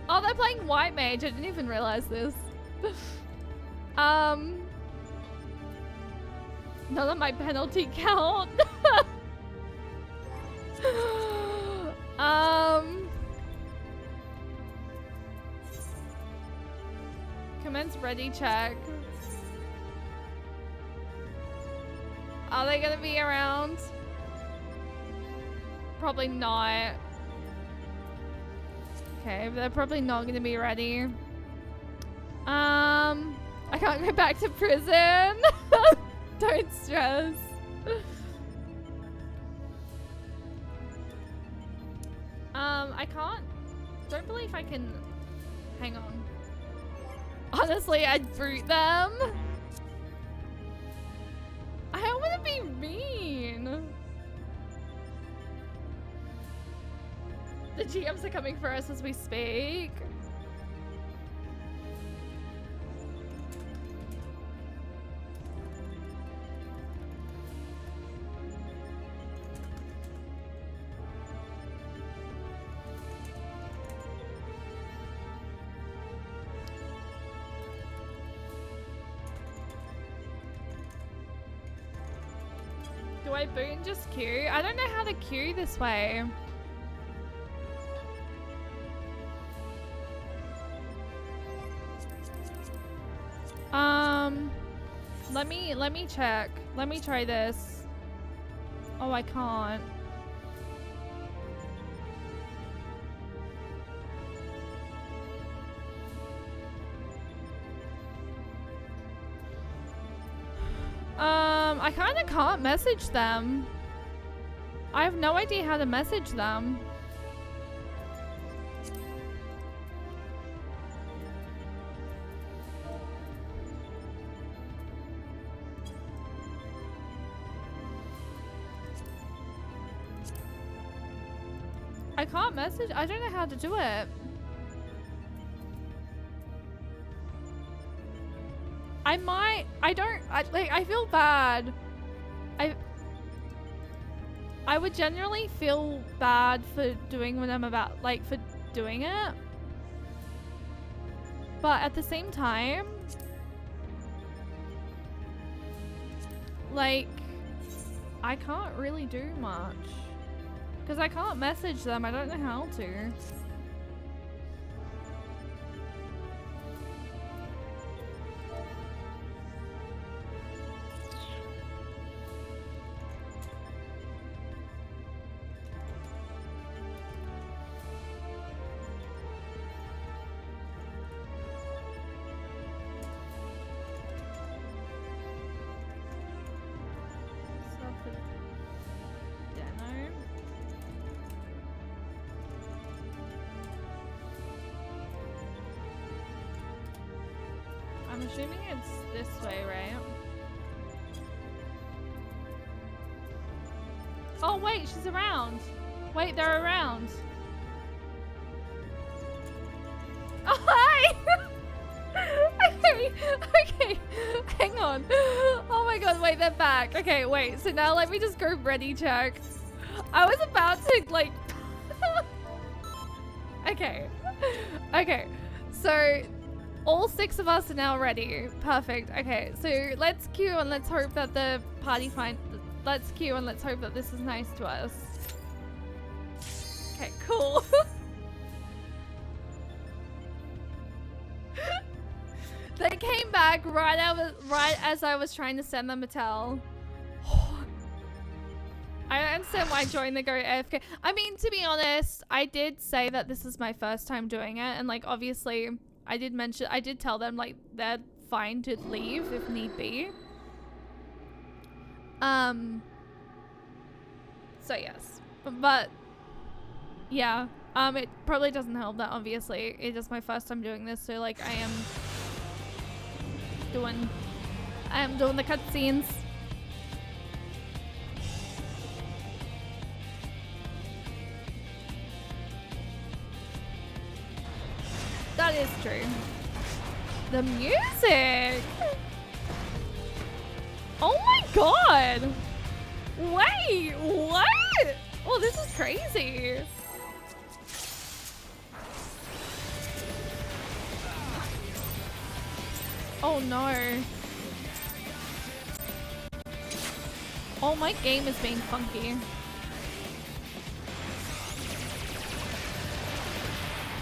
S1: Oh, Oh, they're playing white mage. I didn't even realize this. None of my penalty count. Commence ready check. Are they gonna be around? Probably not. Okay, they're probably not gonna be ready. I can't go back to prison. Don't stress. I can't. Don't believe I can. Hang on. Honestly, I'd brute them. I don't want to be mean. The GMs are coming for us as we speak. Do I boot and just queue? I don't know how to queue this way. Let me check. Let me try this. Oh, I can't. I kind of can't message them. I have no idea how to message them. I can't message. I don't know how to do it. I feel bad. I would generally feel bad for doing what I'm about, for doing it. But at the same time, I can't really do much. Because I can't message them. I don't know how to. I'm assuming it's this way, right? Oh wait, she's around. Wait, they're around. Oh, hi! Okay, hang on. Oh my god, wait, they're back. Okay, wait, so now let me just go ready check. I was about to, Okay, so all 6 of us are now ready. Perfect. Okay, so let's queue and let's hope that the party let's queue and let's hope that this is nice to us. Okay, cool. They came back right as I was trying to send them a tell. I understand why I joined the Go AFK. I mean, to be honest, I did say that this is my first time doing it, and obviously I did tell them they're fine to leave if need be. So yes, but yeah, it probably doesn't help that obviously it is my first time doing this, so I am doing the cutscenes. That is true. The music! Oh my god! Wait, what? Oh, this is crazy. Oh no. Oh, my game is being funky.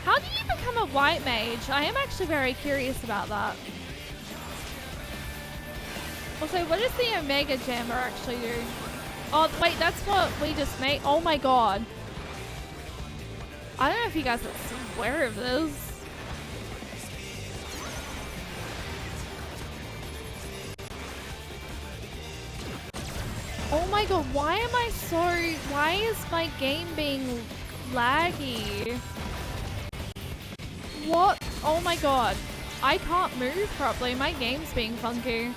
S1: How do you become a white mage? I am actually very curious about that. Also, what does the Omega Jammer actually do? Oh, wait, that's what we just made. Oh my god. I don't know if you guys are aware of this. Oh my god, why am I so... Why is my game being laggy? What? Oh my god. I can't move properly. My game's being funky.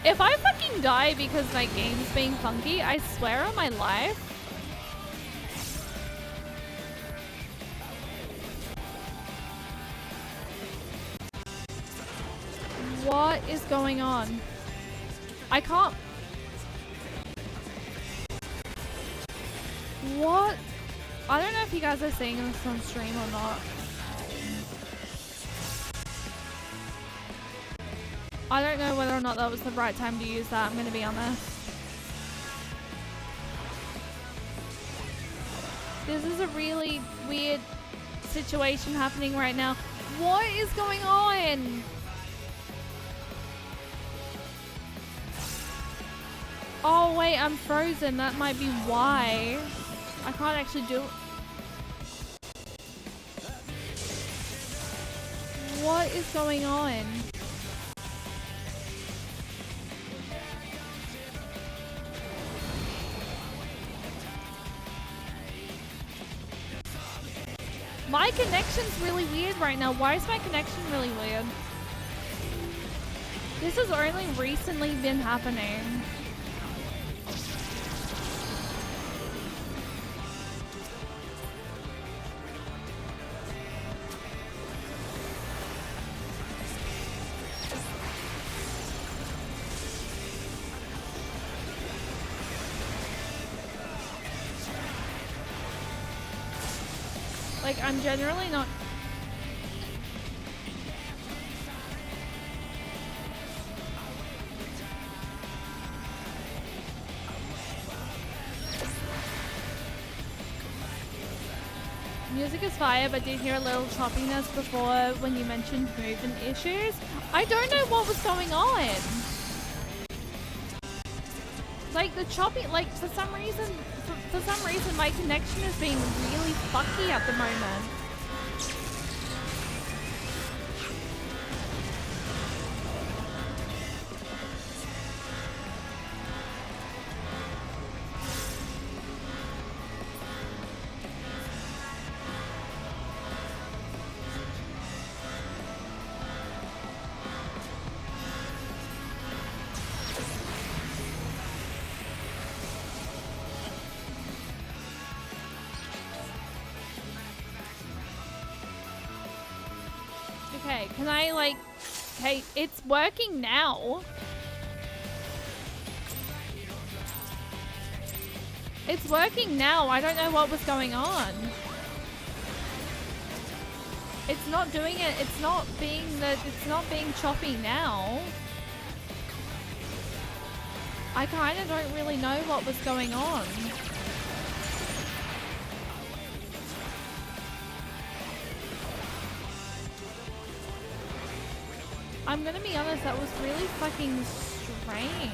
S1: If I fucking die because my game's being funky, I swear on my life. What is going on? I can't... What? I don't know if you guys are seeing this on stream or not. I don't know whether or not that was the right time to use that, I'm gonna be honest. This is a really weird situation happening right now. What is going on? Oh wait, I'm frozen. That might be why. I can't actually do it. What is going on? My connection's really weird right now. Why is my connection really weird? This has only recently been happening. Like, I'm generally not... Music is fire, but did hear a little choppiness before when you mentioned movement issues. I don't know what was going on. Like, the choppy... Like, for some reason my connection is being really fucky at the moment. Okay, can I like... Okay, it's working now. It's working now. I don't know what was going on. It's not doing it. It's not being choppy now. I kind of don't really know what was going on. I'm gonna be honest, that was really fucking strange.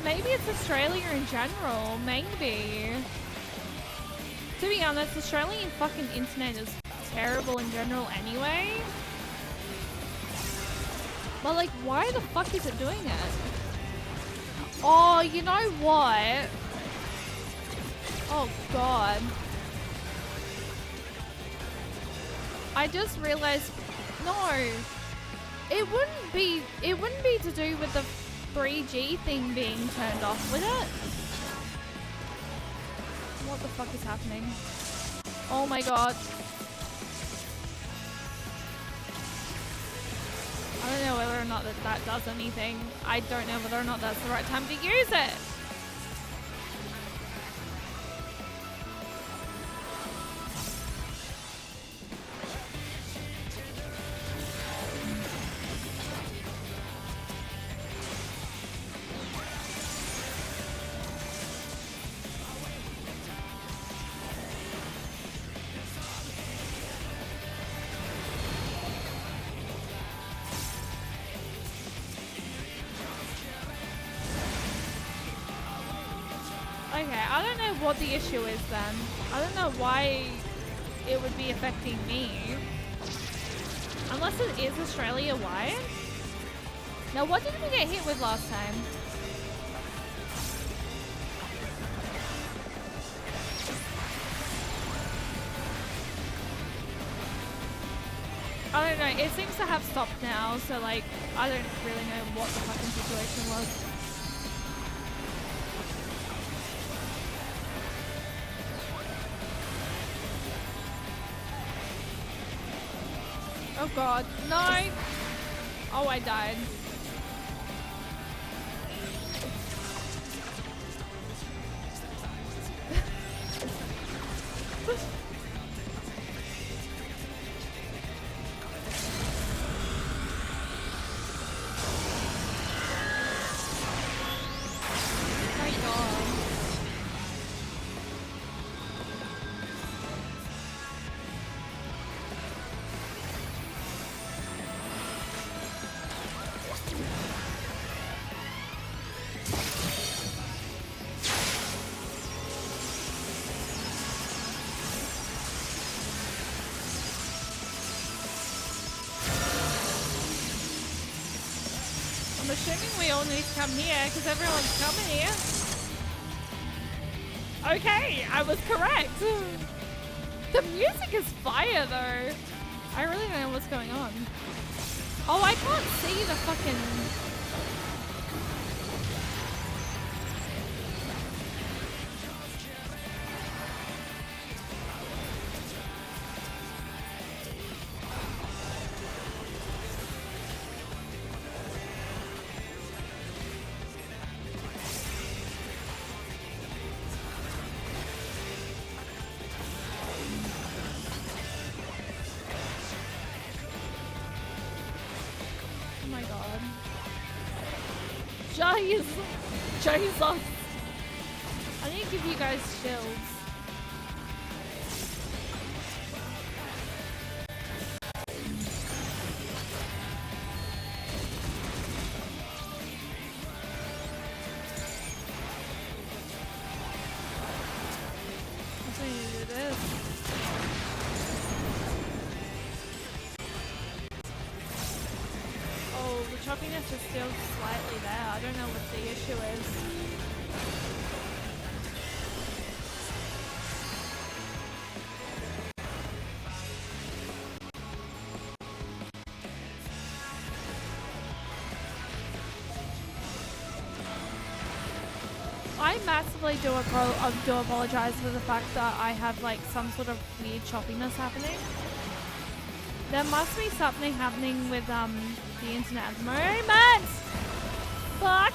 S1: Maybe it's Australia in general, maybe. To be honest, Australian fucking internet is terrible in general anyway. But like, why the fuck is it doing it? Oh, you know what? Oh god. I just realized, no. It wouldn't be to do with the 3G thing being turned off with it. What the fuck is happening? Oh my god. I don't know whether or not that does anything. I don't know whether or not that's the right time to use it. Okay, I don't know what the issue is then. I don't know why it would be affecting me. Unless it is Australia-wide. Now, what did we get hit with last time? I don't know. It seems to have stopped now, so like, I don't really know what the fucking situation was. Oh god, no! Oh, I died. My god. I'm assuming we all need to come here because everyone's coming here. Okay, I was correct. The music is fire though. I really don't know what's going on. Oh, I can't see the fucking... Oh my god. Jesus. I need to give you guys shields. I need to do this. Oh, the choppiness is still slightly there. I don't know what the issue is. I massively do apologize for the fact that I have like some sort of weird choppiness happening. There must be something happening with the internet at the moment. Fuck.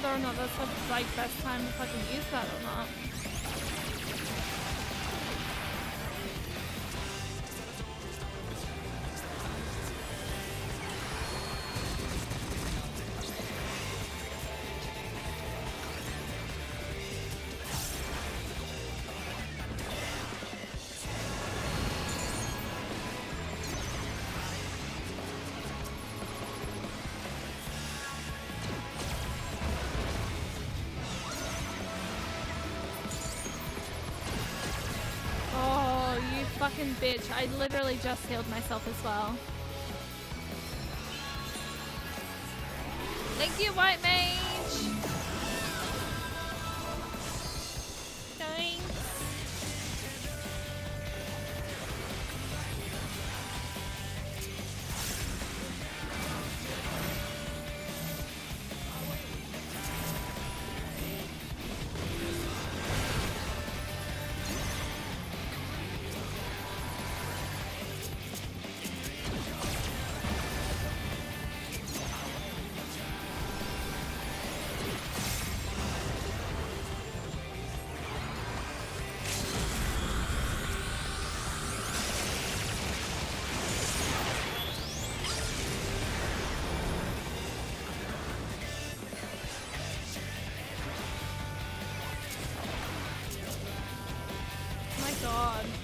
S1: whether or not that's the like best time to fucking use that or not. Fucking bitch. I literally just healed myself as well. Thank you, White Mage! Thanks.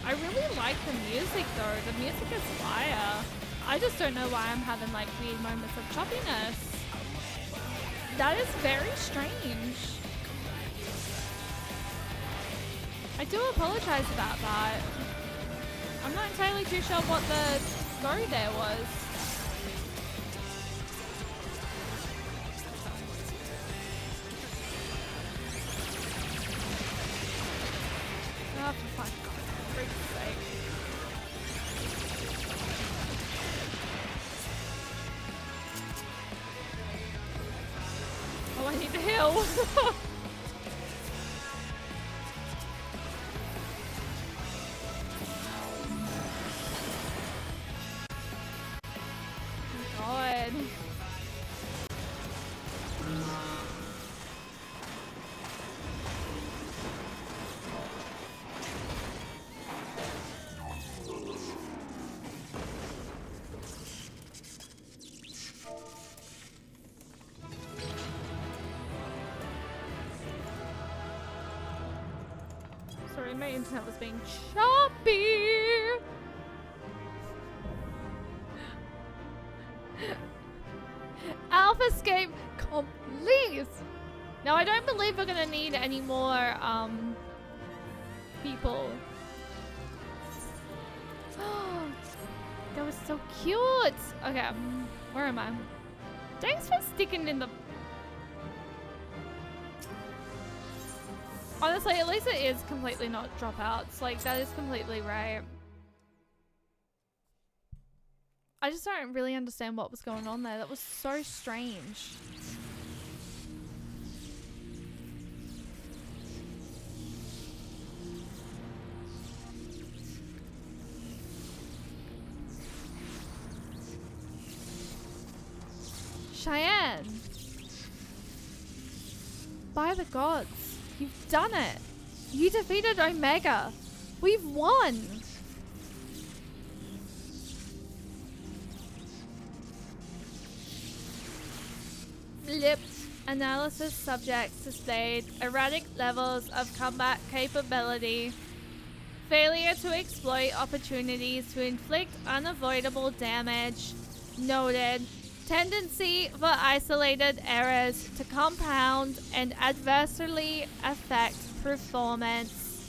S1: I really like the music though. The music is fire. I just don't know why I'm having like weird moments of choppiness. That is very strange. I do apologize about that. I'm not entirely too sure what the story there was. Oh, for fuck's sake. Oh, I need to heal. God. Sorry, my internet was being choppy. Alpha escape complete. Now I don't believe we're gonna need any more people. That was so cute. Okay, where am I? Thanks for sticking in the. Honestly, at least it is completely not dropouts. Like, that is completely right. I just don't really understand what was going on there. That was so strange. Cheyenne! By the gods. You've done it! You defeated Omega! We've won! Blip. Analysis subjects displayed erratic levels of combat capability. Failure to exploit opportunities to inflict unavoidable damage. Noted. Tendency for isolated errors to compound and adversely affect performance.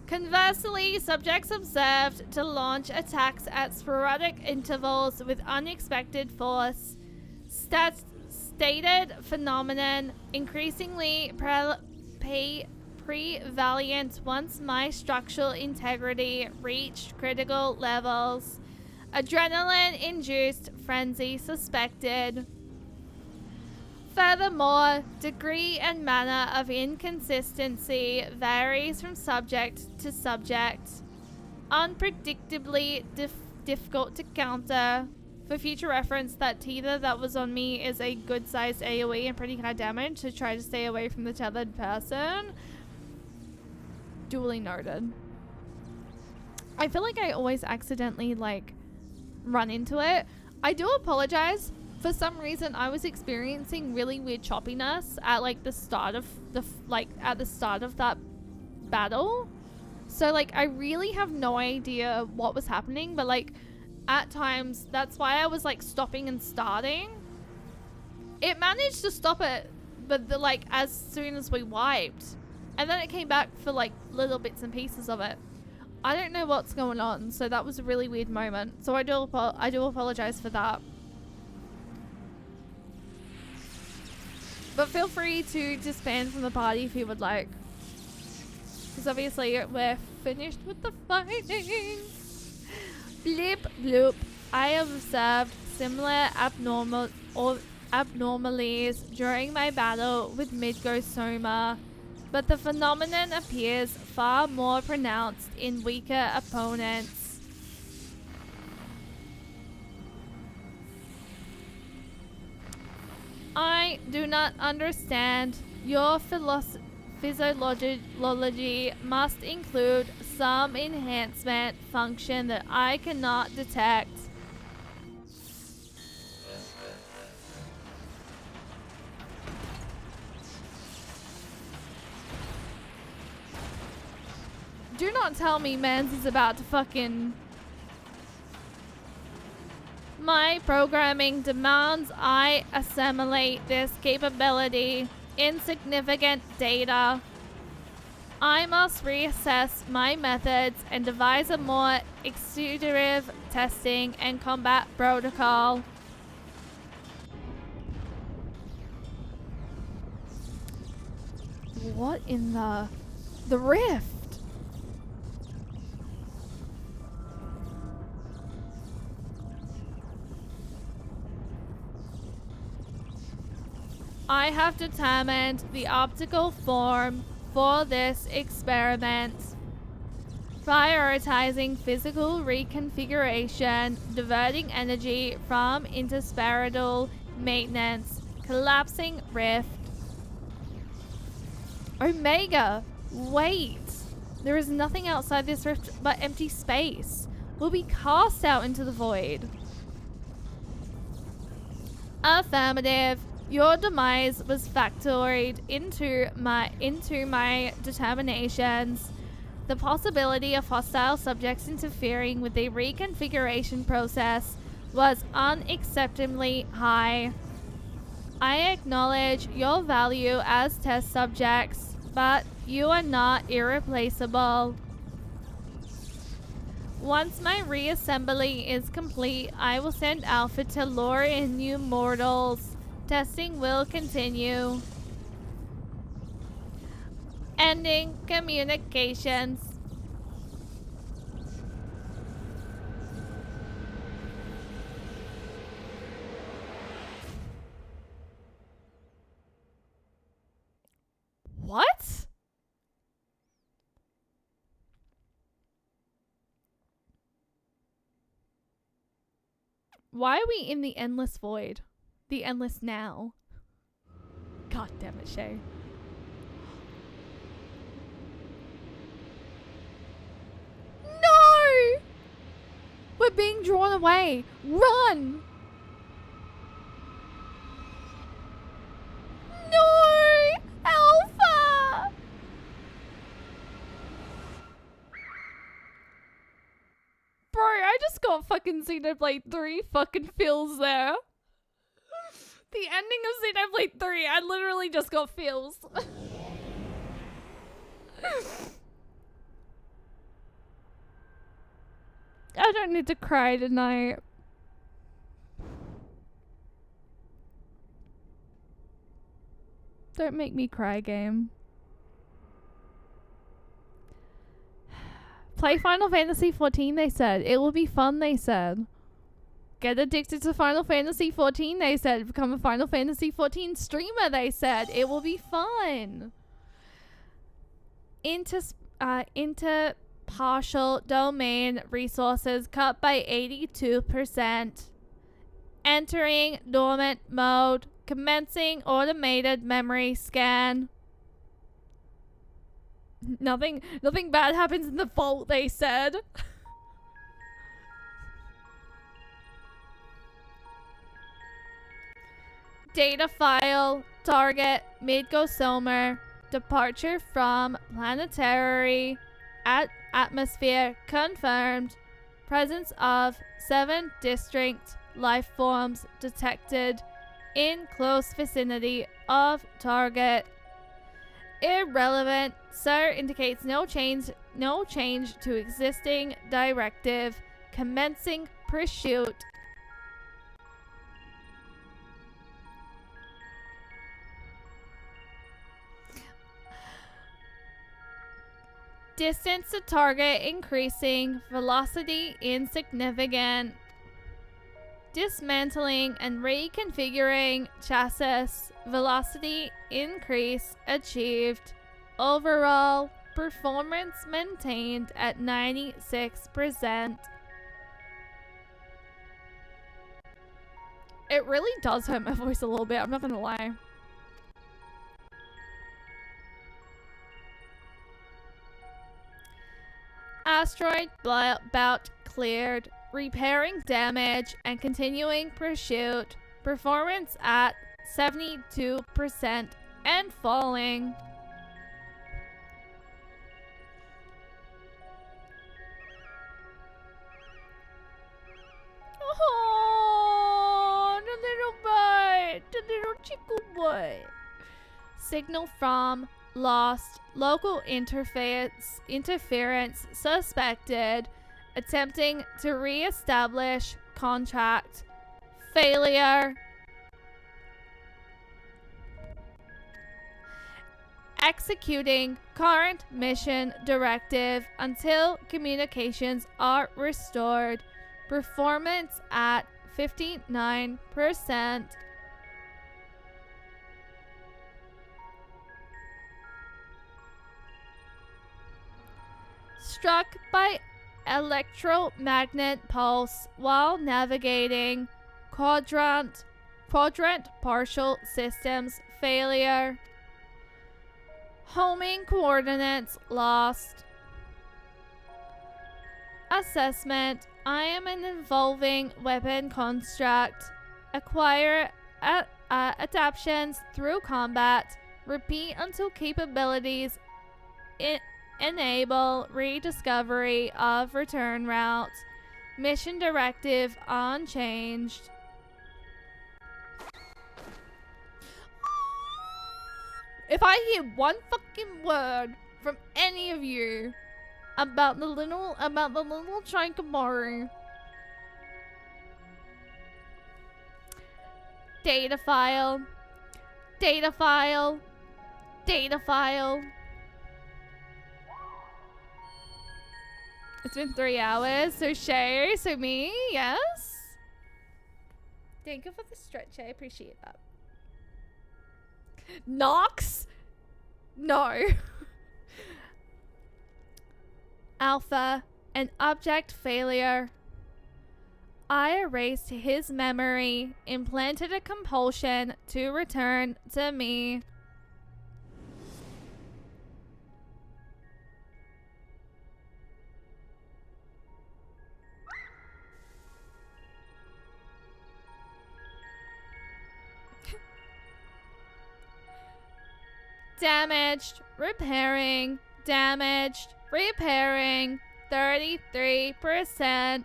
S1: Conversely, subjects observed to launch attacks at sporadic intervals with unexpected force. Stated phenomenon increasingly prevalent once my structural integrity reached critical levels. Adrenaline-induced frenzy suspected. Furthermore, degree and manner of inconsistency varies from subject to subject. Unpredictably difficult to counter. For future reference, that tether that was on me is a good sized AoE and pretty high damage, to try to stay away from the tethered person. Duly noted. I feel like I always accidentally like run into it. I do apologize. For some reason, I was experiencing really weird choppiness at like the start of that battle. So like I really have no idea what was happening, but like at times that's why I was like stopping and starting. It managed to stop it, but like as soon as we wiped, and then it came back for like little bits and pieces of it. I don't know what's going on, so that was a really weird moment. So I do apologize for that. But feel free to disband from the party if you would like. Because obviously we're finished with the fighting. Blip bloop. I have observed similar abnormalities during my battle with Midgosoma, but the phenomenon appears far more pronounced in weaker opponents. I do not understand. Your physiology must include some enhancement function that I cannot detect. Do not tell me Mans is about to fucking... My programming demands I assimilate this capability. Insignificant data. I must reassess my methods and devise a more exhaustive testing and combat protocol. What in the rift? I have determined the optical form for this experiment, prioritizing physical reconfiguration, diverting energy from interspatial maintenance, collapsing rift. Omega, wait. There is nothing outside this rift but empty space. We'll be cast out into the void. Affirmative. Your demise was factored into my determinations. The possibility of hostile subjects interfering with the reconfiguration process was unacceptably high. I acknowledge your value as test subjects, but you are not irreplaceable. Once my reassembly is complete, I will send Alpha to lure in new mortals. Testing will continue. Ending communications. What? Why are we in the endless void? The endless now. God damn it, Shay. No! We're being drawn away. Run! No! Alpha! Bro, I just got fucking Xenoblade 3 fucking feels there. The ending of Xenoblade 3, I literally just got feels. I don't need to cry tonight. Don't make me cry, game. Play Final Fantasy XIV, they said. It will be fun, they said. Get addicted to Final Fantasy XIV, they said. Become a Final Fantasy XIV streamer, they said. It will be fun. Interpartial domain resources cut by 82%. Entering dormant mode. Commencing automated memory scan. Nothing bad happens in the vault, they said. Data file. Target. Midgosummer. Departure from planetary atmosphere confirmed. Presence of 7 distinct life forms detected in close vicinity of target. Irrelevant. Sir indicates no change to existing directive. Commencing pursuit. Distance to target increasing. Velocity insignificant. Dismantling and reconfiguring chassis. Velocity increase achieved. Overall performance maintained at 96%. It really does hurt my voice a little bit, I'm not gonna lie. Asteroid belt cleared. Repairing damage and continuing pursuit. Performance at 72% and falling. Oh, the little bird, the little chicken boy. Signal from lost. Local interference suspected. Attempting to re-establish contract. Failure. Executing current mission directive until communications are restored. Performance at 59%. Struck by electromagnet pulse while navigating. Quadrant partial systems failure. Homing coordinates lost. Assessment. I am an evolving weapon construct. Acquire adaptations through combat. Repeat until capabilities enable rediscovery of return routes. Mission directive unchanged. If I hear one fucking word from any of you about the little Chikamaru, data file. It's been 3 hours, so Shay, so me, yes. Thank you for the stretch, I appreciate that. Nox? No. Alpha, an object failure. I erased his memory, implanted a compulsion to return to me. Damaged, repairing, 33%.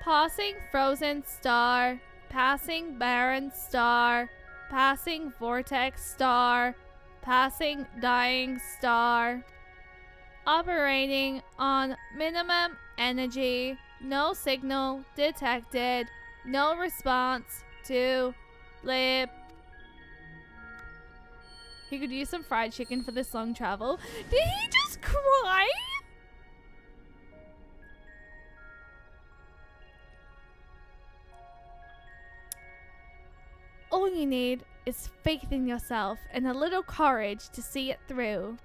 S1: Passing frozen star, passing barren star, passing vortex star, passing dying star. Operating on minimum energy, no signal detected, no response to lip. He could use some fried chicken for this long travel. Did he just cry? All you need is faith in yourself and a little courage to see it through.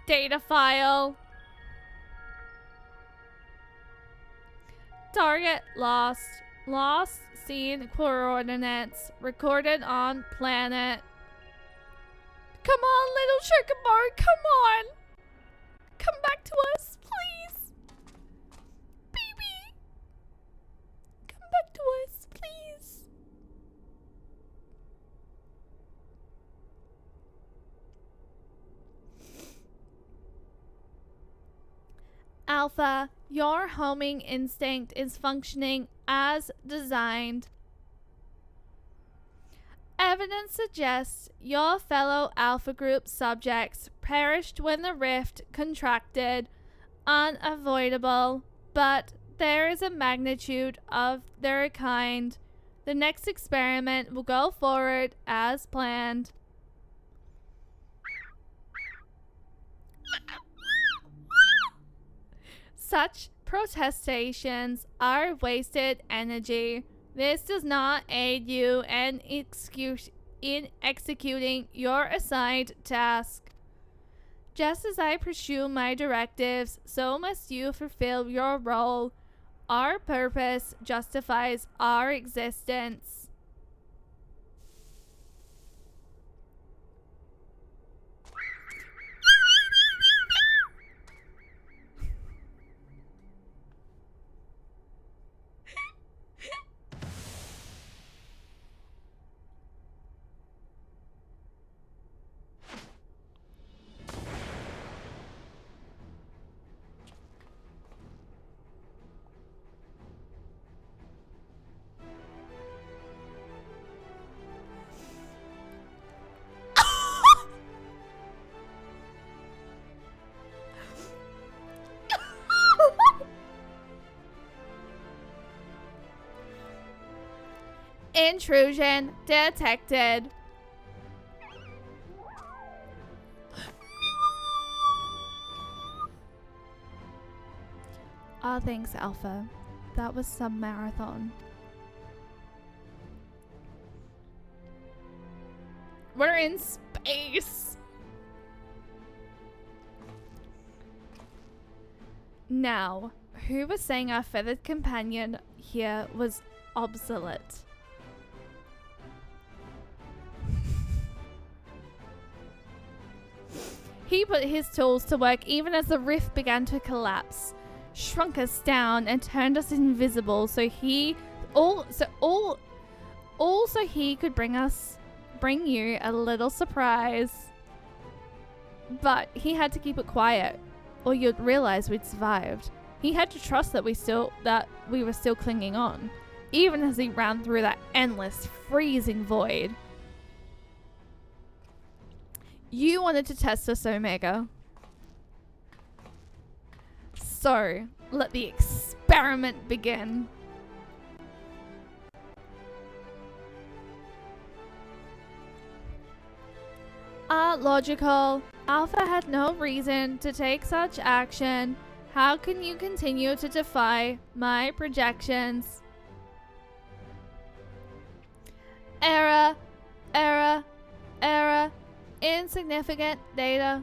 S1: Data file. Target lost. Lost scene coordinates. Recorded on planet. Come on, little Chocobo. Come on. Come back to us, please. Baby. Come back to us, please. Alpha, your homing instinct is functioning as designed. Evidence suggests your fellow Alpha Group subjects perished when the rift contracted. Unavoidable, but there is a magnitude of their kind. The next experiment will go forward as planned. Such protestations are wasted energy. This does not aid you in executing your assigned task. Just as I pursue my directives, so must you fulfill your role. Our purpose justifies our existence. Intrusion detected. Oh, thanks, Alpha. That was some marathon. We're in space. Now, who was saying our feathered companion here was obsolete? He put his tools to work even as the rift began to collapse, shrunk us down and turned us invisible so he could bring you a little surprise. But he had to keep it quiet or you'd realize we'd survived. He had to trust that we were still clinging on, even as he ran through that endless freezing void. You wanted to test us, Omega. So, let the experiment begin. Logical. Alpha had no reason to take such action. How can you continue to defy my projections? Error. Error. Error. Insignificant data.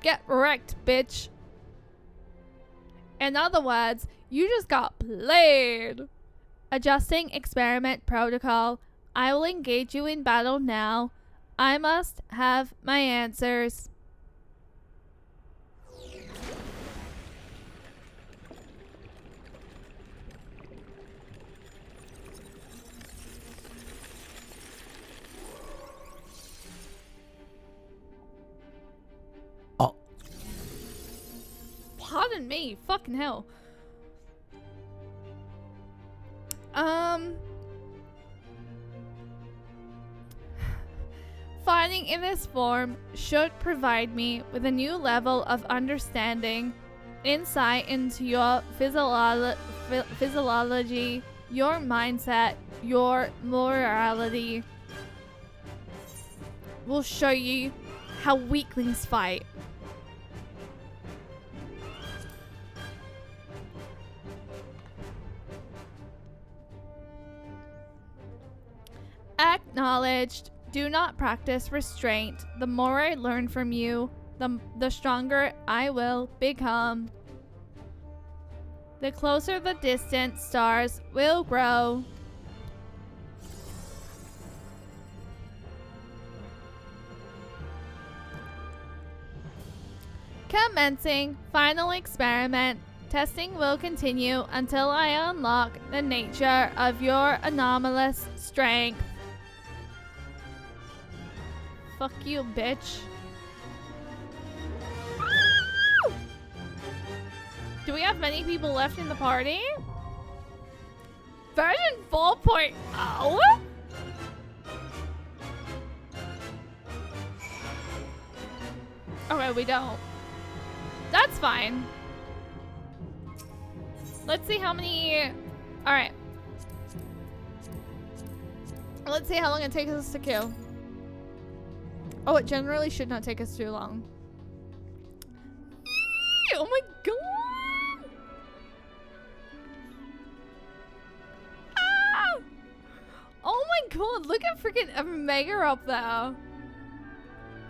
S1: Get wrecked, bitch. In other words, you just got played. Adjusting experiment protocol. I will engage you in battle now. I must have my answers. Pardon me, fucking hell. Fighting in this form should provide me with a new level of understanding, insight into your physiology, your mindset, your morality. We'll show you how weaklings fight. Acknowledged. Do not practice restraint. The more I learn from you, the stronger I will become. The closer the distant stars will grow. Commencing final experiment. Testing will continue until I unlock the nature of your anomalous strength. Fuck you, bitch. Do we have many people left in the party? Version 4.0? Okay, we don't. That's fine. Let's see how many... Alright. Let's see how long it takes us to kill. Oh, it generally should not take us too long. Oh my god! Ah! Oh my god, look at freaking Omega up there.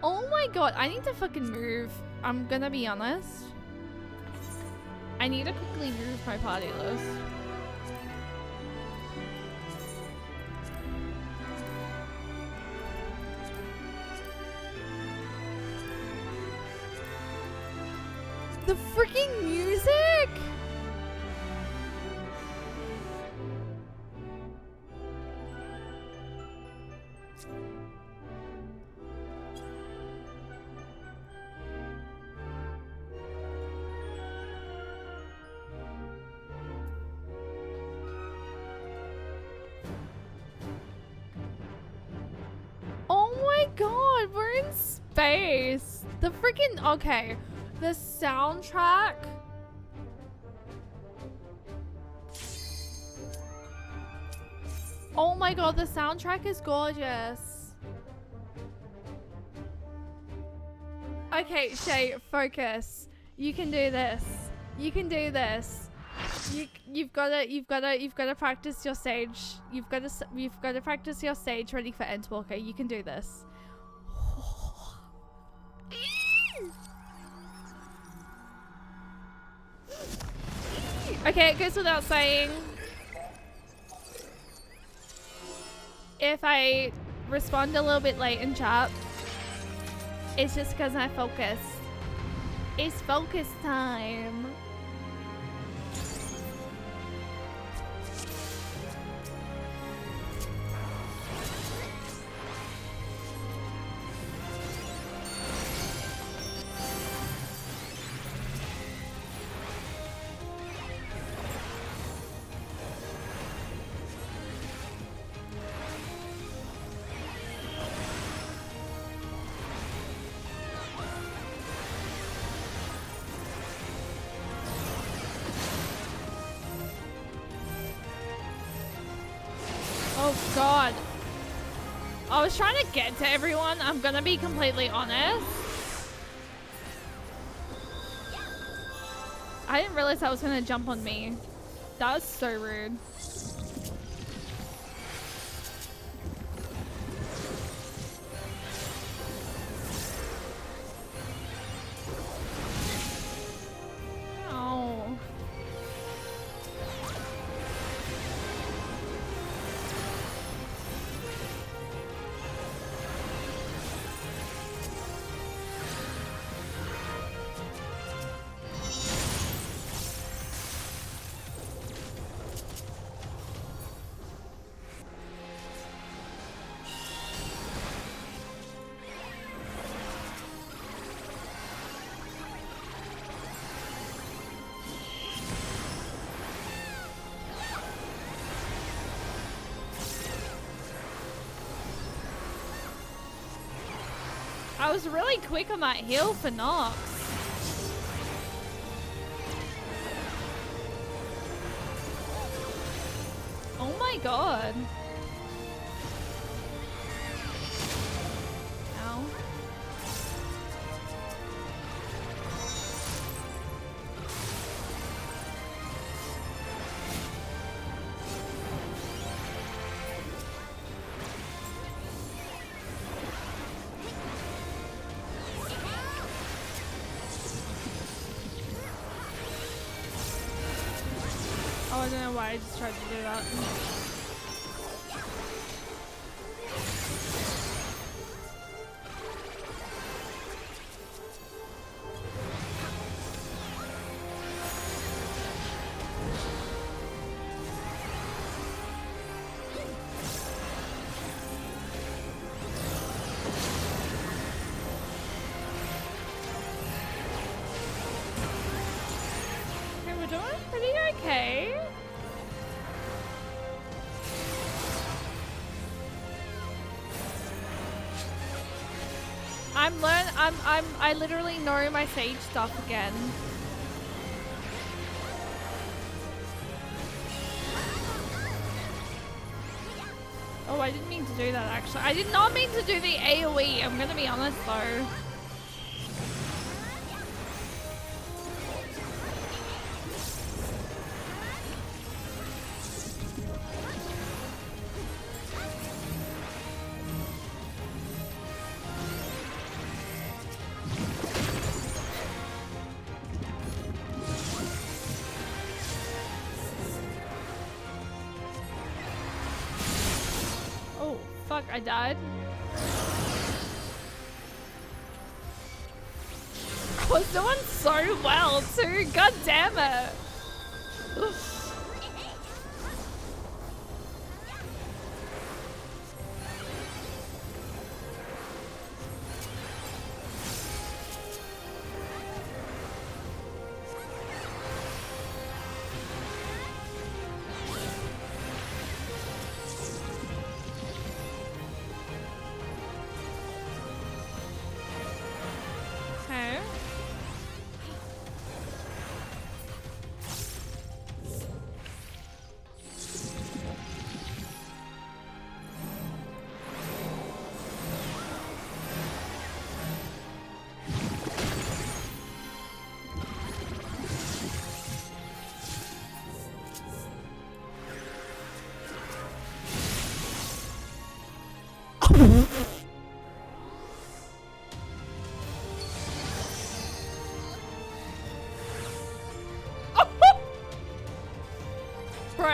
S1: Oh my god, I need to fucking move. I'm gonna be honest. I need to quickly move my party list. The freaking music! Oh my god, we're in space. The freaking, okay. The soundtrack. Oh my god, the soundtrack is gorgeous. Okay, Shay, focus. You can do this. You can do this. You've got to practice your stage. You've got to practice your stage ready for Endwalker. You can do this. Okay, it goes without saying. If I respond a little bit late in chat, it's just because I focus. It's focus time. Oh god. I was trying to get to everyone, I'm gonna be completely honest. I didn't realize that was gonna jump on me. That was so rude. Oh. I was really quick on that heal for Nox. Oh my god. Ow. don't know why I just tried to do that. I literally know my Sage stuff again. Oh, I didn't mean to do that actually. I did not mean to do the AoE, I'm gonna be honest though. I died. I was doing so well too. God damn it.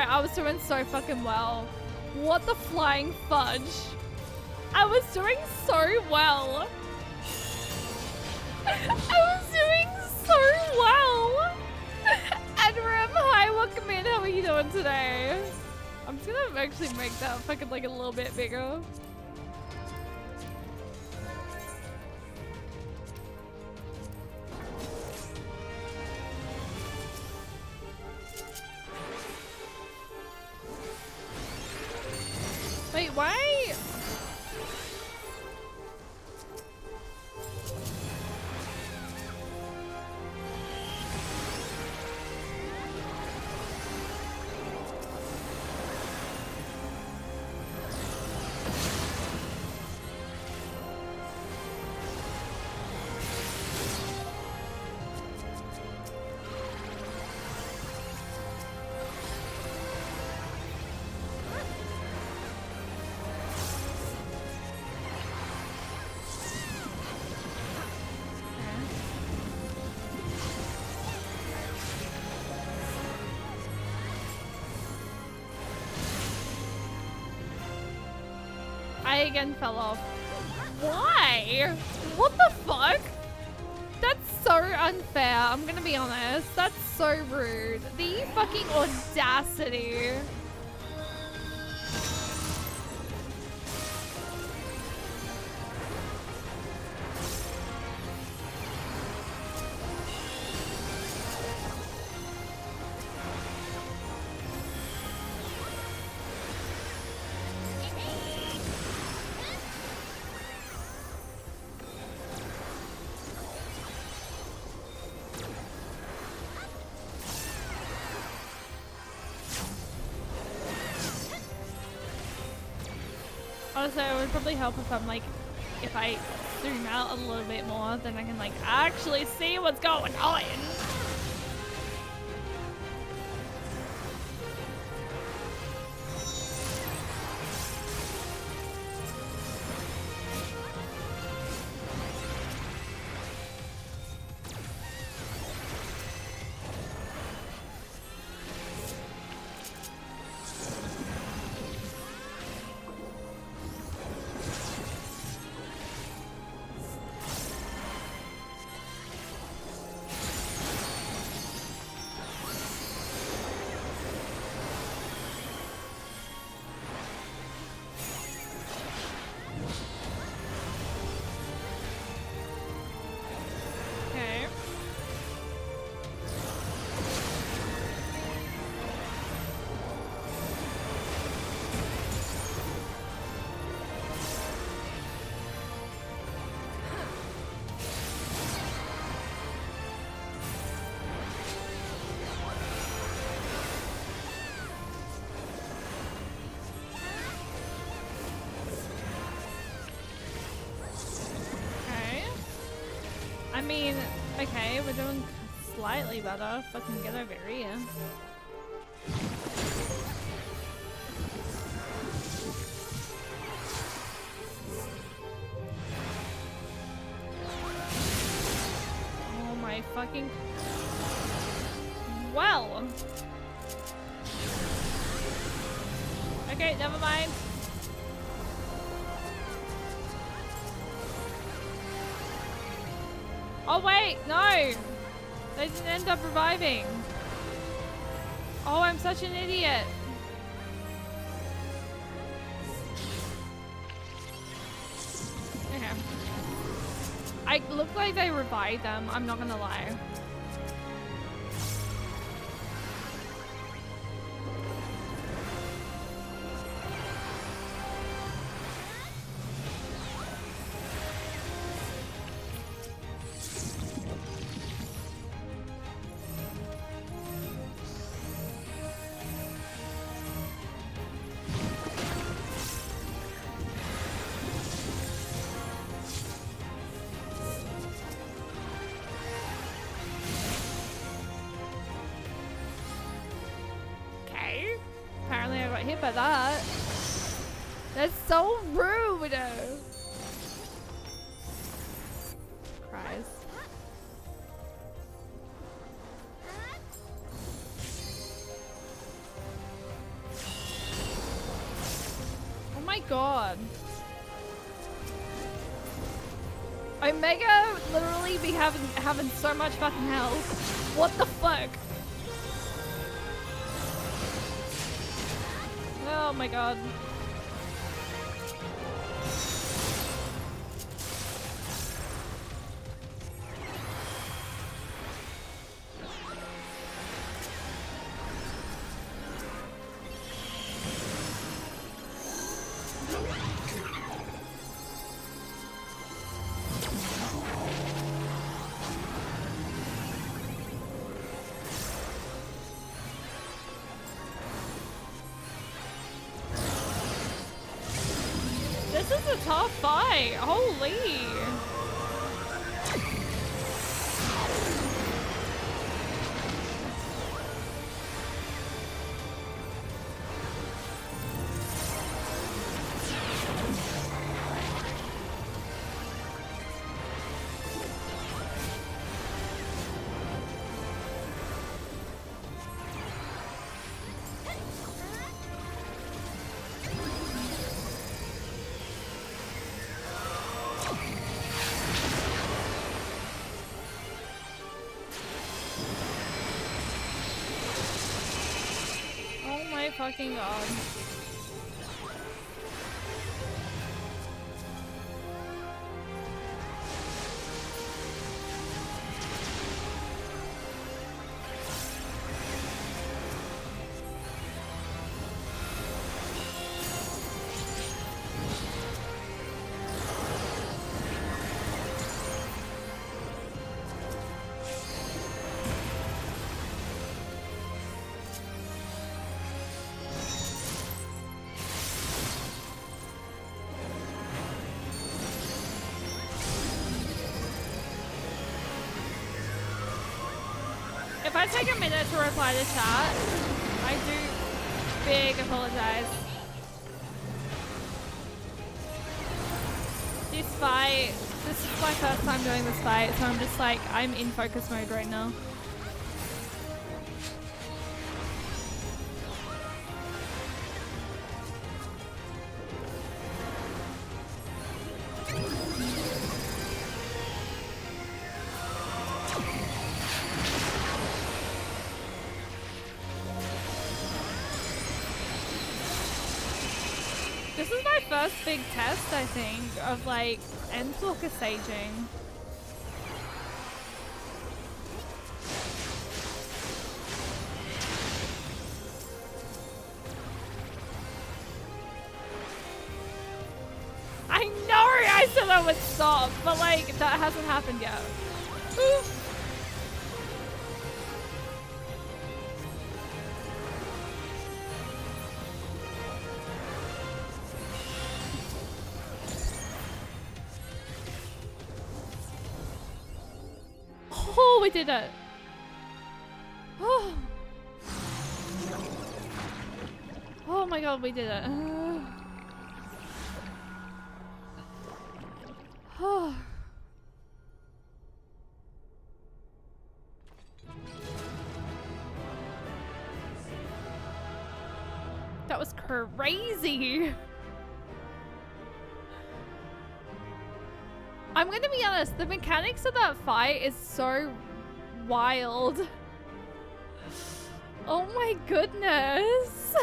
S1: I was doing so fucking well. What the flying fudge? I was doing so well. I was doing so well. Adram, hi, welcome in. How are you doing today? I'm just gonna actually make that fucking like a little bit bigger. Wait, why? I again fell off. Why? What the fuck? That's so unfair. I'm gonna be honest. That's so rude. The fucking audacity. Honestly, it would probably help if I'm like, if I zoom out a little bit more, then I can like actually see what's going on. I mean, okay, we're doing slightly better. Fucking get over here. Oh my fucking... Well. Okay, never mind. Oh wait, no! They didn't end up reviving. Oh, I'm such an idiot. Okay. I look like they revived them, I'm not gonna lie. Hit by that. That's so rude. Cries. Oh my god. Omega literally be having so much fucking health. What the fuck? Oh my god. This is a tough fight. Holy. Fucking god. If I take a minute to reply to chat, I do big apologize. This fight, this is my first time doing this fight, so I'm just like, I'm in focus mode right now. This is my first big test, I think, of like Endlooker saging. I know I said I would stop, but like that hasn't happened yet. Oof. we did it. Oh. Oh my god, we did it. Oh. That was crazy. I'm gonna be honest, the mechanics of that fight is so wild. Oh my goodness.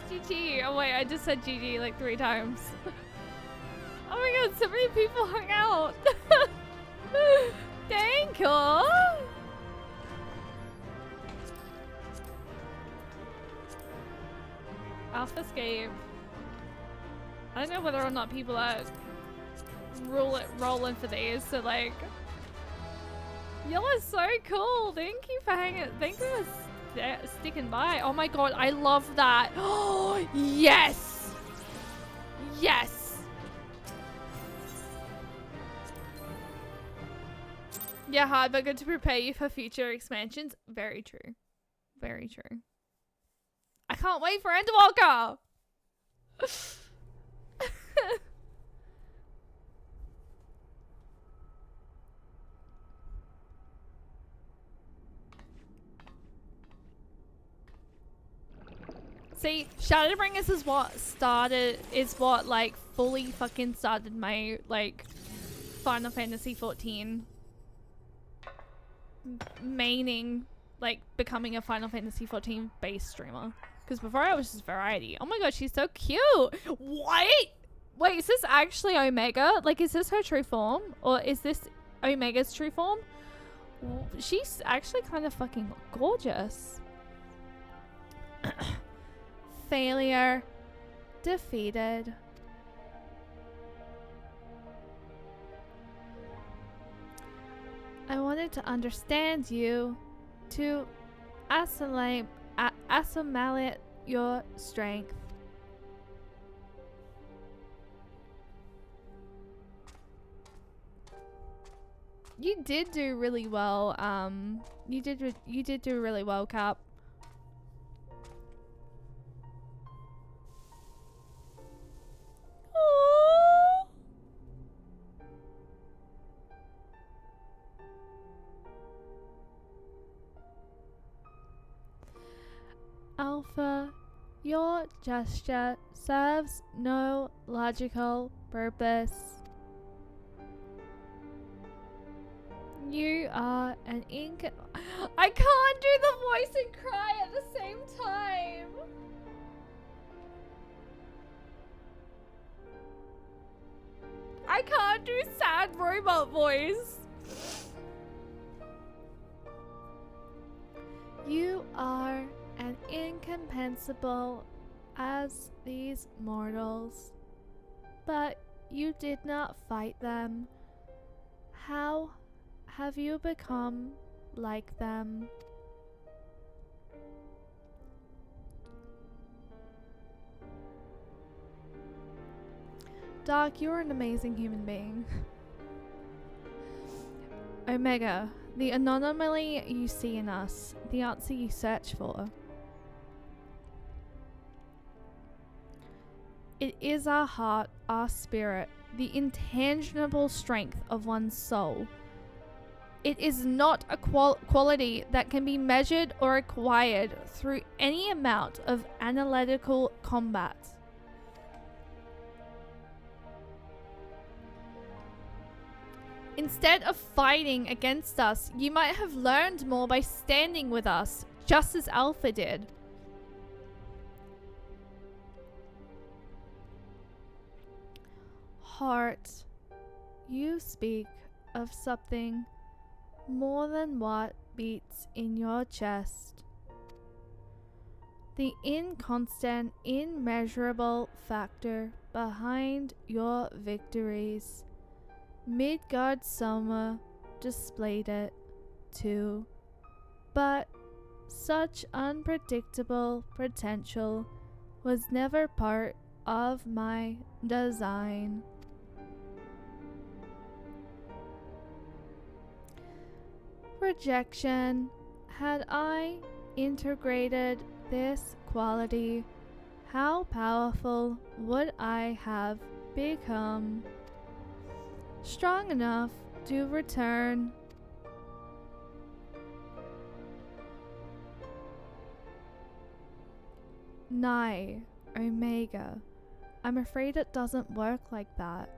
S1: GG. Oh wait, I just said GG like 3 times. Oh my god, so many people hung out. Thank you. FFXIV. I don't know whether or not people are rolling for these, so like, y'all are so cool. Thank you for hanging. Thank you for sticking by. Oh my god, I love that. Oh yes, yes. Yeah, hard but good to prepare you for future expansions. Very true. Very true. I can't wait for Endwalker! See, Shadowbringers is what like fully fucking started my like Final Fantasy 14 maining, like becoming a Final Fantasy 14 base streamer. Because before I was just variety. Oh my god, she's so cute. What? Wait, is this actually Omega? Like, is this her true form? Or is this Omega's true form? She's actually kind of fucking gorgeous. Failure. Defeated. I wanted to understand you. To assimilate your strength. You did do really well. You did do really well, Cap. Aww. Alpha, your gesture serves no logical purpose. You are an I can't do the voice and cry at the same time. I can't do sad robot voice. You are and incomprehensible as these mortals, but you did not fight them. How have you become like them? Doc, you're an amazing human being. Omega, the anomaly you see in us, the answer you search for. It is our heart, our spirit, the intangible strength of one's soul. It is not a quality that can be measured or acquired through any amount of analytical combat. Instead of fighting against us, you might have learned more by standing with us, just as Alpha did. Heart, you speak of something more than what beats in your chest. The inconstant, immeasurable factor behind your victories. Midgard Soma displayed it too, but such unpredictable potential was never part of my design. Projection. Had I integrated this quality, how powerful would I have become? Strong enough to return. Nigh, Omega. I'm afraid it doesn't work like that.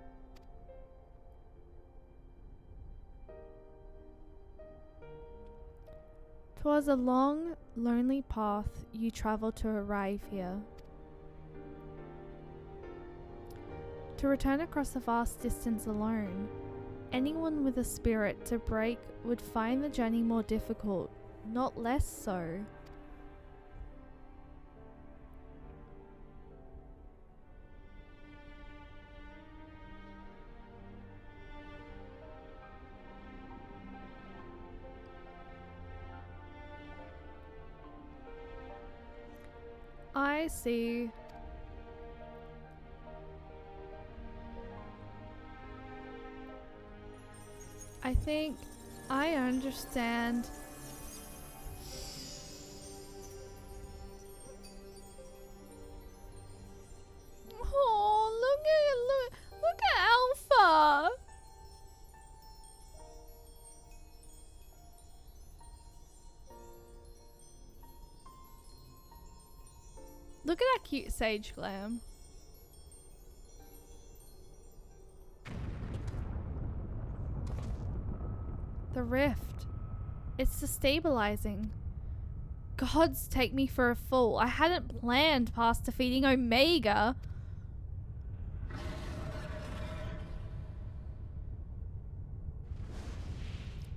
S1: Twas a long, lonely path you travelled to arrive here. To return across the vast distance alone, anyone with a spirit to break would find the journey more difficult, not less so. I see. I think I understand. Oh, look at Alpha. Look at that cute sage glam. The rift. It's destabilizing. Gods take me for a fool. I hadn't planned past defeating Omega.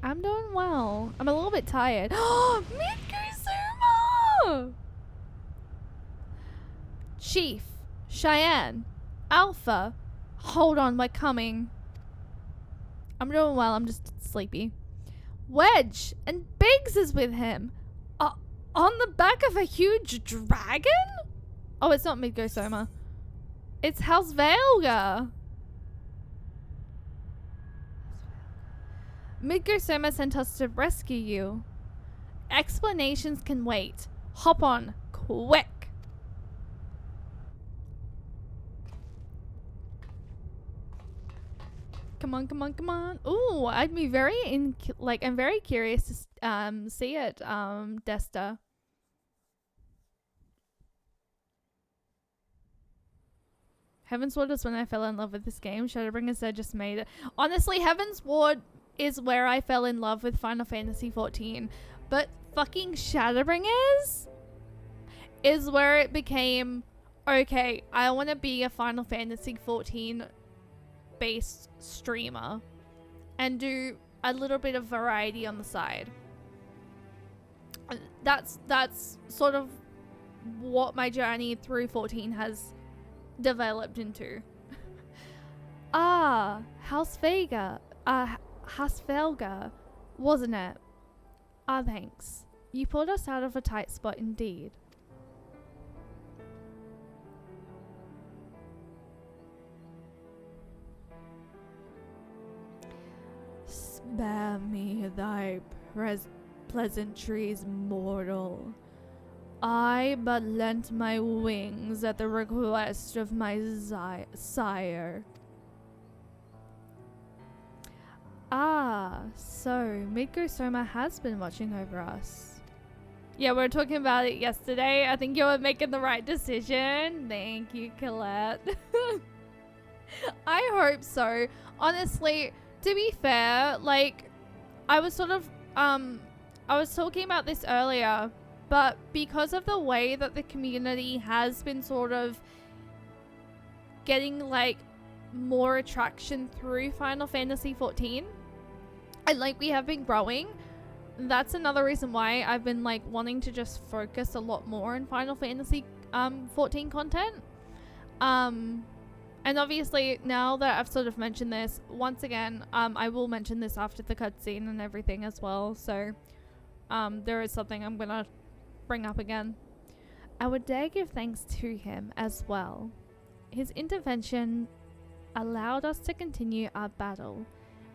S1: I'm doing well. I'm a little bit tired. Oh, Mikusuma! Chief, Cheyenne, Alpha. Hold on, we're coming. I'm doing well, I'm just sleepy. Wedge and Biggs is with him. On the back of a huge dragon? Oh, it's not Midgosoma. It's House Velga. Midgosoma sent us to rescue you. Explanations can wait. Hop on, quick. Come on, come on, come on. Ooh, I'd be I'm very curious to see it, Desta. Heavensward is when I fell in love with this game. Shadowbringers, I just made it. Honestly, Heavensward is where I fell in love with Final Fantasy XIV. But fucking Shadowbringers is where it became, okay, I want to be a Final Fantasy XIV based streamer and do a little bit of variety on the side. That's sort of what my journey through 14 has developed into. House Velga, wasn't it? Thanks. You pulled us out of a tight spot indeed. Spare me thy pleasantries, mortal. I but lent my wings at the request of my sire. So Midgosoma has been watching over us. Yeah, we were talking about it yesterday. I think you were making the right decision. Thank you, Colette. I hope so. Honestly, to be fair, like, I was sort of, I was talking about this earlier, but because of the way that the community has been sort of getting, like, more attraction through Final Fantasy XIV, and, like, we have been growing, that's another reason why I've been, like, wanting to just focus a lot more on Final Fantasy 14 content. And obviously, now that I've sort of mentioned this, once again, I will mention this after the cutscene and everything as well. So, there is something I'm going to bring up again. I would dare give thanks to him as well. His intervention allowed us to continue our battle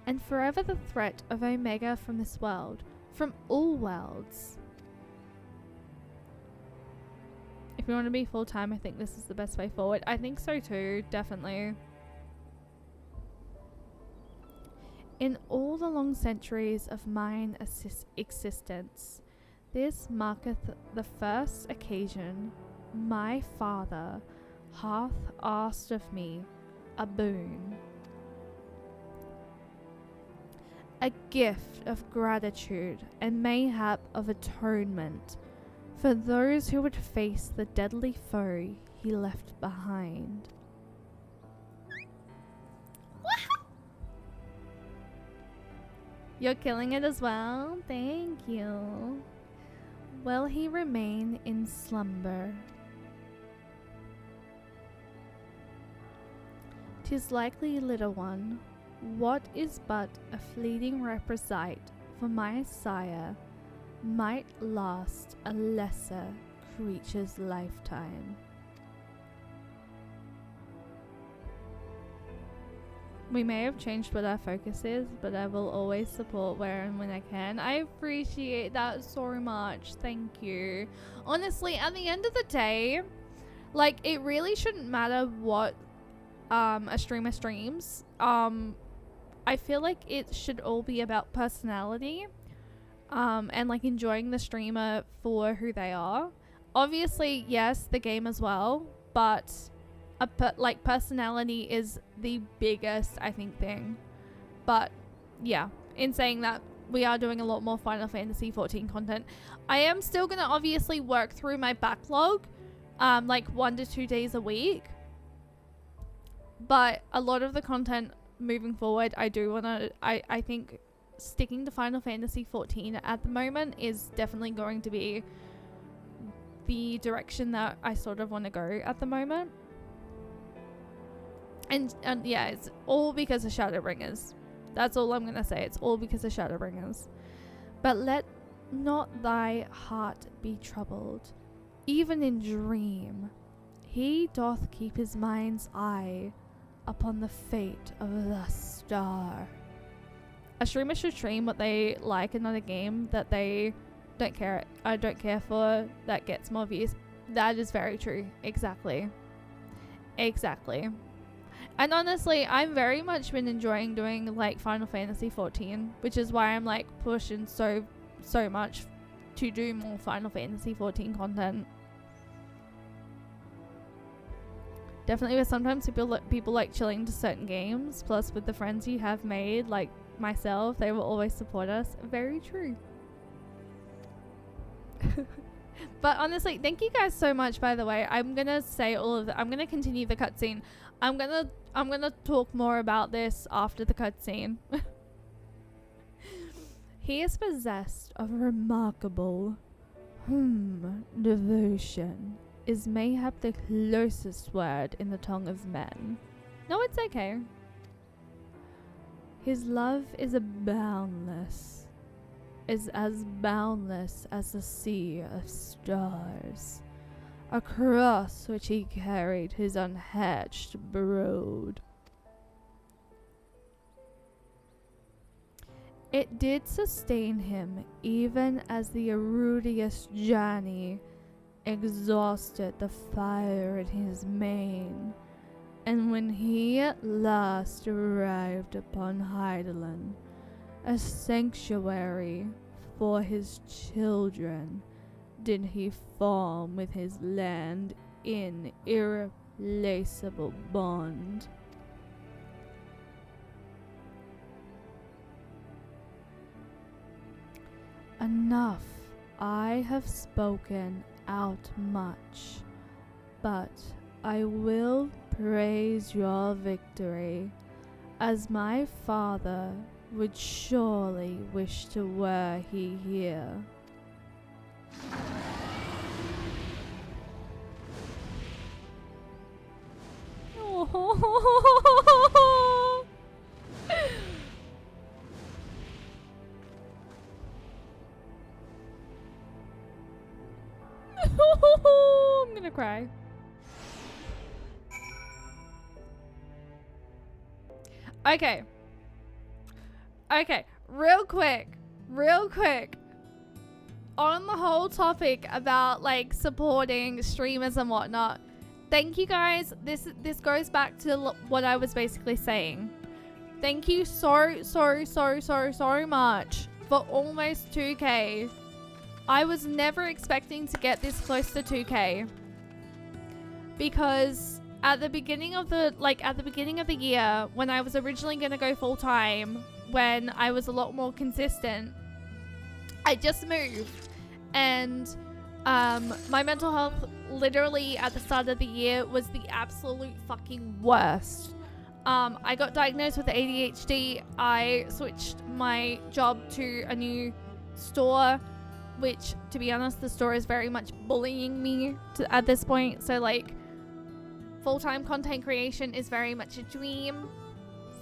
S1: and forever the threat of Omega from this world, from all worlds. If you want to be full-time, I think this is the best way forward. I think so too, definitely. In all the long centuries of mine existence, this marketh the first occasion my father hath asked of me a boon, a gift of gratitude and mayhap of atonement for those who would face the deadly foe he left behind. You're killing it as well. Thank you. Will he remain in slumber? 'Tis likely, little one, what is but a fleeting requisite for my sire might last a lesser creature's lifetime. We may have changed what our focus is, but I will always support where and when I can. I appreciate that so much. Thank you. Honestly, at the end of the day, like, it really shouldn't matter what a streamer streams. I feel like it should all be about personality, and like enjoying the streamer for who they are. Obviously, yes, the game as well, but like personality is the biggest, I think, thing. But yeah, in saying that, we are doing a lot more Final Fantasy XIV content. I am still gonna obviously work through my backlog, like 1 to 2 days a week. But a lot of the content moving forward, I do wanna, I think sticking to Final Fantasy XIV at the moment is definitely going to be the direction that I sort of want to go at the moment. And yeah, it's all because of Shadowbringers. That's all I'm going to say. It's all because of Shadowbringers. But let not thy heart be troubled. Even in dream, he doth keep his mind's eye upon the fate of the star. A streamer should stream what they like and not a game that they don't care for that gets more views. That is very true. Exactly. And honestly, I've very much been enjoying doing like Final Fantasy XIV, which is why I'm like pushing so much to do more Final Fantasy XIV content. Definitely, but sometimes people like chilling to certain games. Plus, with the friends you have made, like myself, they will always support us. Very true. But honestly, thank you guys so much. By the way, I'm gonna say all of that. I'm gonna continue the cutscene. I'm gonna talk more about this after the cutscene. He is possessed of remarkable devotion. Is mayhap the closest word in the tongue of men. No, it's okay. His love is as boundless as the sea of stars, across which he carried his unhatched brood. It did sustain him even as the erudious journey exhausted the fire in his mane, and when he at last arrived upon Heidelin, a sanctuary for his children, did he form with his land in irreplaceable bond. Enough, I have spoken out much, but I will praise your victory, as my father would surely wish to were he here. Oh. I'm gonna cry. Okay. Okay. Real quick. On the whole topic about like supporting streamers and whatnot. Thank you guys. This goes back to what I was basically saying. Thank you so much for almost 2K. I was never expecting to get this close to 2K. Because at the beginning of the year, when I was originally going to go full time, when I was a lot more consistent, I just moved, and my mental health literally at the start of the year was the absolute fucking worst. I got diagnosed with ADHD. I switched my job to a new store, which, to be honest, the store is very much bullying me at this point. So like, full-time content creation is very much a dream.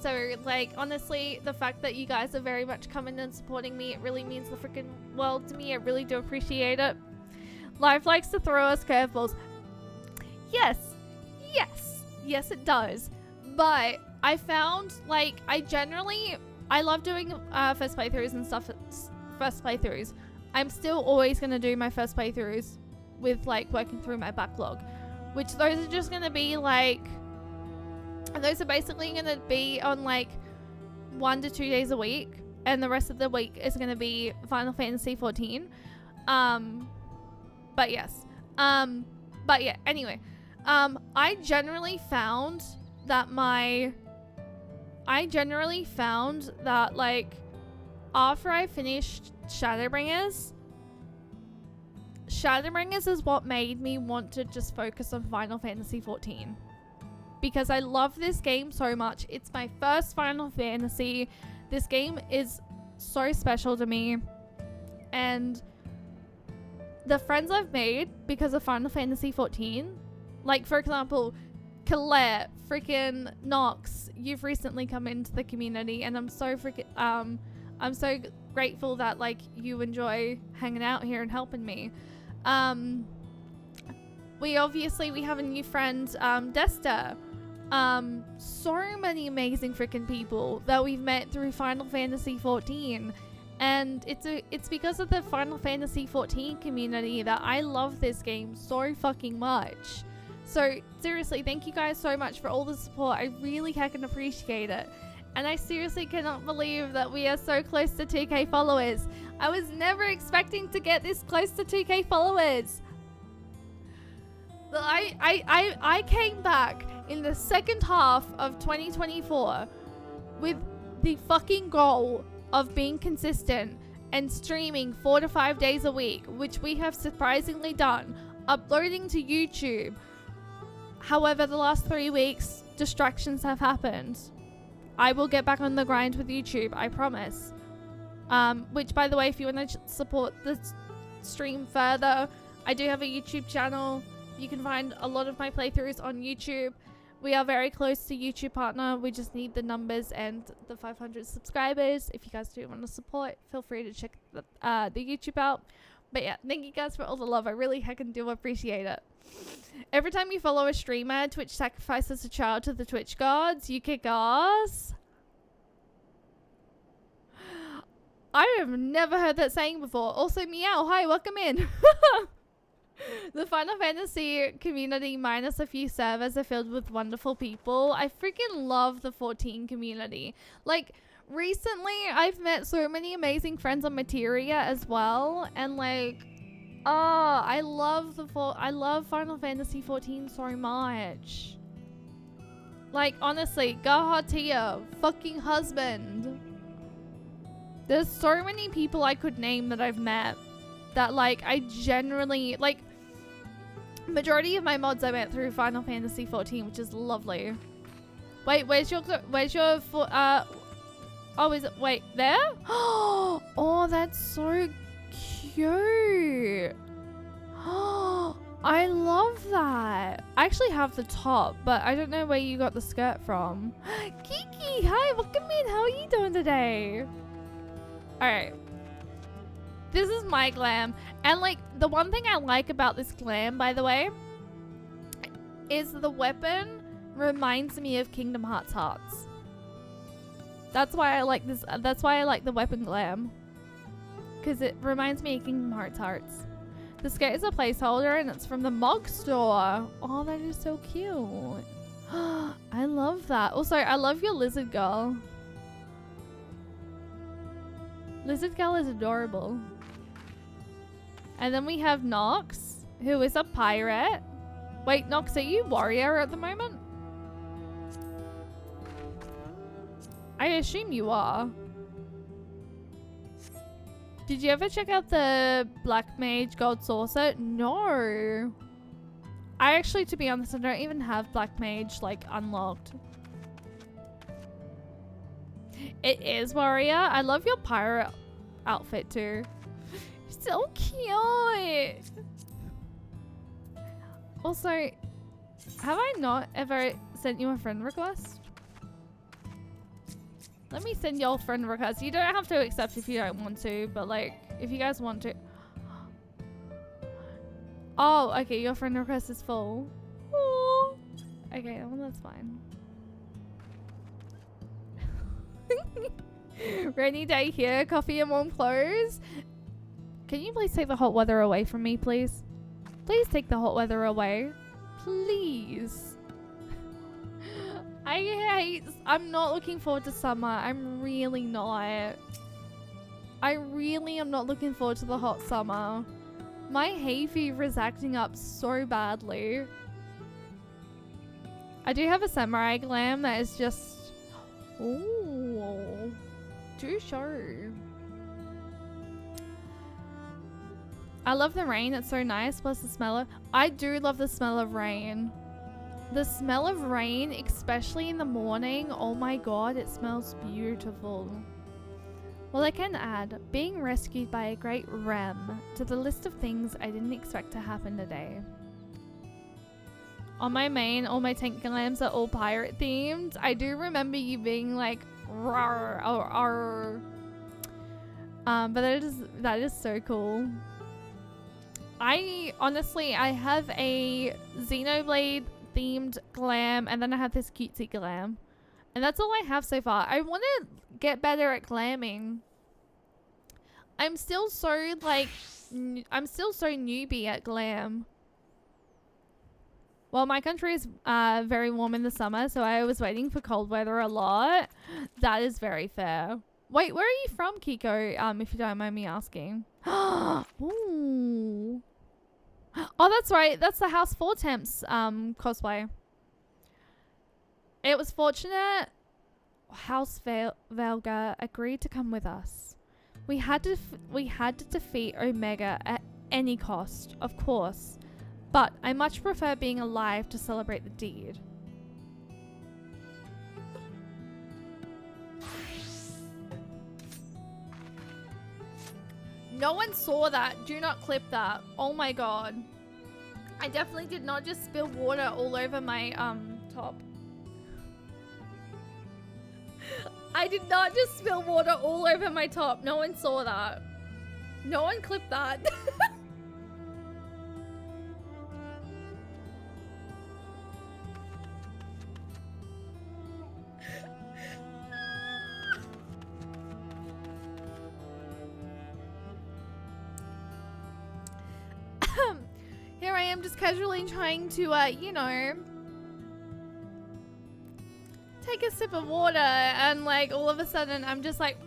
S1: So like, honestly, the fact that you guys are very much coming and supporting me, it really means the freaking world to me. I really do appreciate it. Life likes to throw us curveballs. Yes it does. But I found, like, I love doing first playthroughs and stuff. First playthroughs. I'm still always going to do my first playthroughs with like working through my backlog, which those are just going to be like, those are basically going to be on like 1 to 2 days a week, and the rest of the week is going to be Final Fantasy XIV. But yeah, anyway, I generally found that like, after I finished Shadowbringers is what made me want to just focus on Final Fantasy XIV. Because I love this game so much. It's my first Final Fantasy. This game is so special to me. And the friends I've made because of Final Fantasy XIV, like, for example, Colette, freaking Nox, you've recently come into the community, and I'm so grateful that like you enjoy hanging out here and helping me. We have a new friend, Desta. So many amazing freaking people that we've met through Final Fantasy XIV, and it's because of the Final Fantasy XIV community that I love this game so fucking much. So seriously, thank you guys so much for all the support. I really heckin' appreciate it. And I seriously cannot believe that we are so close to 2K followers. I was never expecting to get this close to 2K followers. I came back in the second half of 2024 with the fucking goal of being consistent and streaming 4 to 5 days a week, which we have surprisingly done, uploading to YouTube. However, the last 3 weeks, distractions have happened. I will get back on the grind with YouTube, I promise. Which, by the way, if you want to support the stream further, I do have a YouTube channel. You can find a lot of my playthroughs on YouTube. We are very close to YouTube partner. We just need the numbers and the 500 subscribers. If you guys do want to support, feel free to check the YouTube out. But yeah, thank you guys for all the love. I really heckin' do appreciate it. Every time you follow a streamer, Twitch sacrifices a child to the Twitch gods. You kick ass. I have never heard that saying before. Also, Meow, hi, welcome in. The Final Fantasy community, minus a few servers, are filled with wonderful people. I freaking love the 14 community. Like, recently, I've met so many amazing friends on Materia as well. And like, I love Final Fantasy 14 so much. Like, honestly, Gahatia, fucking husband. There's so many people I could name that I've met that, like, I generally, like, majority of my mods I went through Final Fantasy 14, which is lovely. Wait, where's your, oh, is it, wait, there? Oh, that's so cute. I love that. I actually have the top, but I don't know where you got the skirt from. Kiki, hi, welcome in. How are you doing today? Alright. This is my glam. And like, the one thing I like about this glam, by the way, is the weapon reminds me of Kingdom Hearts hearts. That's why I like this. That's why I like the weapon glam. Because it reminds me of Kingdom Hearts hearts. The skate is a placeholder and it's from the Mog store. Oh, that is so cute. I love that. Also, I love your lizard girl. Lizard girl is adorable. And then we have Nox, who is a pirate. Wait, Nox, are you warrior at the moment? I assume you are. Did you ever check out the Black Mage Gold Saucer? No. I actually, to be honest, I don't even have Black Mage, like, unlocked. It is warrior. I love your pirate outfit, too. So cute. Also, have I not ever sent you a friend request? Let me send y'all friend requests. You don't have to accept if you don't want to, but like, if you guys want to. Oh, okay, your friend request is full. Aww. Okay, well, that's fine. Rainy day here, coffee and warm clothes. Can you please take the hot weather away from me, please? Please take the hot weather away. Please. I'm not looking forward to summer. I'm really not. I really am not looking forward to the hot summer. My hay fever is acting up so badly. I do have a samurai glam that is just... Ooh. Do show. I love the rain. It's so nice. Plus the smell of... I do love the smell of rain. The smell of rain, especially in the morning, oh my god, it smells beautiful. Well, I can add, being rescued by a great rem to the list of things I didn't expect to happen today. On my main, all my tank glams are all pirate themed. I do remember you being like, rawr, or but that is so cool. I honestly have a Xenoblade themed glam, and then I have this cutesy glam, and that's all I have so far. I want to get better at glamming. I'm still so newbie at glam. Well, my country is very warm in the summer, so I was waiting for cold weather a lot. That is very fair. Wait, where are you from, Kiko? If you don't mind me asking. Ooh. Oh, that's right. That's the House 4 Temps cosplay. It was fortunate House Velga agreed to come with us. We had to defeat Omega at any cost, of course. But I much prefer being alive to celebrate the deed. No one saw that. Do not clip that. Oh my god. I definitely did not just spill water all over my top. I did not just spill water all over my top. No one saw that. No one clipped that. Here I am just casually trying to, you know, take a sip of water, and like all of a sudden I'm just like...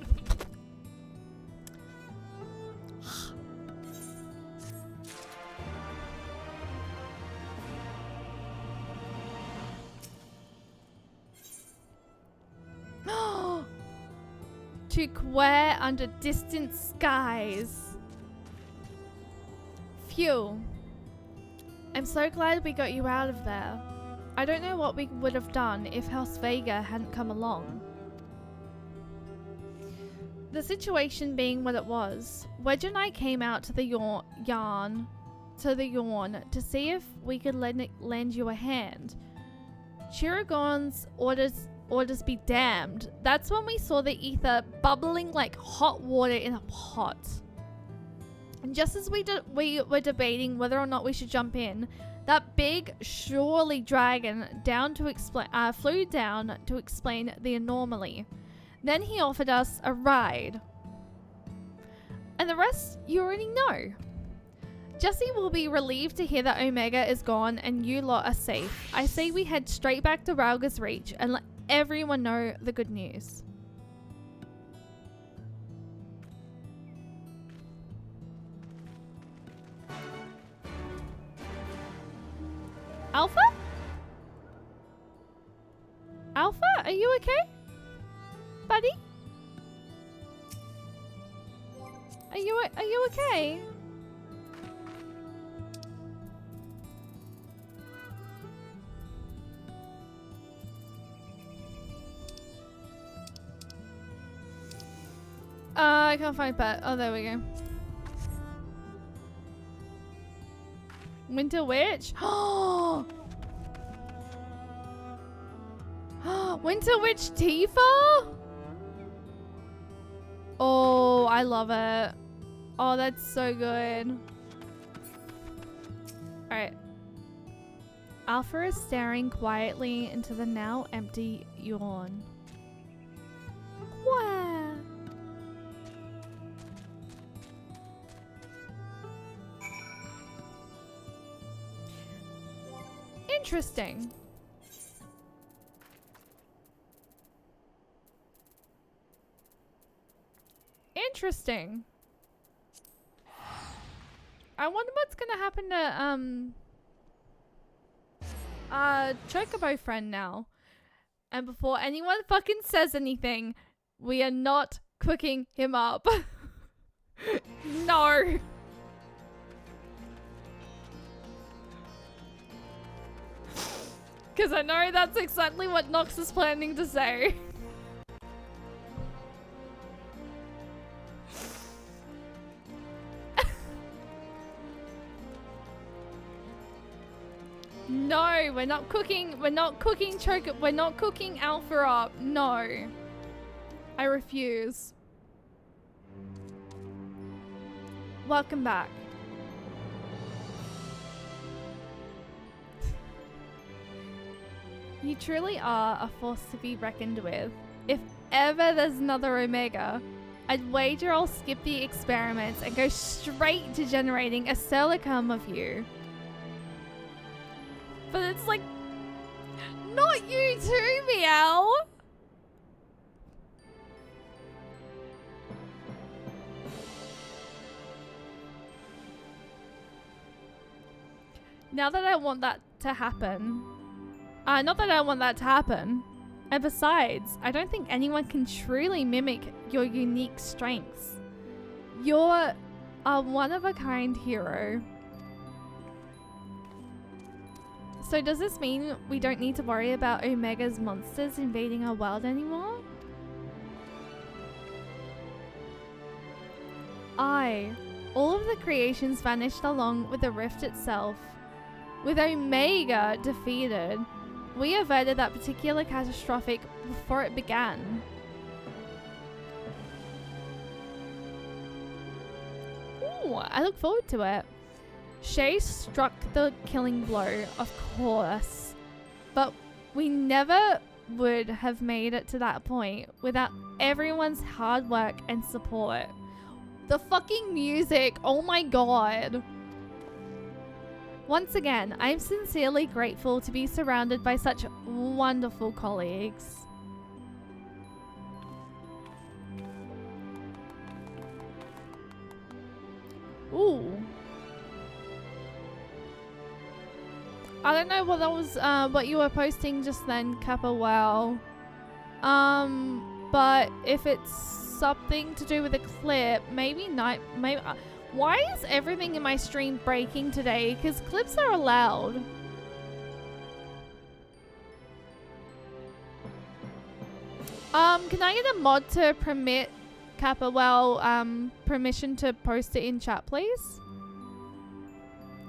S1: To queer under distant skies. Phew. I'm so glad we got you out of there. I don't know what we would have done if House Vega hadn't come along. The situation being what it was, Wedge and I came out to the Yawn to see if we could lend you a hand. Chiragon's orders be damned. That's when we saw the ether bubbling like hot water in a pot. And just as we were debating whether or not we should jump in, that big, surely dragon flew down to explain the anomaly. Then he offered us a ride. And the rest you already know. Jesse will be relieved to hear that Omega is gone and you lot are safe. I say we head straight back to Ralga's Reach and let everyone know the good news. Alpha? Alpha, are you okay? Buddy? Are you okay? I can't find Pet. Oh, there we go. Winter Witch? Oh! Winter Witch Tifa? Oh, I love it. Oh, that's so good. Alright. Alpha is staring quietly into the now empty yawn. Wow. Interesting. Interesting. I wonder what's gonna happen to Chocobo friend now. And before anyone fucking says anything, we are not cooking him up. No. Because I know that's exactly what Nox is planning to say. No, we're not cooking Alpha up. No. I refuse. Welcome back. You truly are a force to be reckoned with. If ever there's another Omega, I'd wager I'll skip the experiments and go straight to generating a silicum of you. But it's like, not you too, Meow. Now that I want that to happen, not that I want that to happen. And besides, I don't think anyone can truly mimic your unique strengths. You're a one-of-a-kind hero. So does this mean we don't need to worry about Omega's monsters invading our world anymore? All of the creations vanished along with the rift itself. With Omega defeated, we averted that particular catastrophic before it began. Ooh, I look forward to it. Shay struck the killing blow, of course, but we never would have made it to that point without everyone's hard work and support. The fucking music, oh my god. Once again, I'm sincerely grateful to be surrounded by such wonderful colleagues. Ooh. I don't know what that was, what you were posting just then, Kappa Wow. But if it's something to do with a clip, maybe not. Maybe. Why is everything in my stream breaking today? Because clips are allowed. Can I get a mod to permit Kappa Wow permission to post it in chat, please?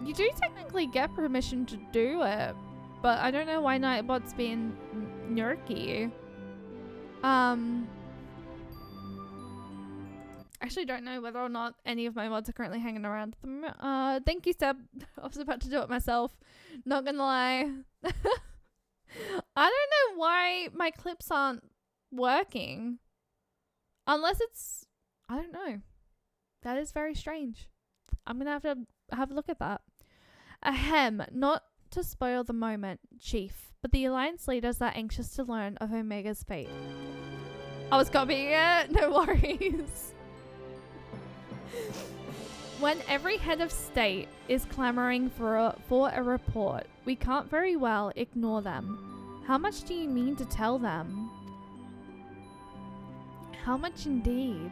S1: You do technically get permission to do it, but I don't know why Nightbot's being nerky. Actually don't know whether or not any of my mods are currently hanging around. Thank you, Seb. I was about to do it myself. Not gonna lie. I don't know why my clips aren't working. Unless it's, I don't know. That is very strange. I'm going to have a look at that. Ahem, not to spoil the moment, Chief, but the Alliance leaders are anxious to learn of Omega's fate. I was copying it, no worries. When every head of state is clamoring for a report, we can't very well ignore them. How much do you mean to tell them? How much indeed?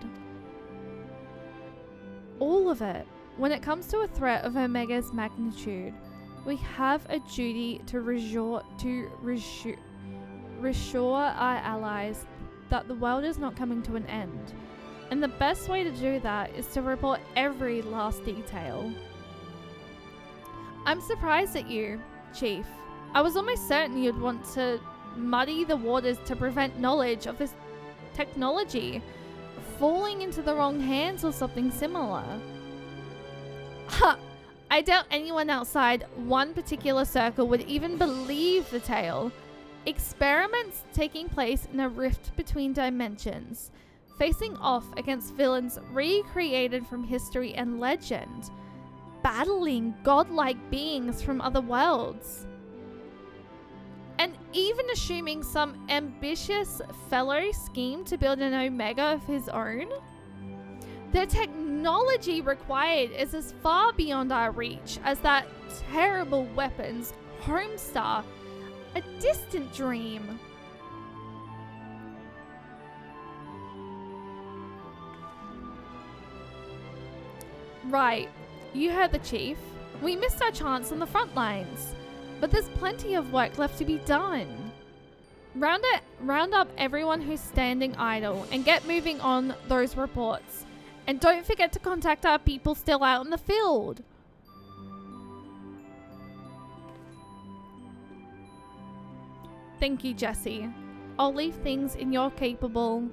S1: All of it. When it comes to a threat of Omega's magnitude, we have a duty to reassure our allies that the world is not coming to an end. And the best way to do that is to report every last detail. I'm surprised at you, Chief. I was almost certain you'd want to muddy the waters to prevent knowledge of this technology falling into the wrong hands or something similar. Ha! I doubt anyone outside one particular circle would even believe the tale. Experiments taking place in a rift between dimensions, facing off against villains recreated from history and legend, battling godlike beings from other worlds, and even assuming some ambitious fellow scheme to build an Omega of his own. The technology required is as far beyond our reach as that terrible weapon's Homestar, a distant dream. Right, you heard the Chief. We missed our chance on the front lines, but there's plenty of work left to be done. Round up everyone who's standing idle and get moving on those reports. And don't forget to contact our people still out in the field. Thank you, Jesse. I'll leave things in your capable...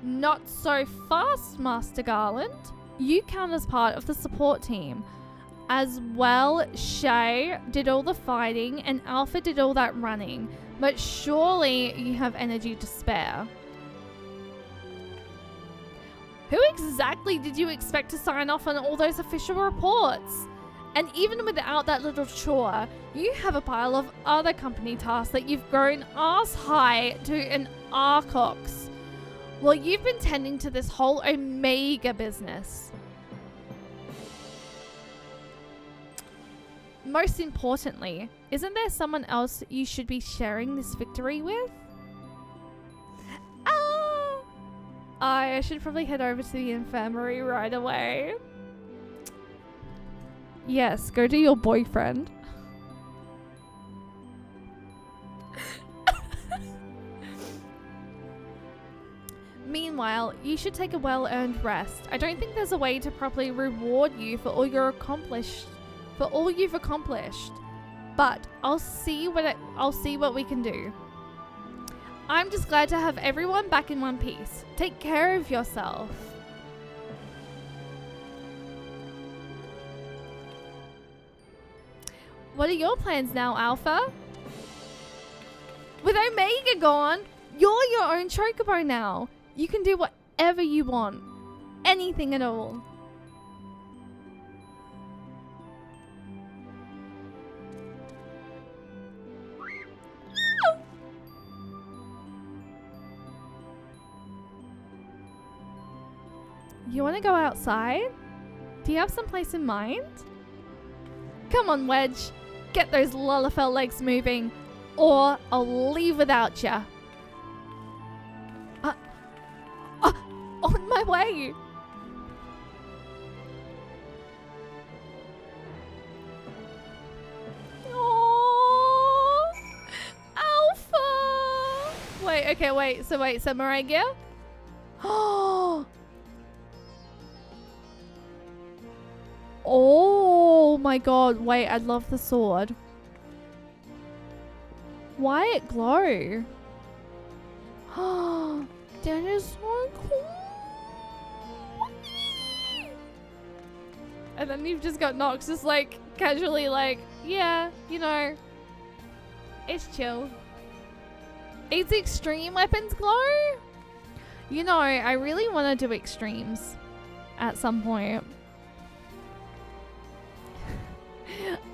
S1: Not so fast, Master Garland. You count as part of the support team. As well, Shay did all the fighting and Alpha did all that running. But surely you have energy to spare. Who exactly did you expect to sign off on all those official reports? And even without that little chore, you have a pile of other company tasks that you've grown ass high to an Arcox. Well, you've been tending to this whole Omega business. Most importantly, isn't there someone else you should be sharing this victory with? I should probably head over to the infirmary right away. Yes, go to your boyfriend. Meanwhile, you should take a well-earned rest. I don't think there's a way to properly reward you for all you've accomplished. But I'll see what we can do. I'm just glad to have everyone back in one piece. Take care of yourself. What are your plans now, Alpha? With Omega gone, you're your own chocobo now. You can do whatever you want. Anything at all. You want to go outside? Do you have some place in mind? Come on, Wedge. Get those Lullafell legs moving, or I'll leave without ya. On my way. Oh, Alpha. Wait. So samurai gear? Oh. Oh my god, wait, I love the sword. Why it glow? Oh, that is so cool. And then you've just got Nox just like casually like, yeah, you know, it's chill. Is extreme weapons glow? You know, I really want to do extremes at some point.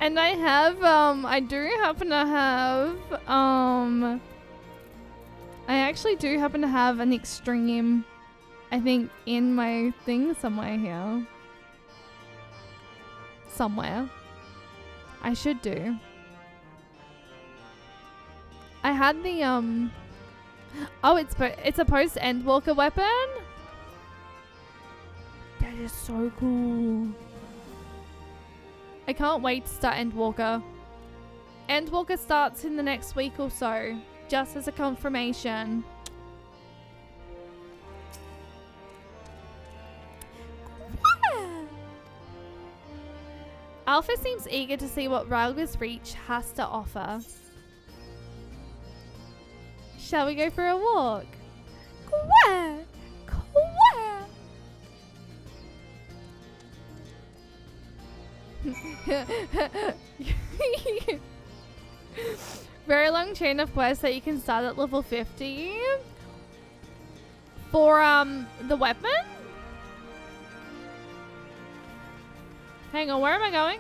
S1: And I have, I do happen to have, I actually do happen to have an extreme, I think, in my thing somewhere here. Somewhere. I should do. I had the, oh, it's a post-Endwalker weapon? That is so cool. I can't wait to start Endwalker. Endwalker starts in the next week or so, just as a confirmation. Alpha seems eager to see what Ralga's Reach has to offer. Shall we go for a walk? Quack! Quack! Very long chain of quests that you can start at level 50 for the weapon. Hang on, where am I going?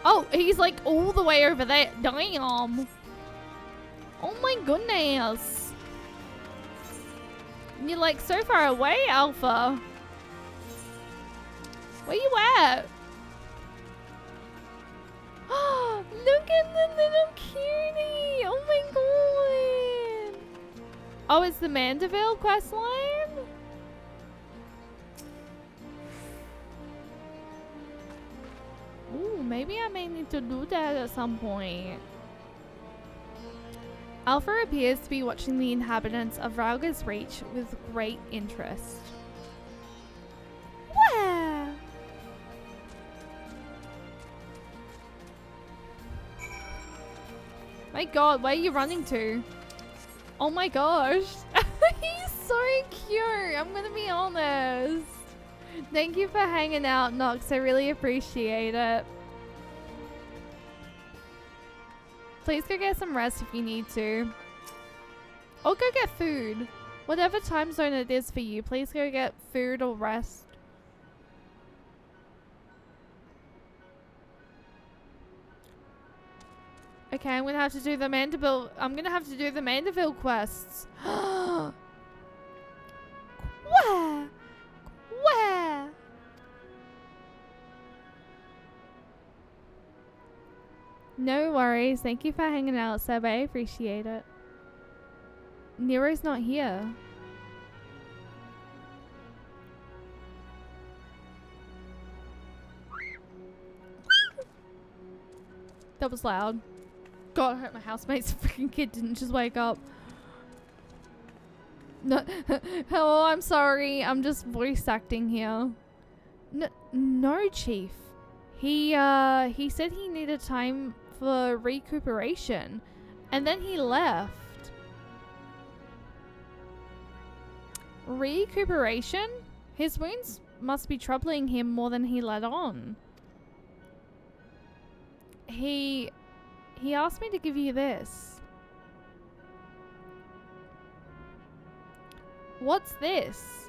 S1: Oh, he's like all the way over there. Damn. Oh my goodness. You're like so far away, Alpha. Where you at? Oh, look at the little cutie. Oh my god. Oh, it's the Mandeville questline? Ooh, maybe I may need to do that at some point. Alpha appears to be watching the inhabitants of Ralga's Reach with great interest. Where? My god, where are you running to? Oh my gosh. He's so cute. I'm gonna be honest. Thank you for hanging out, Nox. I really appreciate it. Please go get some rest if you need to. Or go get food. Whatever time zone it is for you, please go get food or rest. Okay, I'm gonna have to do the Mandeville. I'm gonna have to do the Mandeville quests. Where? Where? No worries. Thank you for hanging out, Seb. I appreciate it. Nero's not here. That was loud. God, I hope my housemate's freaking kid didn't just wake up. No, oh, I'm sorry. I'm just voice acting here. No, Chief. He said he needed time for recuperation, and then he left. Recuperation? His wounds must be troubling him more than he let on. He asked me to give you this. What's this?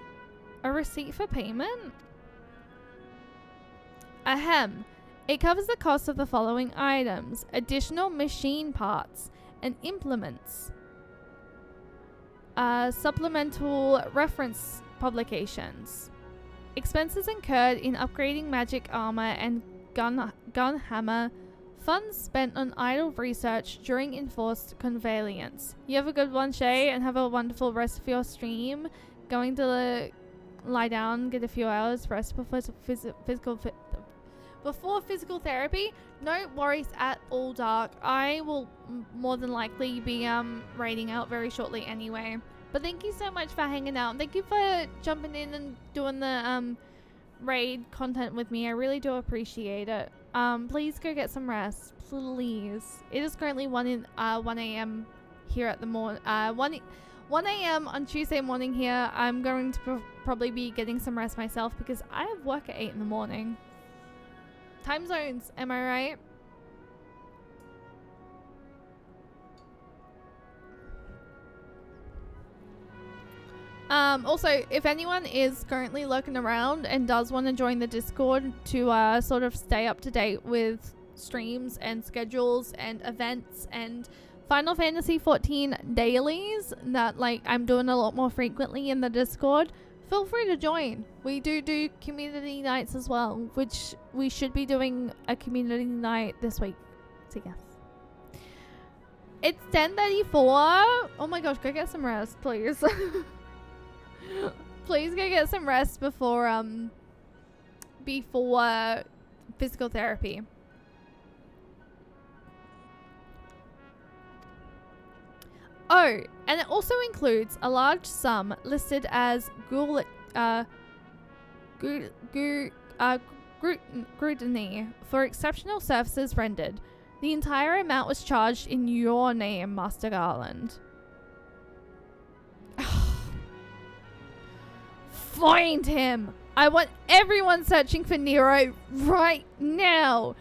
S1: A receipt for payment? Ahem. It covers the cost of the following items: additional machine parts and implements, supplemental reference publications, expenses incurred in upgrading magic armor and gun hammer, funds spent on idle research during enforced conveyance. You have a good one, Shay, and have a wonderful rest of your stream. Going to lie down, get a few hours rest before physical therapy. No worries at all, Dark. I will more than likely be raiding out very shortly anyway. But thank you so much for hanging out. Thank you for jumping in and doing the raid content with me. I really do appreciate it. Please go get some rest, please. It is currently 1 a.m. here at the morning. 1 a.m. on Tuesday morning here. I'm going to probably be getting some rest myself because I have work at 8 in the morning. Time zones, am I right? Also, if anyone is currently lurking around and does want to join the Discord to sort of stay up to date with streams and schedules and events and Final Fantasy 14 dailies that like I'm doing a lot more frequently in the Discord, feel free to join. We do community nights as well, which we should be doing a community night this week. So yes. It's 10:34. Oh my gosh, go get some rest, please. Please go get some rest before physical therapy. Oh, and it also includes a large sum listed as scrutiny for exceptional services rendered. The entire amount was charged in your name, Master Garland. Find him! I want everyone searching for Nero right now!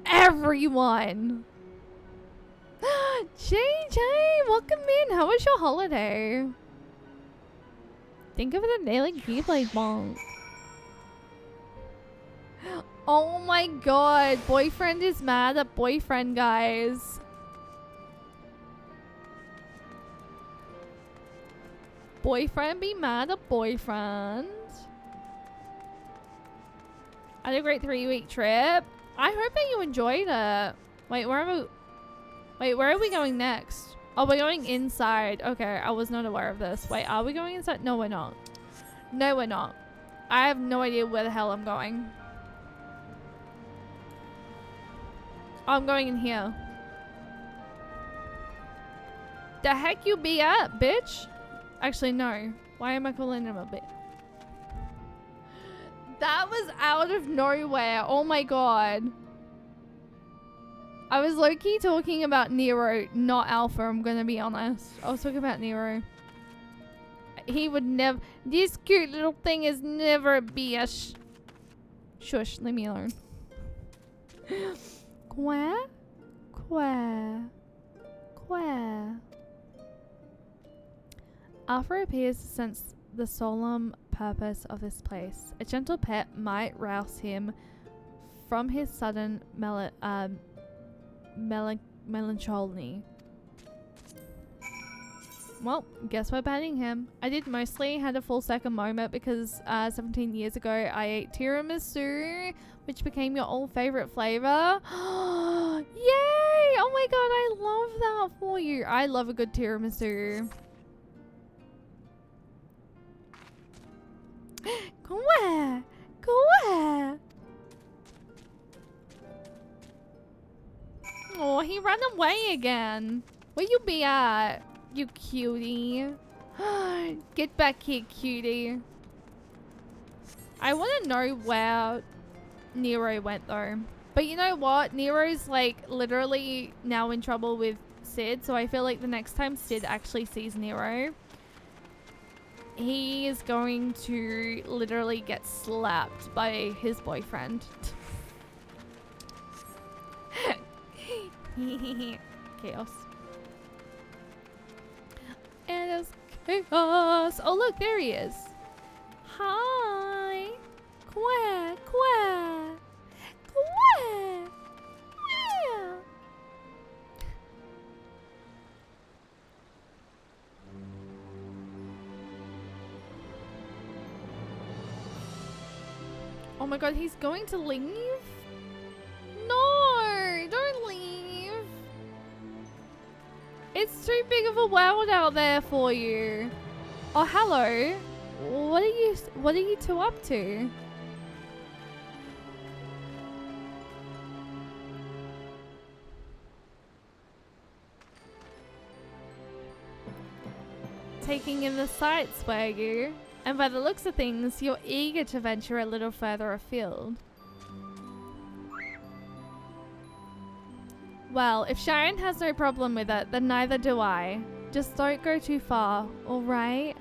S1: Everyone! JJ, welcome in. How was your holiday? Think of the daily gameplay bonk. Oh my god, boyfriend is mad at boyfriend, guys. Boyfriend be mad at boyfriend. I had a great 3-week trip. I hope that you enjoyed it. Wait, where are we going next? Oh, we're going inside. Okay, I was not aware of this. Wait, are we going inside? No, we're not. No, we're not. I have no idea where the hell I'm going. Oh, I'm going in here. The heck you be at, bitch? Actually, no. Why am I calling him a bitch? That was out of nowhere. Oh my god. I was low-key talking about Nero, not Alpha, I'm gonna be honest. I was talking about Nero. He would never... This cute little thing is never be a shush, leave me alone. Quoi? Alpha appears to sense the solemn purpose of this place. A gentle pet might rouse him from his sudden melancholy. Well, guess we're banning him. I did mostly had a full second moment because 17 years ago I ate tiramisu, which became your old favorite flavor. Yay! Oh my god, I love that for you. I love a good tiramisu. Go. Oh, he ran away again. Where you be at, you cutie? Get back here, cutie. I want to know where Nero went though. But you know what? Nero's like literally now in trouble with Sid. So I feel like the next time Sid actually sees Nero, he is going to literally get slapped by his boyfriend. Chaos. It is chaos. Oh look, there he is. Hi. Quack. Yeah. Oh my god, he's going to leave? No, don't leave. It's too big of a world out there for you. Oh, hello. What are you two up to? Taking in the sights, were you? And by the looks of things, you're eager to venture a little further afield. Well, if Sharon has no problem with it, then neither do I. Just don't go too far, alright?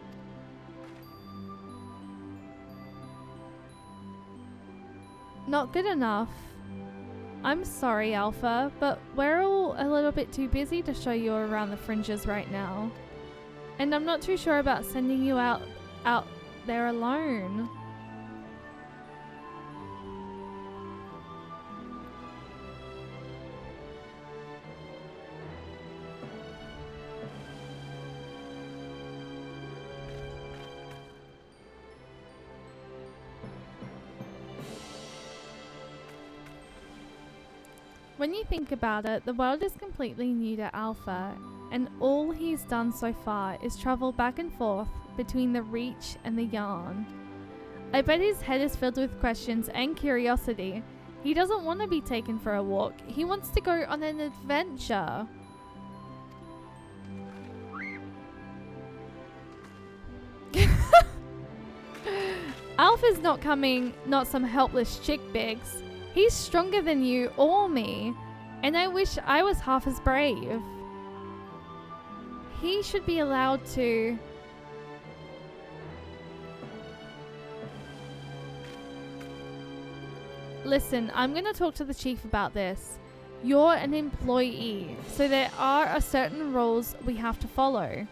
S1: Not good enough. I'm sorry, Alpha, but we're all a little bit too busy to show you around the fringes right now. And I'm not too sure about sending you out there alone. When you think about it, the world is completely new to Alpha, and all he's done so far is travel back and forth between the Reach and the Yarn. I bet his head is filled with questions and curiosity. He doesn't want to be taken for a walk. He wants to go on an adventure. Alpha's not some helpless chick, Biggs. He's stronger than you or me, and I wish I was half as brave. He should be allowed to... Listen, I'm going to talk to the chief about this. You're an employee, so there are certain rules we have to follow.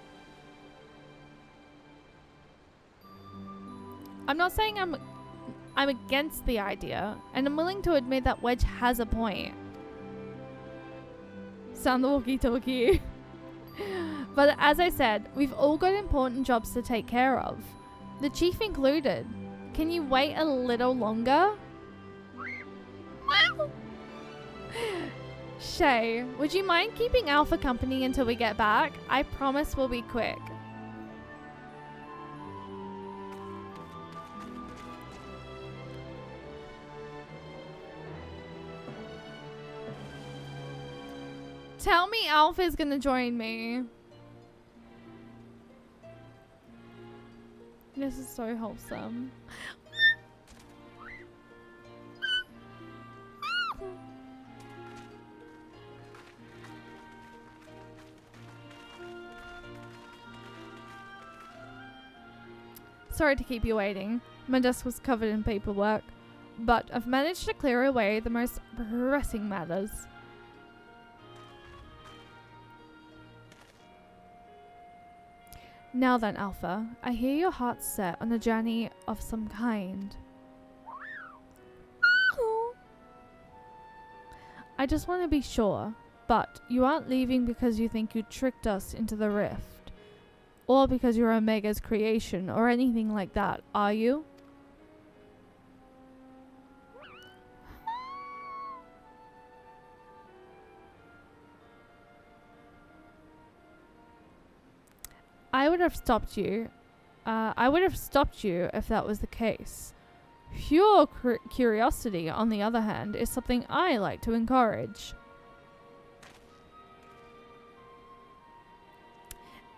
S1: I'm not saying I'm against the idea, and I'm willing to admit that Wedge has a point. Sound the walkie-talkie. But as I said, we've all got important jobs to take care of. The chief included. Can you wait a little longer? Shay, would you mind keeping Alpha company until we get back? I promise we'll be quick. Tell me Alpha's gonna join me. This is so wholesome. Sorry to keep you waiting. My desk was covered in paperwork, but I've managed to clear away the most pressing matters. Now then, Alpha, I hear your heart's set on a journey of some kind. I just want to be sure, but you aren't leaving because you think you tricked us into the rift, or because you're Omega's creation, or anything like that, are you? I would have stopped you. If that was the case. Pure curiosity, on the other hand, is something I like to encourage.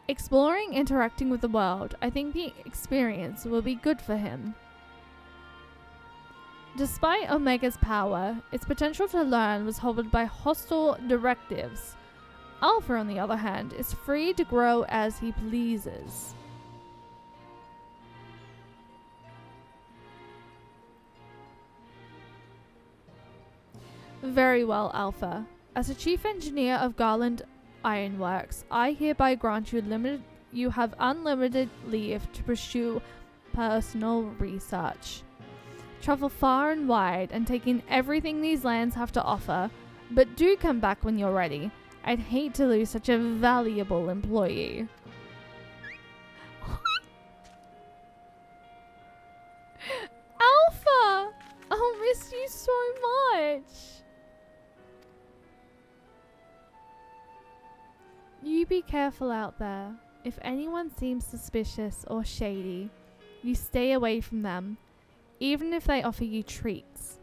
S1: Exploring, interacting with the world, I think the experience will be good for him. Despite Omega's power, its potential to learn was hobbled by hostile directives. Alpha, on the other hand, is free to grow as he pleases. Very well, Alpha. As a chief engineer of Garland Ironworks, I hereby grant you have unlimited leave to pursue personal research. Travel far and wide and take in everything these lands have to offer, but do come back when you're ready. I'd hate to lose such a valuable employee. Alpha! I'll miss you so much. You be careful out there. If anyone seems suspicious or shady, you stay away from them, even if they offer you treats.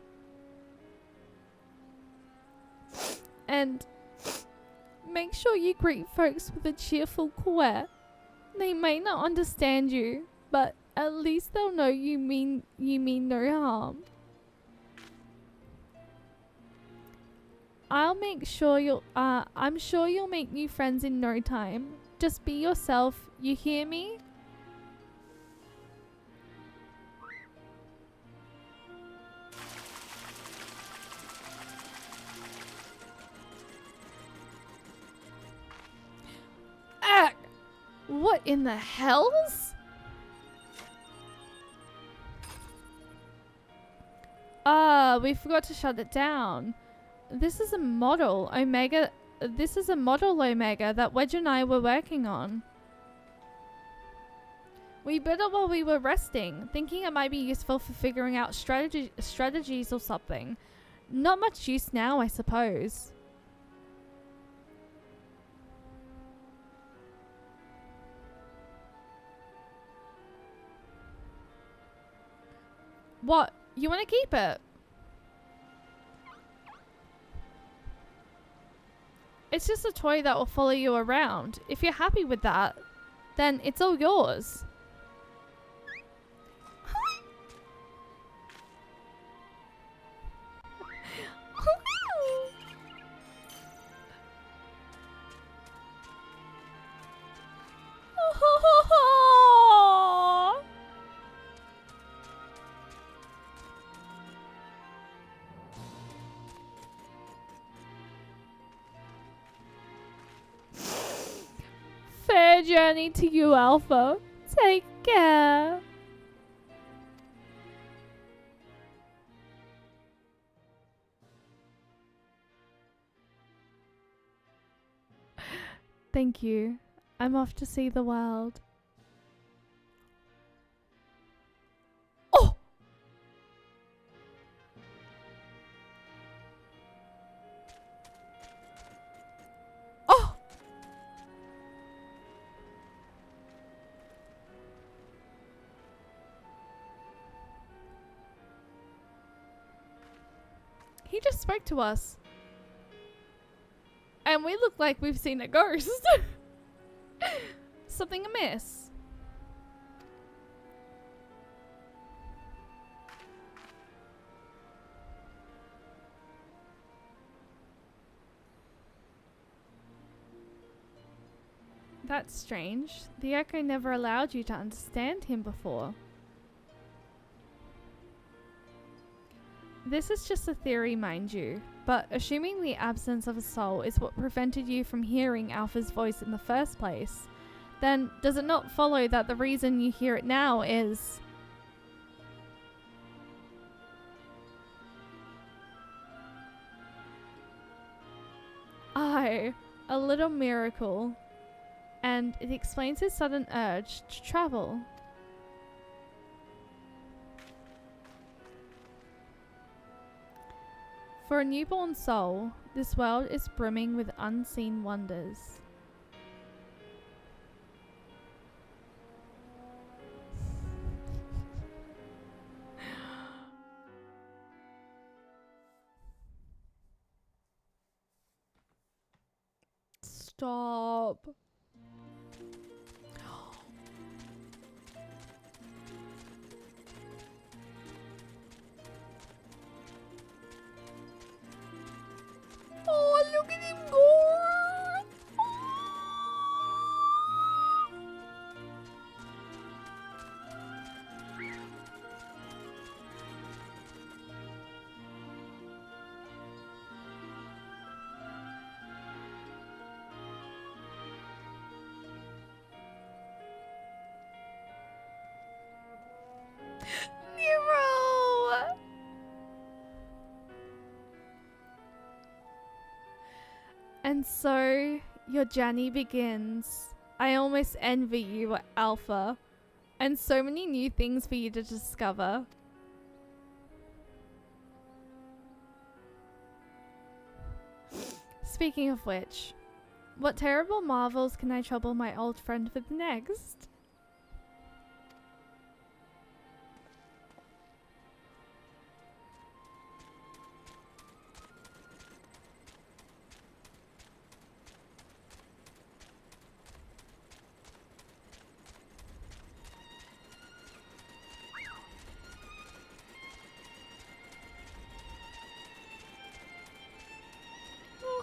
S1: And make sure you greet folks with a cheerful quack. They may not understand you, but at least they'll know you mean no harm. I'm sure you'll make new friends in no time. Just be yourself, you hear me? What in the hells? We forgot to shut it down. This is a model Omega. This is a model Omega that Wedge and I were working on. We built it while we were resting, thinking it might be useful for figuring out strategies or something. Not much use now, I suppose. What? You want to keep it? It's just a toy that will follow you around. If you're happy with that, then it's all yours. Fair journey to you, Alpha. Take care. Thank you. I'm off to see the world. Oh! Oh! He just spoke to us. And we look like we've seen a ghost. Something amiss. That's strange. The Echo never allowed you to understand him before. This is just a theory, mind you, but assuming the absence of a soul is what prevented you from hearing Alpha's voice in the first place, then does it not follow that the reason you hear it now is... a little miracle. And it explains his sudden urge to travel. For a newborn soul, this world is brimming with unseen wonders. Stop. Oh, look at him go! Nero! And so, your journey begins. I almost envy you, Alpha. And so many new things for you to discover. Speaking of which, what terrible marvels can I trouble my old friend with next?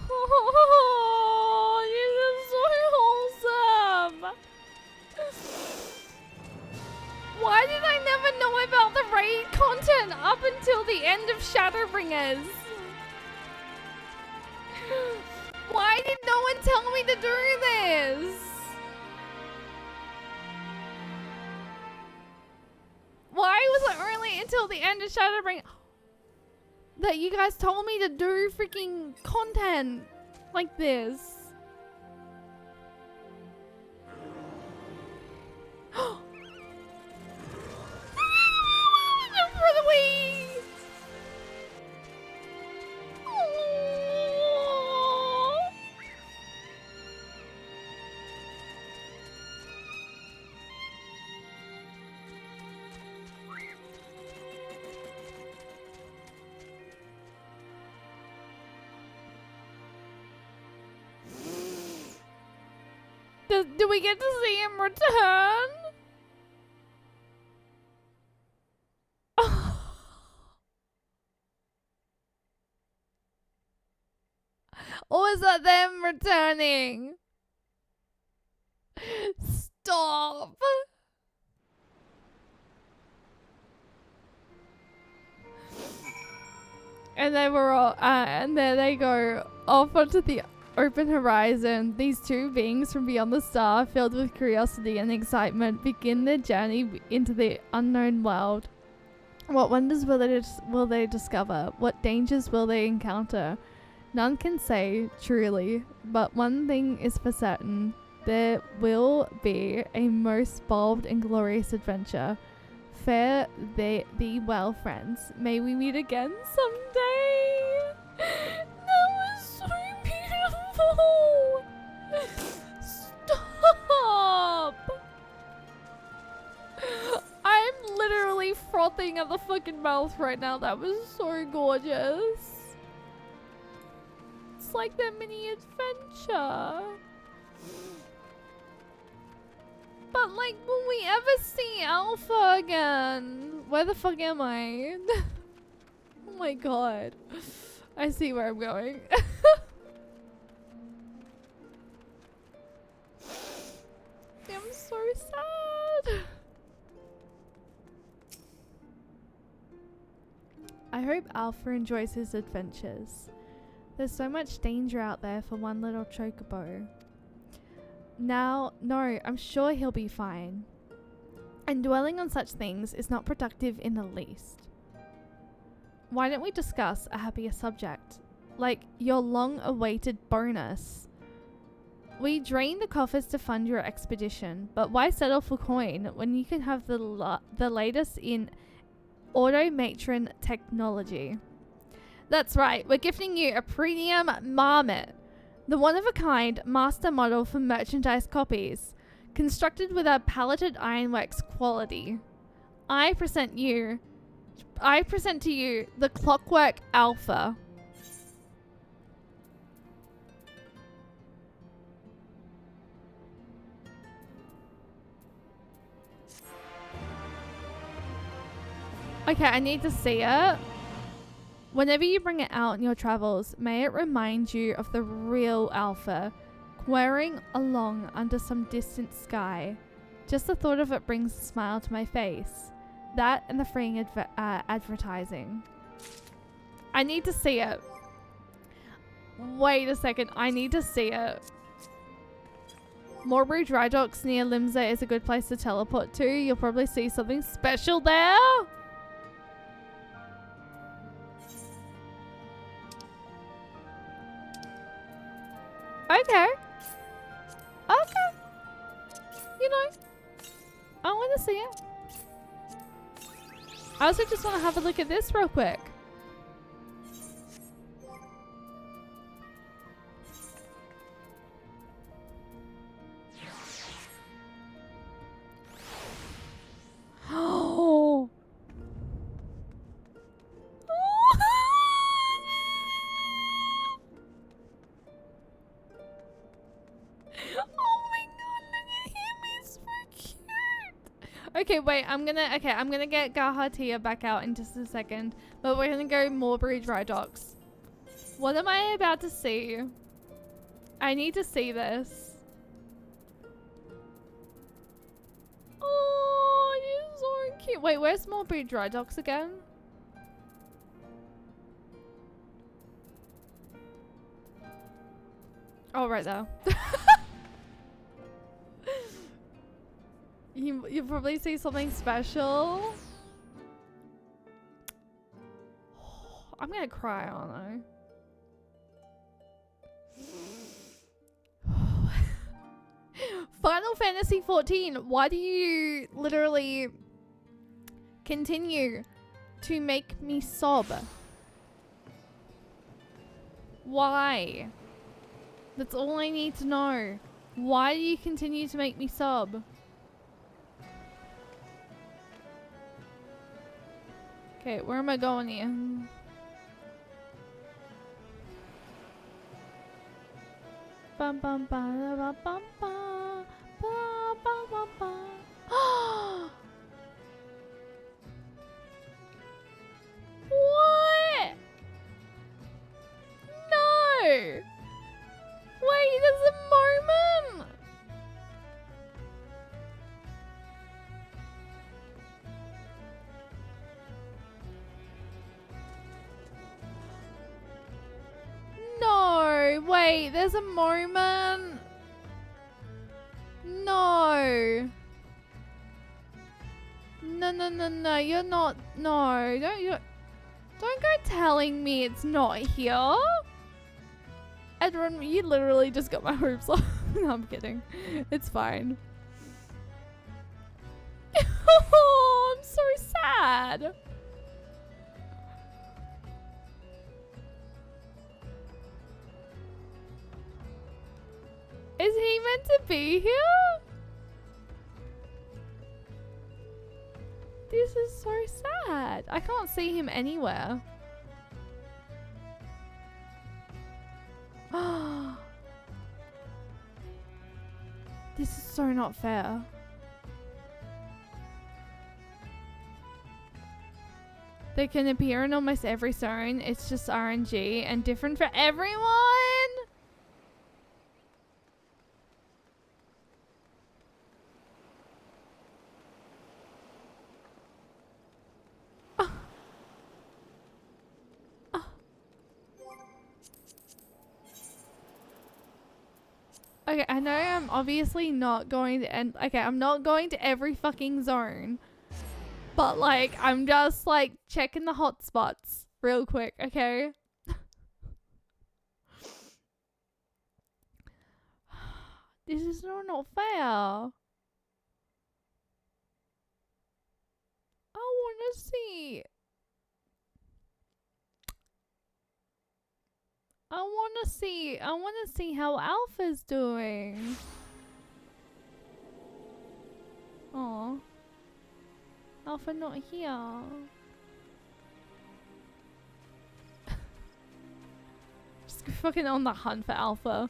S1: Oh, this is so wholesome. Why did I never know about the raid content up until the end of Shadowbringers? Why did no one tell me to do this? the end and try to bring that you guys told me to do freaking content like this. For the weeds. Do we get to see him return? Or is that them returning? Stop. And they were all, and there they go off onto the open horizon. These two beings from beyond the star, filled with curiosity and excitement, begin their journey into the unknown world. What wonders will they discover? What dangers will they encounter? None can say truly, but one thing is for certain. There will be a most bold and glorious adventure. Fare thee well, friends. May we meet again someday. That was so beautiful. Stop. I'm literally frothing at the fucking mouth right now. That was so gorgeous. It's like their mini adventure. But like, will we ever see Alpha again? Where the fuck am I? Oh my god. I see where I'm going. I'm so sad. I hope Alpha enjoys his adventures. There's so much danger out there for one little chocobo. Now, no, I'm sure he'll be fine. And dwelling on such things is not productive in the least. Why don't we discuss a happier subject? Like your long-awaited bonus. We drained the coffers to fund your expedition, but why settle for coin when you can have the latest in automatron technology? That's right, we're gifting you a premium marmot. The one-of-a-kind master model for merchandise copies, constructed with our paletted ironworks quality. I present to you the Clockwork Alpha. Okay, I need to see it. Whenever you bring it out in your travels, may it remind you of the real Alpha, whirring along under some distant sky. Just the thought of it brings a smile to my face. That and the freeing advertising. I need to see it. Wait a second, I need to see it. Morebury Dry Docks near Limsa is a good place to teleport to. You'll probably see something special there. Okay. Okay. You know, I want to see it. I also just want to have a look at this real quick. Oh. Okay, wait, I'm gonna get Gahatia back out in just a second. But we're gonna go Morebury Dry Docks. What am I about to see? I need to see this. Oh, you're so cute. Wait, where's Morebury Dry Docks again? Oh, right there. You probably see something special. I'm gonna cry, aren't I? Final Fantasy 14. Why do you literally continue to make me sob? Why? That's all I need to know. Why do you continue to make me sob? Okay, where am I going here? Bum bum ba ba bum ba ba ba ba ba. What? No. Wait, there's a moment. No, wait, there's a moment. No. No, no, no, no, you're not. No, don't go telling me it's not here. Edwin, you literally just got my hopes up. No, I'm kidding. It's fine. Oh, I'm so sad. Is he meant to be here? This is so sad. I can't see him anywhere. This is so not fair. They can appear in almost every zone. It's just RNG and different for everyone. Okay, I know I'm obviously not going to end. Okay, I'm not going to every fucking zone. But, like, I'm just, like, checking the hotspots real quick, okay? This is not fair. I want to see. I want to see how Alpha's doing. Aw. Alpha not here. Just fucking on the hunt for Alpha.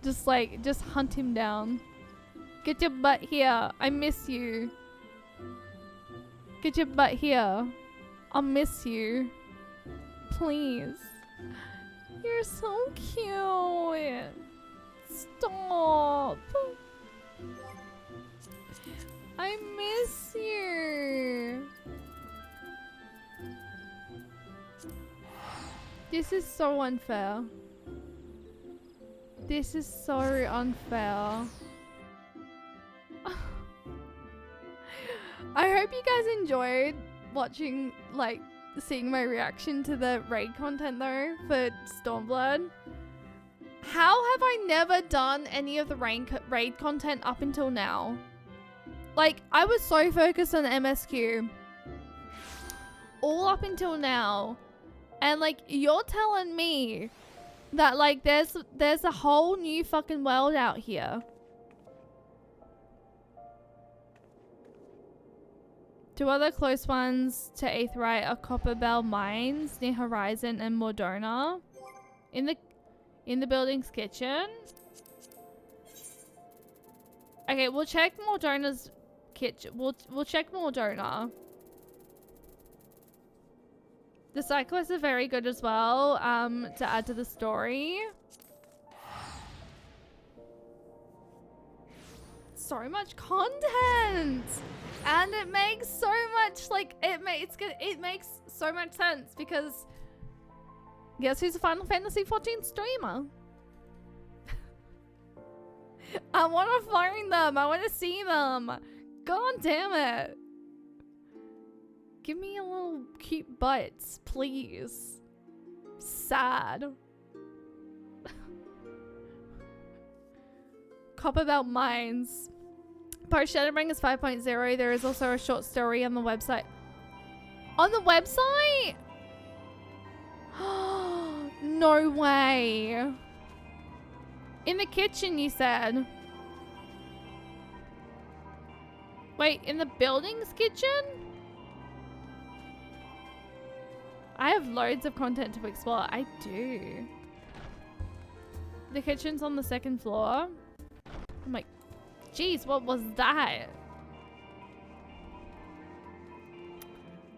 S1: Just hunt him down. Get your butt here. I miss you. Get your butt here. I'll miss you. Please. You're so cute. Stop. I miss you. This is so unfair. This is so unfair. I hope you guys enjoyed watching, like, seeing my reaction to the raid content though for StormBlood. How have I never done any of the raid content up until now? Like, I was so focused on MSQ all up until now, and like, you're telling me that like there's a whole new fucking world out here. Two other close ones to Aetheryte are Copperbell Mines near Horizon and Mordona. In the building's kitchen. Okay, we'll check Mordona's kitchen. We'll check Mordona. The cyclists are very good as well, to add to the story. So much content! And it makes so much, like, it makes so much sense because guess who's a Final Fantasy 14 streamer? I want to find them. I want to see them. God damn it. Give me a little cute butts, please. Sad. Copperbelt Mines. Post Shadowbring is 5.0. There is also a short story on the website. On the website? No way. In the kitchen, you said. Wait, in the building's kitchen? I have loads of content to explore. I do. The kitchen's on the 2nd floor. I'm like, geez, what was that?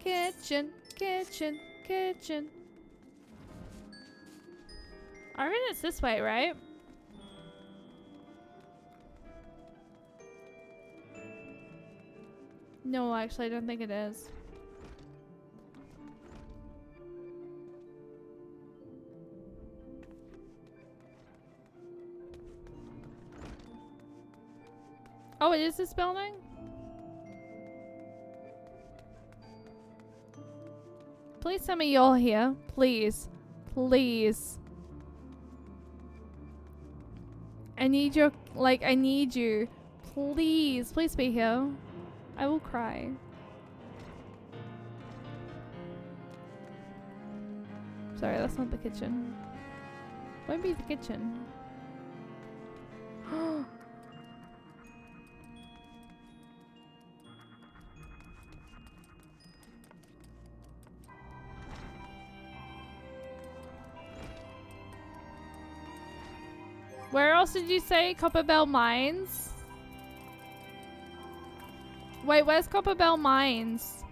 S1: Kitchen, kitchen, kitchen. I reckon it's this way, right? No, actually, I don't think it is. Oh, it is this building? Please tell me you're here. Please. Please. I need your, like, I need you. Please. Please be here. I will cry. Sorry, that's not the kitchen. Won't be the kitchen. Where else did you say Copperbelt Mines? Wait, where's Copperbelt Mines?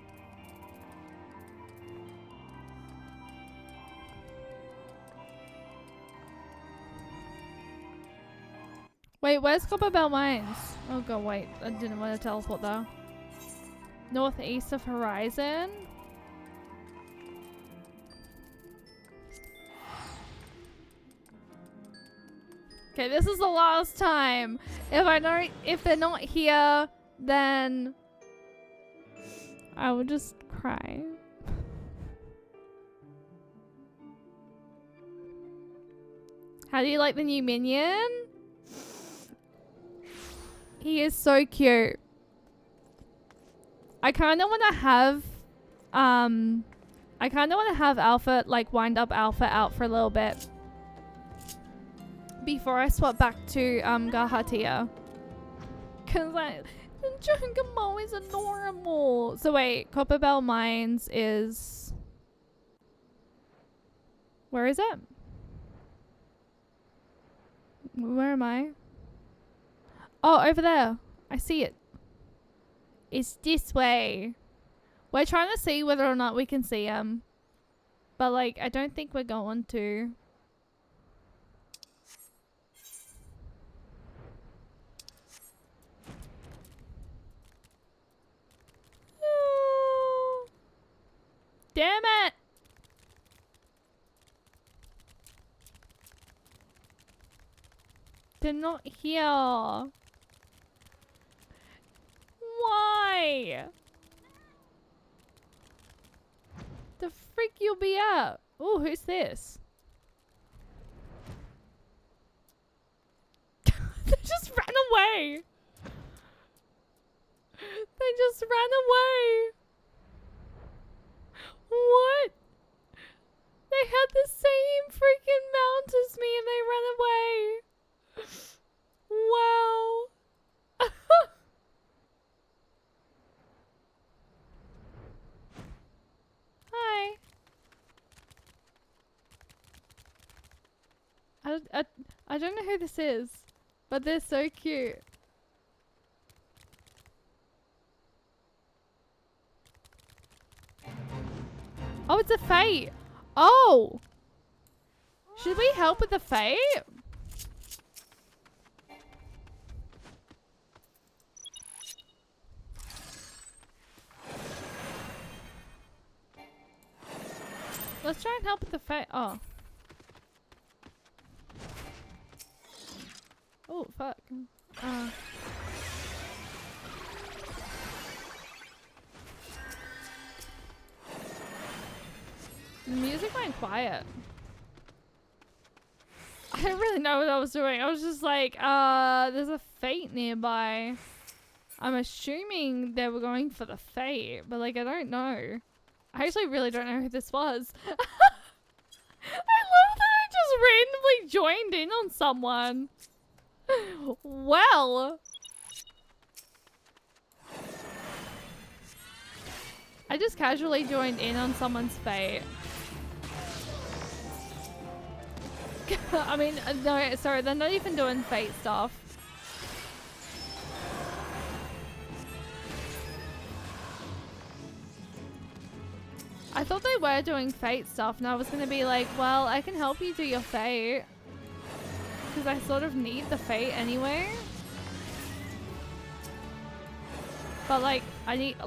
S1: Wait, where's Copperbelt Mines? Oh god, wait. I didn't want to teleport though. Northeast of Horizon? Okay, this is the last time. If they're not here, then I will just cry. How do you like the new minion? He is so cute. I kind of want to have Alpha, like wind up Alpha out for a little bit before I swap back to Gahatia. Cause Jungamo is adorable. So wait, Copperbelt Mines is, where is it? Where am I? Oh, over there. I see it. It's this way. We're trying to see whether or not we can see him. But like, I don't think we're going to. Damn it! They're not here. Why? The freak you'll be at? Oh, who's this? They just ran away. They just ran away. What? They had the same freaking mount as me and they ran away. Wow. Hi. I don't know who this is, but they're so cute. Oh, it's a fate. Oh. Should we help with the fate? Let's try and help with the fate. Oh. Oh, fuck. The music went quiet. I didn't really know what I was doing. I was just like, there's a fate nearby. I'm assuming they were going for the fate, but like, I don't know. I actually really don't know who this was. I love that I just randomly joined in on someone. Well. I just casually joined in on someone's fate. I mean, no, sorry, they're not even doing fate stuff. I thought they were doing fate stuff, and I was going to be like, well, I can help you do your fate. Because I sort of need the fate anyway. But like, I need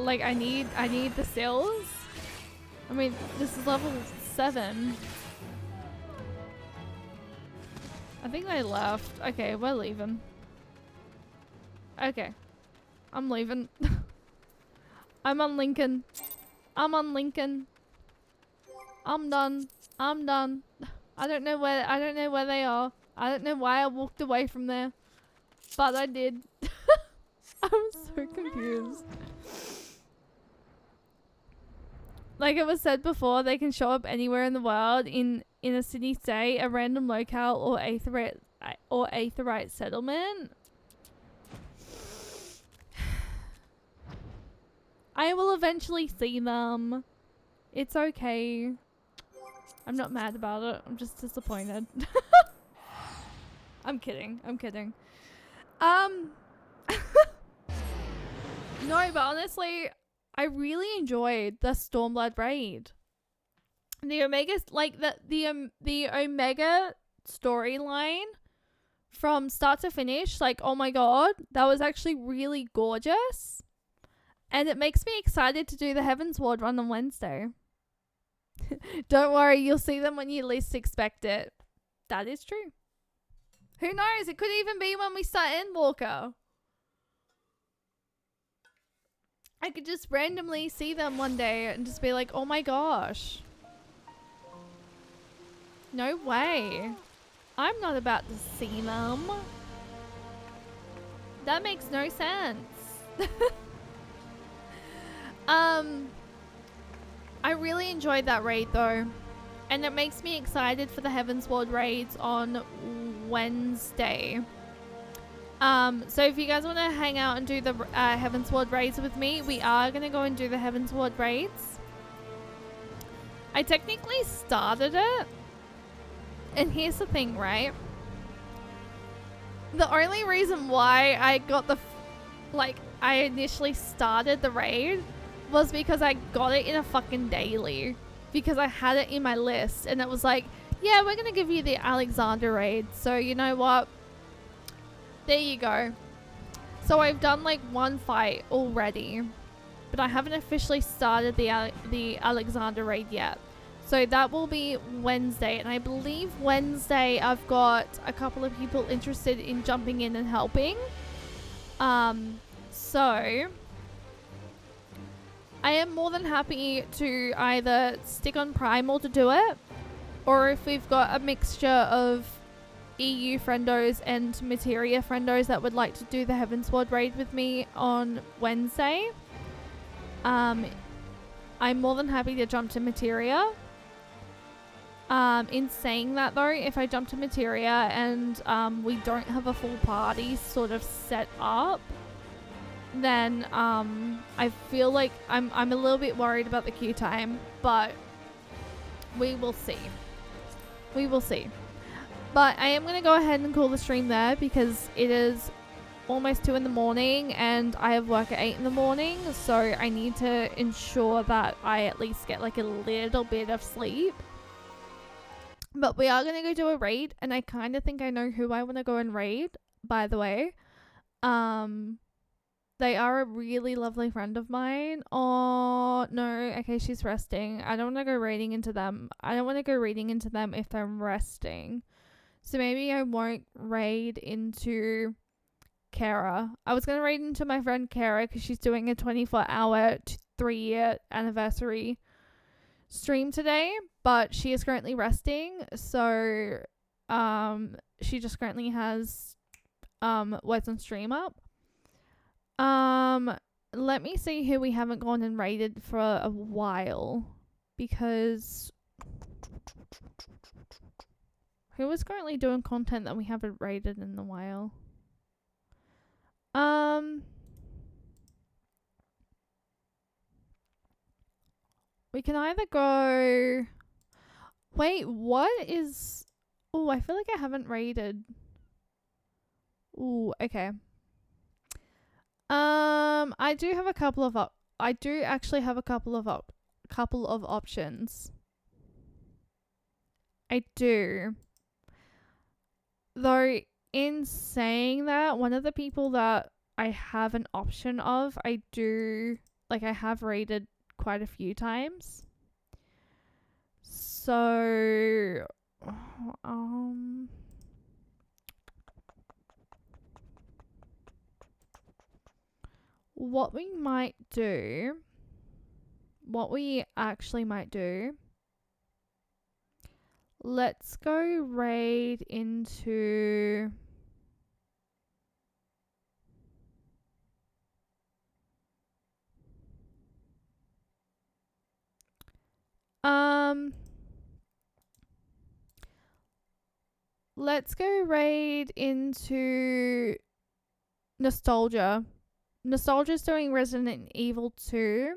S1: the sills. I mean, this is level 7. I think they left. Okay, we're leaving. Okay. I'm leaving. I'm on Lincoln. I'm on Lincoln. I'm done. I'm done. I don't know where they are. I don't know why I walked away from there. But I did. I'm so confused. Like it was said before, they can show up anywhere in the world in a city state, a random locale, or aetheryte settlement. I will eventually see them. It's okay. I'm not mad about it. I'm just disappointed. I'm kidding. I'm kidding. No, but honestly, I really enjoyed the StormBlood raid. The Omega, like the Omega storyline from start to finish, like, oh my god, that was actually really gorgeous. And it makes me excited to do the Heaven's Ward run on Wednesday. Don't worry, you'll see them when you least expect it. That is true. Who knows? It could even be when we start Endwalker. I could just randomly see them one day and just be like, oh my gosh. No way. I'm not about to see them. That makes no sense. I really enjoyed that raid though. And it makes me excited for the Heaven's Ward raids on Wednesday. So if you guys want to hang out and do the Heaven's Ward raids with me, we are going to go and do the Heaven's Ward raids. I technically started it. And here's the thing, right? The only reason why I got I initially started the raid was because I got it in a fucking daily. Because I had it in my list. And it was like, yeah, we're going to give you the Alexander raid. So you know what? There you go. So I've done like one fight already, but I haven't officially started the Alexander raid yet. So that will be Wednesday, and I believe Wednesday I've got a couple of people interested in jumping in and helping. So I am more than happy to either stick on Primal to do it, or if we've got a mixture of EU friendos and Materia friendos that would like to do the Heaven's Ward raid with me on Wednesday, I'm more than happy to jump to Materia. In saying that though, if I jump to Materia and we don't have a full party sort of set up, then I feel like I'm a little bit worried about the queue time, but we will see. We will see. But I am going to go ahead and call the stream there because it is almost 2 in the morning and I have work at 8 in the morning. So I need to ensure that I at least get like a little bit of sleep. But we are going to go do a raid, and I kind of think I know who I want to go and raid, by the way. They are a really lovely friend of mine. Oh, no. Okay, she's resting. I don't want to go raiding into them. I don't want to go raiding into them if they're resting. So maybe I won't raid into Kara. I was going to raid into my friend Kara because she's doing a 24-hour 3-year anniversary stream today, but she is currently resting. So she just currently has Words on Stream up. Let me see who we haven't gone and raided for a while, because who is currently doing content that we haven't raided in a while? We can either go... Wait, what is... Oh, I feel like I haven't raided. Ooh, okay. I do have a couple of I do actually have a couple of options. I do. Though in saying that, one of the people that I have an option of, I have raided quite a few times. So what we actually might do, let's go raid into let's go raid into Nostalgia. Nostalgia's doing Resident Evil 2,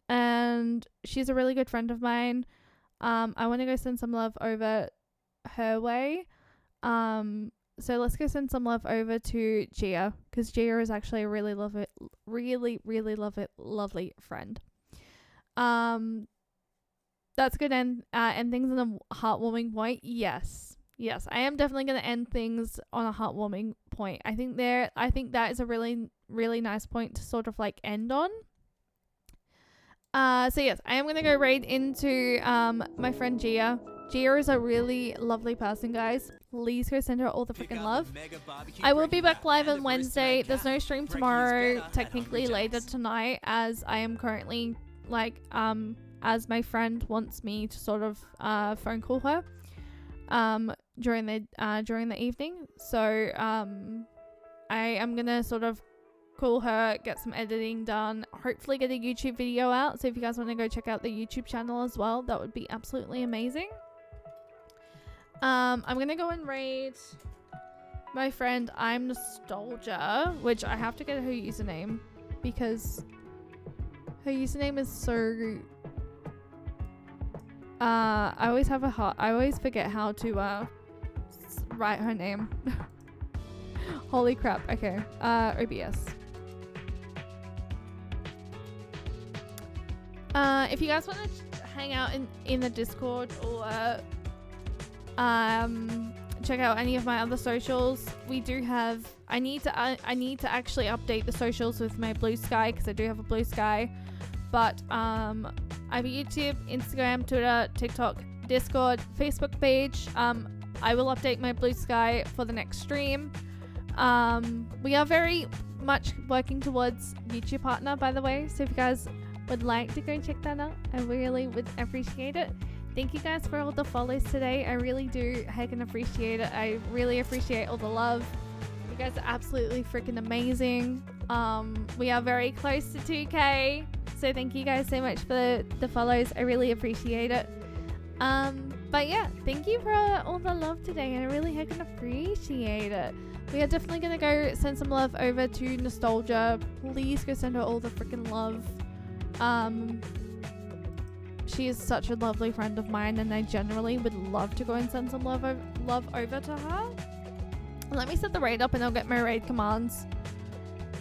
S1: and she's a really good friend of mine. I want to go send some love over her way. So let's go send some love over to Gia, because Gia is actually a really lovely friend. That's good. End things on a heartwarming point. Yes, I am definitely going to end things on a heartwarming point. I think that is a really, really nice point to sort of like end on. So yes, I am going to go raid into my friend Gia. Gia is a really lovely person, guys. Please go send her all the freaking love. I will be back live on Wednesday. There's no stream tomorrow, technically later tonight, as I am currently as my friend wants me to sort of phone call her during the evening. So I am gonna sort of call her, get some editing done, hopefully get a YouTube video out. So if you guys want to go check out the YouTube channel as well, that would be absolutely amazing. I'm gonna go and raid my friend I'm Nostalgia, which I have to get her username because her username is so I always forget how to write her name. Holy crap. Okay. OBS. If you guys want to hang out in the Discord or check out any of my other socials, we do have I need to actually update the socials with my Blue Sky, because I do have a Blue Sky. But I have a YouTube, Instagram, Twitter, TikTok, Discord, Facebook page. I will update my Blue Sky for the next stream. We are very much working towards YouTube partner, by the way. So if you guys would like to go check that out, I really would appreciate it. Thank you guys for all the follows today. I really do heckin' appreciate it. I really appreciate all the love. You guys are absolutely freaking amazing. We are very close to 2K. So thank you guys so much for the follows. I really appreciate it. But yeah, thank you for all the love today. I really heckin' appreciate it. We are definitely going to go send some love over to Nostalgia. Please go send her all the freaking love. She is such a lovely friend of mine, and I generally would love to go and send some love over to her. Let me set the raid up and I'll get my raid commands.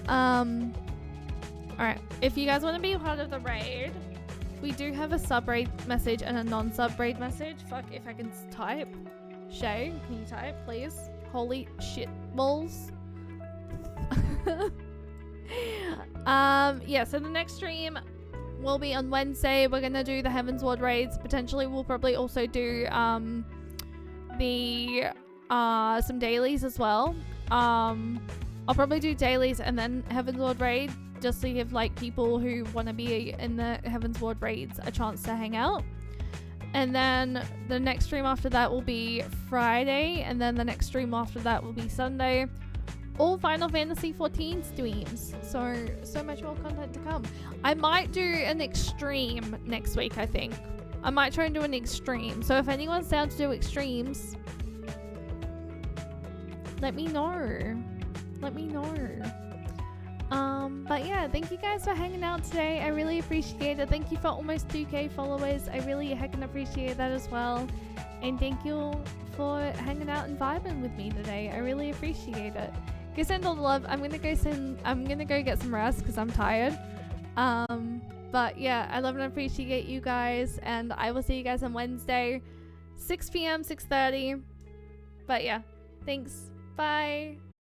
S1: Alright, if you guys want to be a part of the raid, we do have a sub raid message and a non-sub raid message. Fuck, if I can type. Shay, can you type, please? Holy shit balls. Yeah, so the next stream will be on Wednesday. We're gonna do the Heaven's Ward raids. Potentially we'll probably also do some dailies as well. I'll probably do dailies and then Heaven's Ward raid, just to give like people who want to be in the Heaven's Ward raids a chance to hang out. And then the next stream after that will be Friday. And then the next stream after that will be Sunday. All Final Fantasy 14 streams. So much more content to come. I might do an extreme next week, I think. I might try and do an extreme. So if anyone's down to do extremes, let me know. Let me know. But yeah, thank you guys for hanging out today. I really appreciate it. Thank you for almost 2k followers. I really heckin' appreciate that as well. And thank you for hanging out and vibing with me today. I really appreciate it. Go send all the love. I'm gonna go get some rest because I'm tired. But yeah, I love and appreciate you guys, and I will see you guys on Wednesday, 6 p.m., 6:30. But yeah, thanks. Bye.